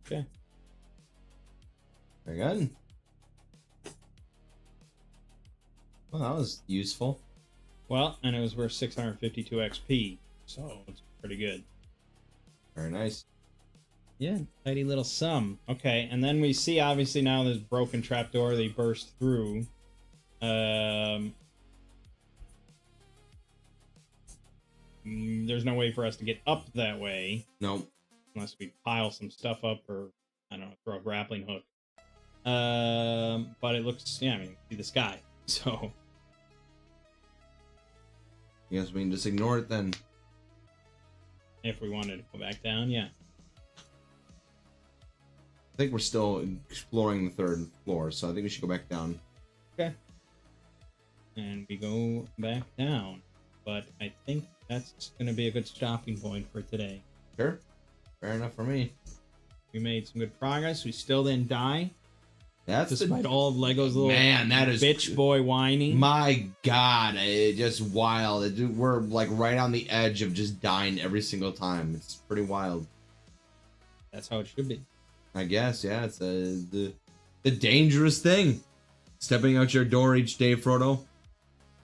Okay. Very good. Well, that was useful. Well, and it was worth 652 XP, so it's pretty good. Very nice. Yeah, tidy little sum. Okay, and then we see obviously now this broken trapdoor they burst through. There's no way for us to get up that way. No. Unless we pile some stuff up or, I don't know, throw a grappling hook. But it looks, yeah, I mean, see the sky. So. I guess we can just ignore it then. If we wanted to go back down, yeah. I think we're still exploring the 3rd floor, so I think we should go back down. Okay. And we go back down. But I think that's going to be a good stopping point for today. Sure. Fair enough for me. We made some good progress. We still didn't die. That's despite all of Lego's little that is bitch boy whining. My God, it's just wild. We're like right on the edge of just dying every single time. It's pretty wild. That's how it should be. I guess, yeah. It's the dangerous thing. Stepping out your door each day, Frodo.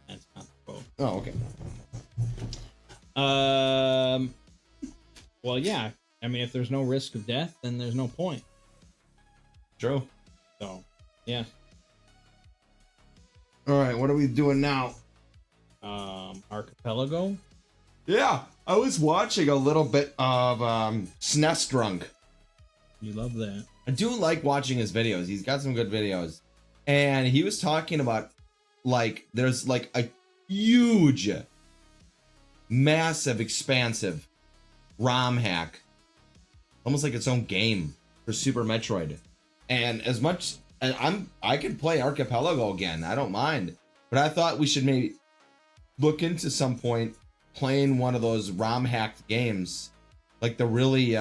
That's not the quote. Oh, okay. Well, yeah. I mean, if there's no risk of death, then there's no point. True. So, yeah. All right, what are we doing now? Archipelago? Yeah, I was watching a little bit of Snestrunk. You love that. I do like watching his videos. He's got some good videos. And he was talking about, like, there's, like, a huge, massive, expansive ROM hack. Almost like its own game for Super Metroid. And as much as I could play Archipelago again. I don't mind. But I thought we should maybe look into some point playing one of those ROM hacked games. Like the really,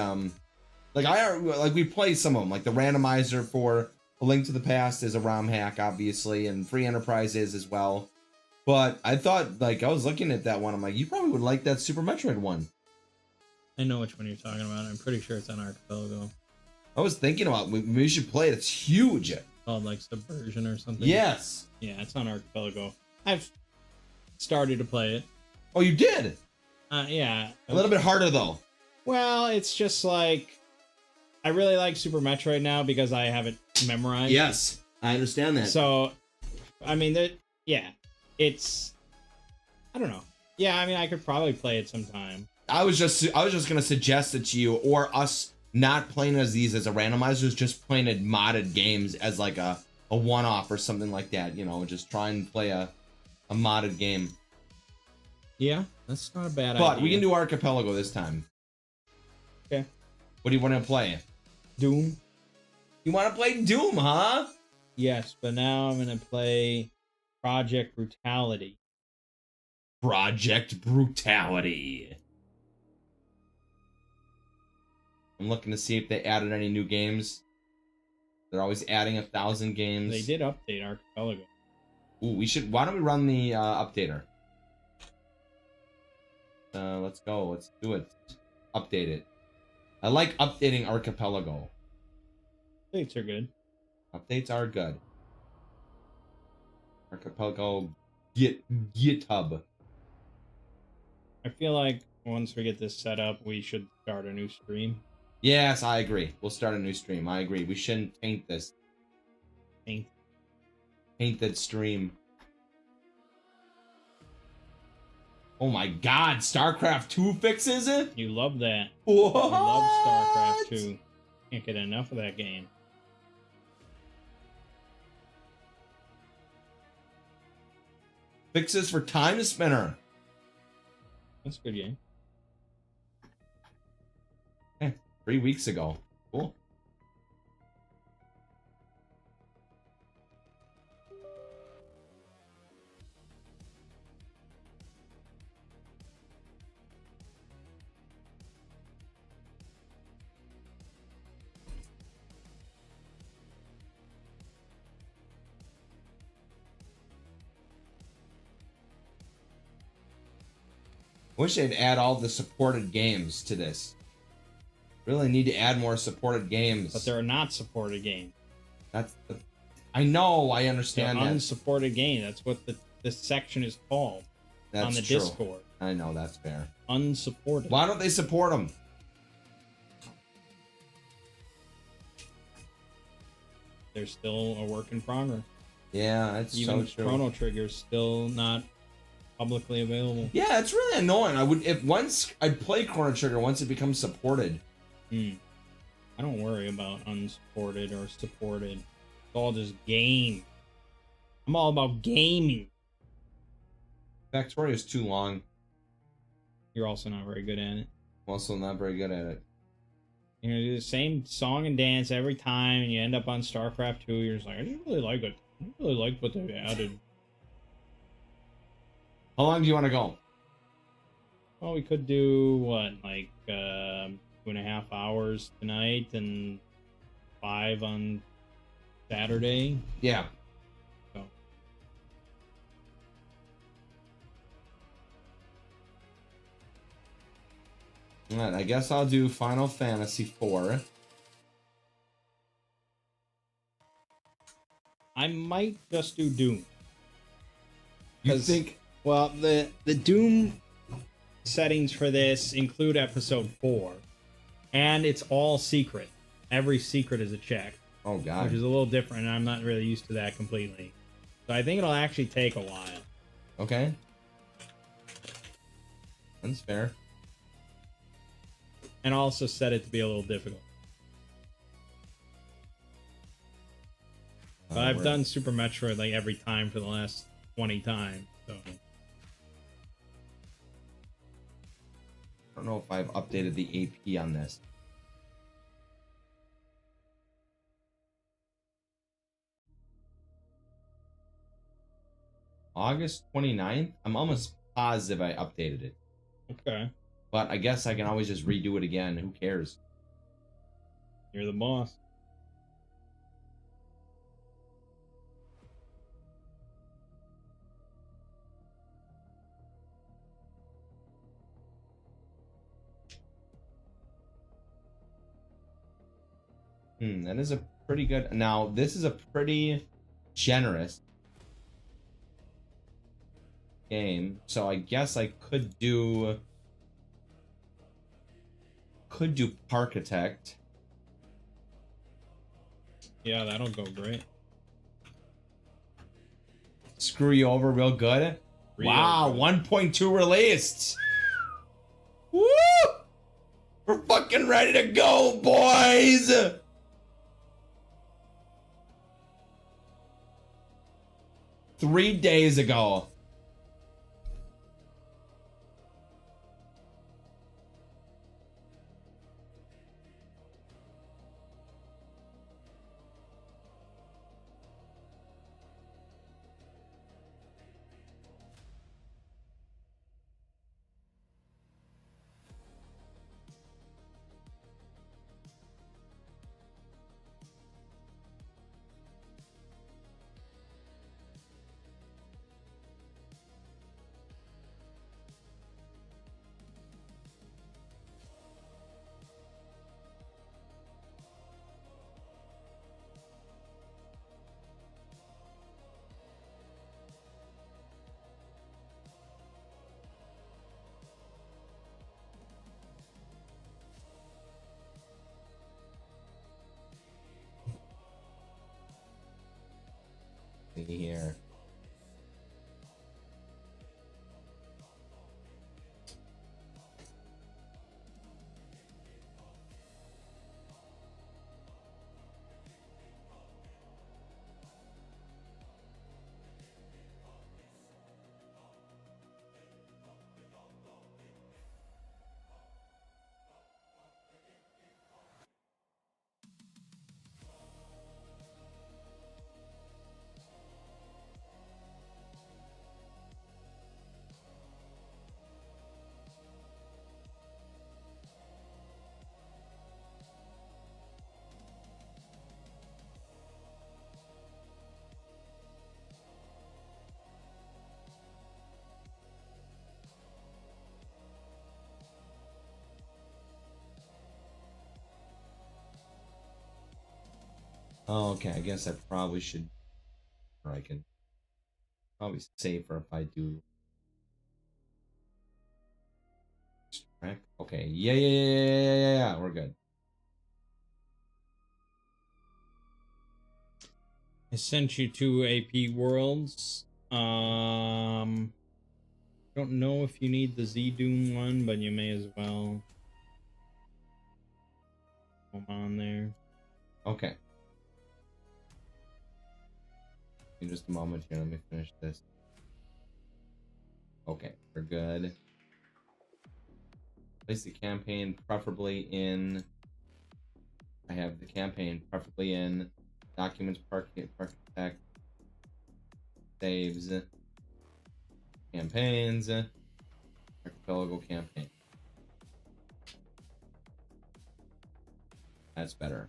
like we play some of them. Like the randomizer for A Link to the Past is a ROM hack, obviously. And Free Enterprise is as well. But I thought, like, I was looking at that one. I'm like, you probably would like that Super Metroid one. I know which one you're talking about. I'm pretty sure it's on Archipelago. I was thinking about we should play it. It's huge. Called like Subversion or something. Yes. Yeah, it's on Archipelago. I've started to play it. Oh, you did? Yeah. A little bit harder though. Well, it's just like I really like Super Metroid now because I have it memorized. Yes, I understand that. So, I mean, it's I don't know. Yeah, I mean, I could probably play it sometime. I was just gonna suggest it to you or us not playing as these as a randomizers, just playing it modded games as like a one-off or something like that. You know, just try and play a modded game. Yeah, that's not a bad idea. But we can do Archipelago this time. Okay. What do you want to play? Doom. You want to play Doom, huh? Yes, but now I'm gonna play Project Brutality. Project Brutality. I'm looking to see if they added any new games. They're always adding 1,000 games. They did update Archipelago. Ooh, we should. Why don't we run the updater? Let's go. Let's do it. Update it. I like updating Archipelago. Updates are good. Updates are good. Archipelago GitHub. I feel like once we get this set up, we should start a new stream. Yes, I agree. We'll start a new stream. I agree. We shouldn't taint this. Taint. Taint that stream. Oh my god, StarCraft 2 fixes it? You love that. What? You love StarCraft 2. Can't get enough of that game. Fixes for Time Spinner. That's a good game. 3 weeks ago. Cool. Wish they'd add all the supported games to this. Really need to add more supported games. But there are not supported games. That's the... I know, I understand They're that. unsupported game. That's what this section is called. That's on the true. Discord. I know, that's fair. Unsupported. Why don't they support them? They're still a work in progress. Yeah, that's Even so true. Chrono Trigger's still not publicly available. Yeah, it's really annoying. I'd play Chrono Trigger once it becomes supported. I don't worry about unsupported or supported. It's all just game. I'm all about gaming. Factoria's too long. You're also not very good at it. I'm also not very good at it. You're gonna do the same song and dance every time, and you end up on StarCraft 2. You're just like, I didn't really like it. I didn't really like what they added. How long do you want to go? Well, we could do what, like 2.5 hours tonight and 5 on Saturday. Yeah. So. Alright, I guess I'll do Final Fantasy 4. I might just do Doom. You think? Well, the Doom settings for this include episode 4, and it's all secret. Every secret is a check, Oh god. which is a little different, and I'm not really used to that completely. So I think it'll actually take a while. Okay. That's fair. And I'll also set it to be a little difficult. But I've done Super Metroid like every time for the last 20 times, so... I don't know if I've updated the AP on this. August 29th? I'm almost positive I updated it. Okay. But I guess I can always just redo it again. Who cares? You're the boss. That is a pretty good... Now, this is a pretty generous game. So I guess I could do... Parkitect. Yeah, that'll go great. Screw you over real good. Wow, 1.2 released. Woo! We're fucking ready to go, boys! 3 days ago. see here. Oh, okay, I guess I probably should, or I can probably safer if I do. Track. Okay, yeah, we're good. I sent you two AP worlds. Don't know if you need the Z Doom one, but you may as well. Come on there. Okay. In just a moment here, let me finish this. Okay, we're good. Place the campaign preferably in. I have the campaign preferably in documents, architect, saves, campaigns, archipelago campaign. That's better.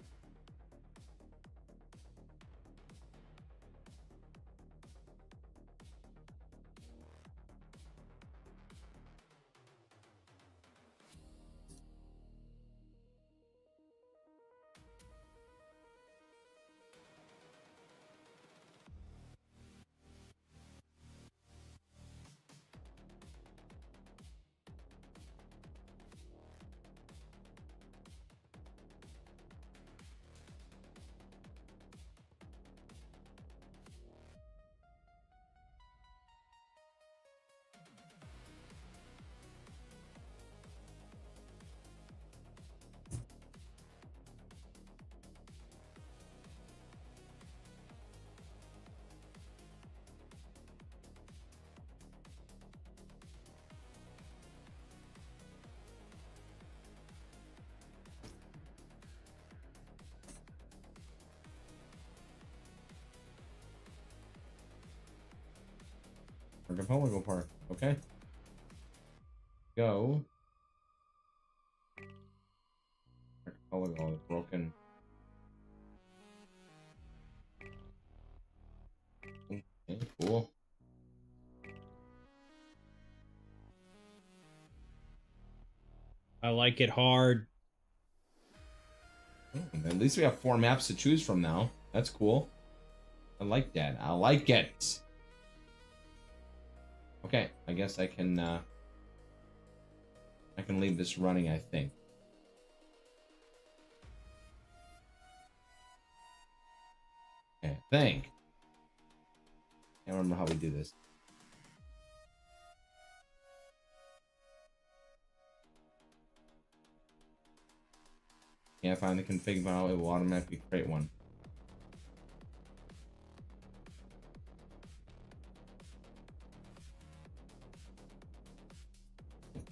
Archipelago Park. Okay. Go. Archipelago is broken. Okay, cool. I like it hard. At least we have 4 maps to choose from now. That's cool. I like that. I like it. Okay, I guess I can leave this running, I think. Okay, I think. I don't remember how we do this. Can't find the config file, it will automatically create one.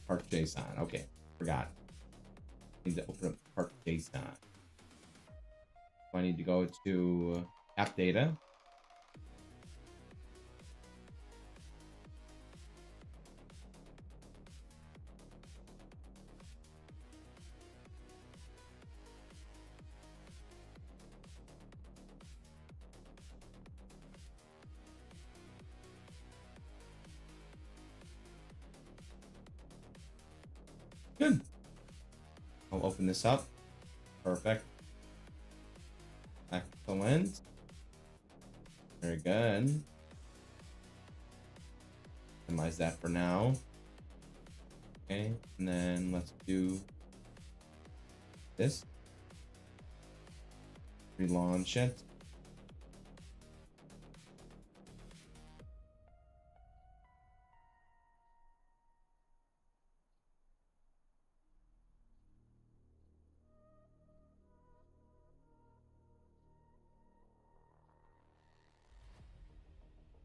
Park JSON. Okay, forgot. Need to open up Park JSON. So I need to go to app data. Good. I'll open this up. Perfect. Excellent. Very good. Minimize that for now. Okay, and then let's do this. Relaunch it.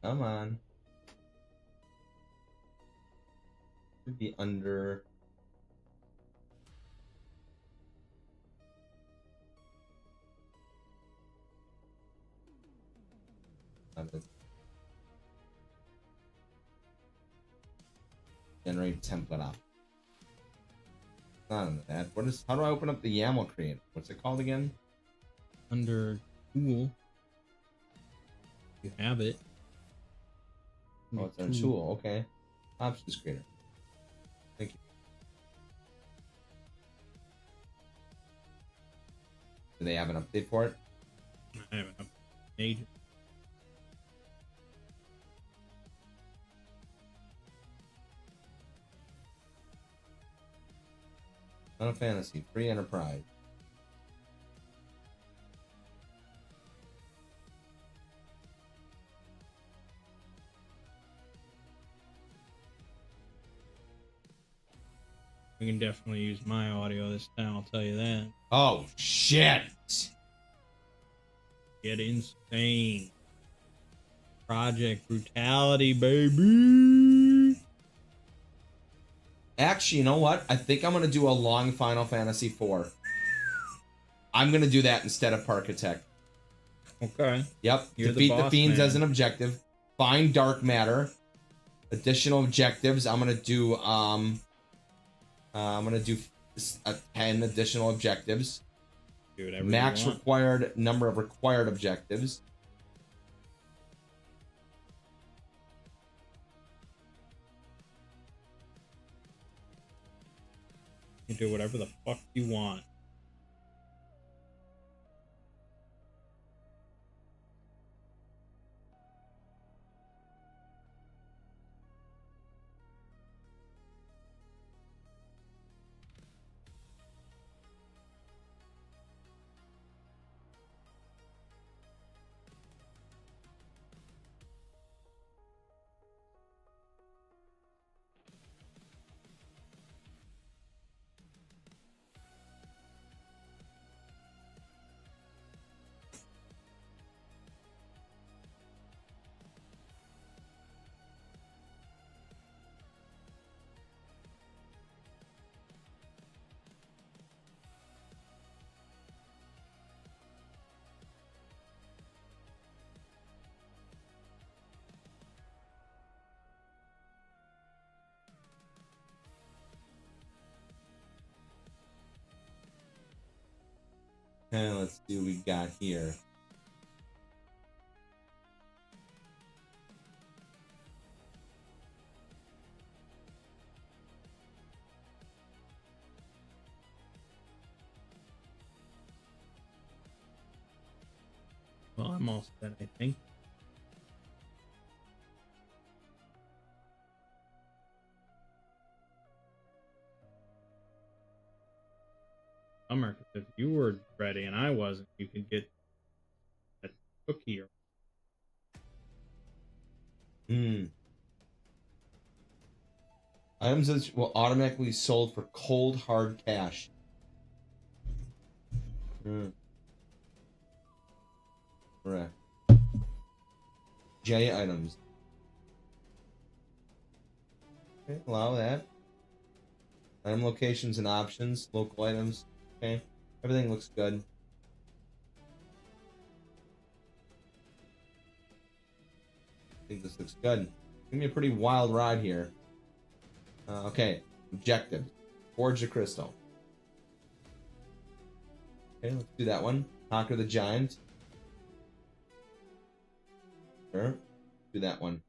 Come on. Should be under. Generate template op. Not under that. What is? How do I open up the YAML creator? What's it called again? Under tool. You have it. Oh, it's our tool. Okay. Options creator. Thank you. Do they have an update for it? I haven't made it. Final Fantasy, free enterprise. We can definitely use my audio this time, I'll tell you that. Oh, shit! Get insane. Project brutality, baby. Actually, you know what? I think I'm going to do a long Final Fantasy 4. I'm going to do that instead of Parkitect. Okay. Yep. You're Defeat the boss, fiends man. as an objective. Find dark matter. Additional objectives. I'm going to do 10 additional objectives. Do whatever Max you want. required number of required objectives. You do whatever the fuck you want. And let's see what we got here. Well, I'm all set, I think. Bummer, because if you were ready and I wasn't, you could get that cookie. Items that will automatically sold for cold hard cash. Correct. J items. Okay, allow that. Item locations and options, local items. Okay, everything looks good. I think this looks good. Give me a pretty wild ride here. Okay, objective. Forge the crystal. Okay, let's do that one. Conquer the giant. Sure. Do that one.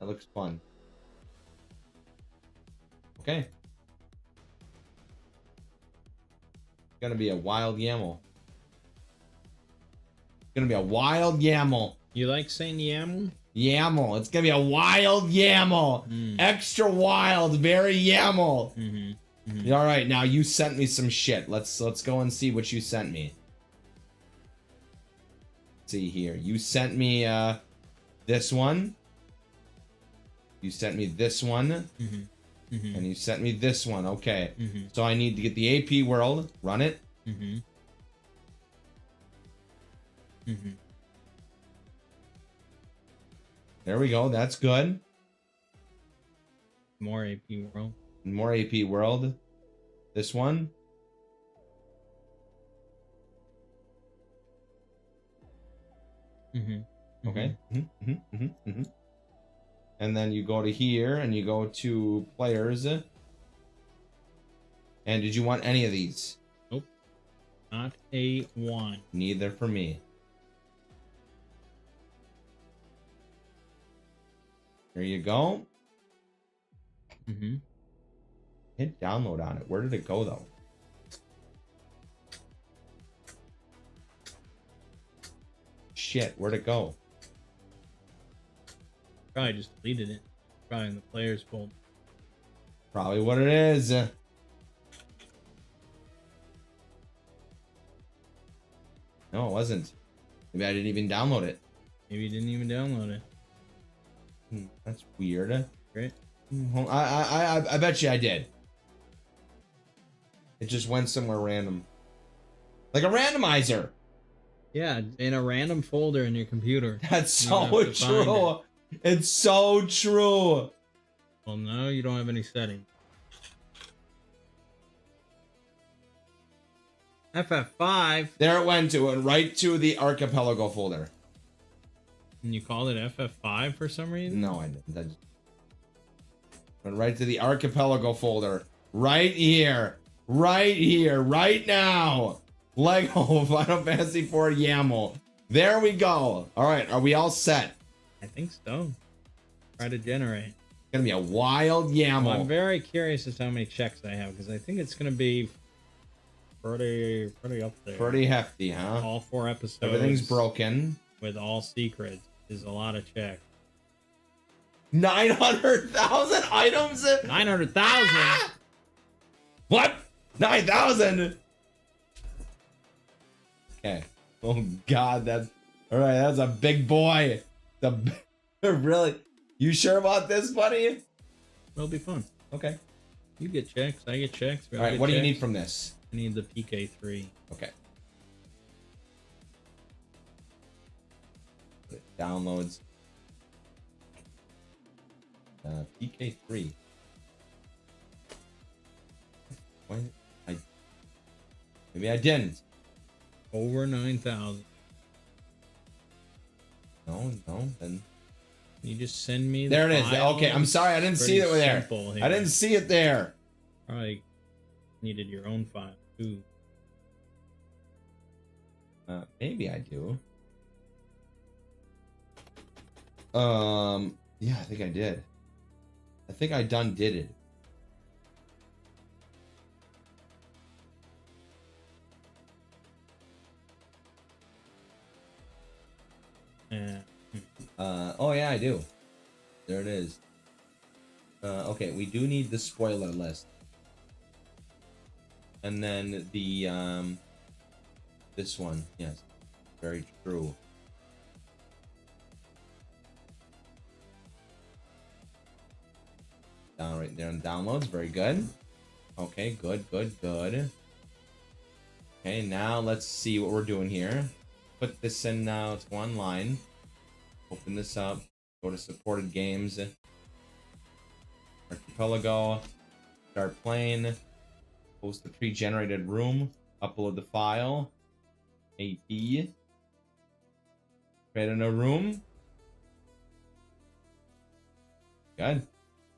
That looks fun. Okay. Gonna be a wild YAML. Gonna be a wild YAML. You like saying YAML? YAML. It's gonna be a wild YAML. Extra wild, very YAML. All right, now you sent me some shit. Let's go and see what you sent me. Let's see here. You sent me this one. You sent me this one. And you sent me this one. Okay. So I need to get the AP world, run it. There we go. That's good. More AP World. More AP World. This one. Mm-hmm. Okay. And then you go to here and you go to players. And did you want any of these? Nope. Not a one. Neither for me. There you go. Hit download on it. Where did it go though? Shit, where'd it go? Probably just deleted it. Probably in the players folder. Probably what it is. No, it wasn't. Maybe I didn't even download it. Maybe you didn't even download it. That's weird. Great. I bet you I did. It just went somewhere random. Like a randomizer. Yeah, in a random folder in your computer. That's so true. It's so true. Well, no, you don't have any settings. FF5. There it went to, and right to the archipelago folder. And you called it FF5 for some reason? No, I didn't. I just went right to the archipelago folder. Right here. Right here. Right now. Lego Final Fantasy IV YAML. There we go. All right. Are we all set? I think so. Try to generate. It's going to be a wild YAML. Well, I'm very curious as to how many checks I have, because I think it's going to be pretty up there. Pretty hefty, huh? All 4 episodes. Everything's broken. With all secrets is a lot of checks. 900,000 items? 900,000? Ah! What? 9,000? Okay. Oh God, that's all right. That's a big boy. Really? You sure about this, buddy? It'll be fun. Okay. You get checks. I get checks. All right. What do you need from this? I need the PK3. Okay. Downloads. PK3. Why? Maybe I didn't. Over 9,000. No. Then you just send me. There it is. Okay, I'm sorry, I didn't see it there. I didn't see it there. Probably needed your own file too. Maybe I do. Yeah, I think I did. I think I did it. Yeah. Oh yeah, I do. There it is. Okay, we do need the spoiler list. And then the this one, yes. Very true. Down right there in downloads, very good. Okay, good. Okay, now let's see what we're doing here. Put this in now to one line. Open this up. Go to supported games. Archipelago. Start playing. Post the pre-generated room. Upload the file. AP. Create a new room. Good.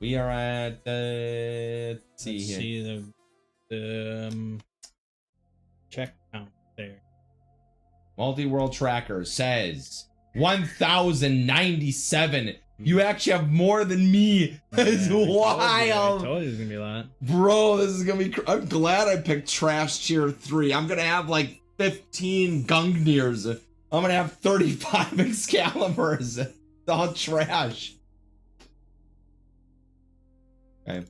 We are at let's see here. See the check count there. Multi-world tracker says 1,097. You actually have more than me. That's wild. I told you it was gonna be a lot. Bro, this is gonna be. I'm glad I picked Trash Tier 3. I'm gonna have like 15 Gungnir's. I'm gonna have 35 Excaliburs. It's all trash. Okay.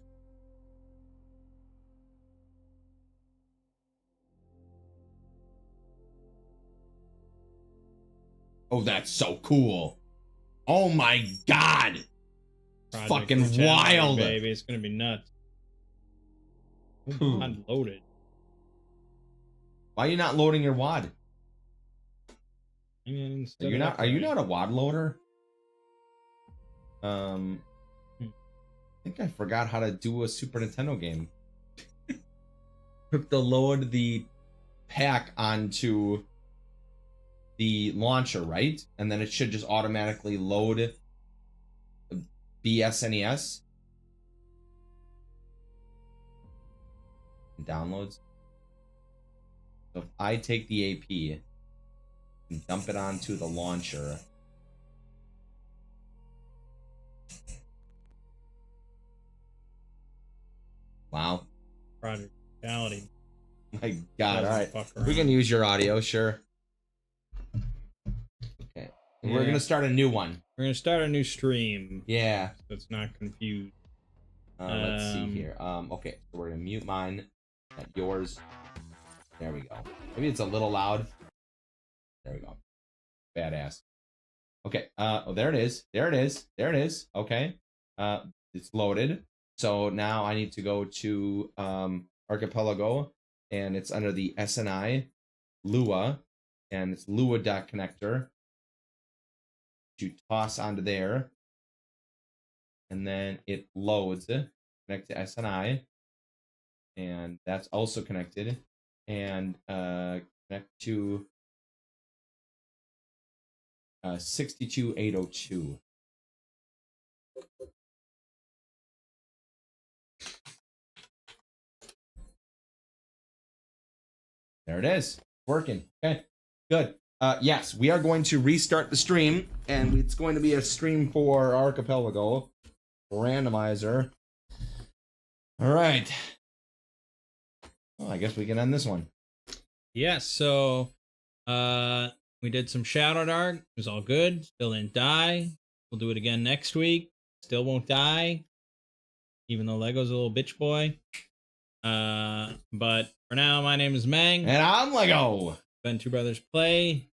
Oh, that's so cool. Oh my God. Project Fucking for January, wild. baby. It's gonna be nuts. Unloaded. Why are you not loading your WAD? Are Are you not a WAD loader? I think I forgot how to do a Super Nintendo game. Have to load the pack onto the launcher, right? And then it should just automatically load BSNES. Downloads. So if I take the AP and dump it onto the launcher. Wow. Project reality. My God. All right. Fuck We can around. use your audio, sure. Okay. We're Yeah. going to start a new one. We're gonna start a new stream. Yeah. So it's not confused. Let's see here. Okay. So we're going to mute mine. Got yours. There we go. Maybe it's a little loud. There we go. Badass. Okay. Oh, there it is. There it is. There it is. Okay. It's loaded. So now I need to go to Archipelago, and it's under the SNI Lua, and it's Lua.connector. You toss onto there, and then it loads. Connect to SNI, and that's also connected, and connect to 62802. There it is. Working. Okay. Good. Yes, we are going to restart the stream, and it's going to be a stream for Archipelago randomizer. All right. Well, I guess we can end this one. Yes, so we did some Shadowdark. It was all good. Still didn't die. We'll do it again next week. Still won't die. Even though Lego's a little bitch boy. But for now, my name is Mang. And I'm Lego. Been Two Brothers Play.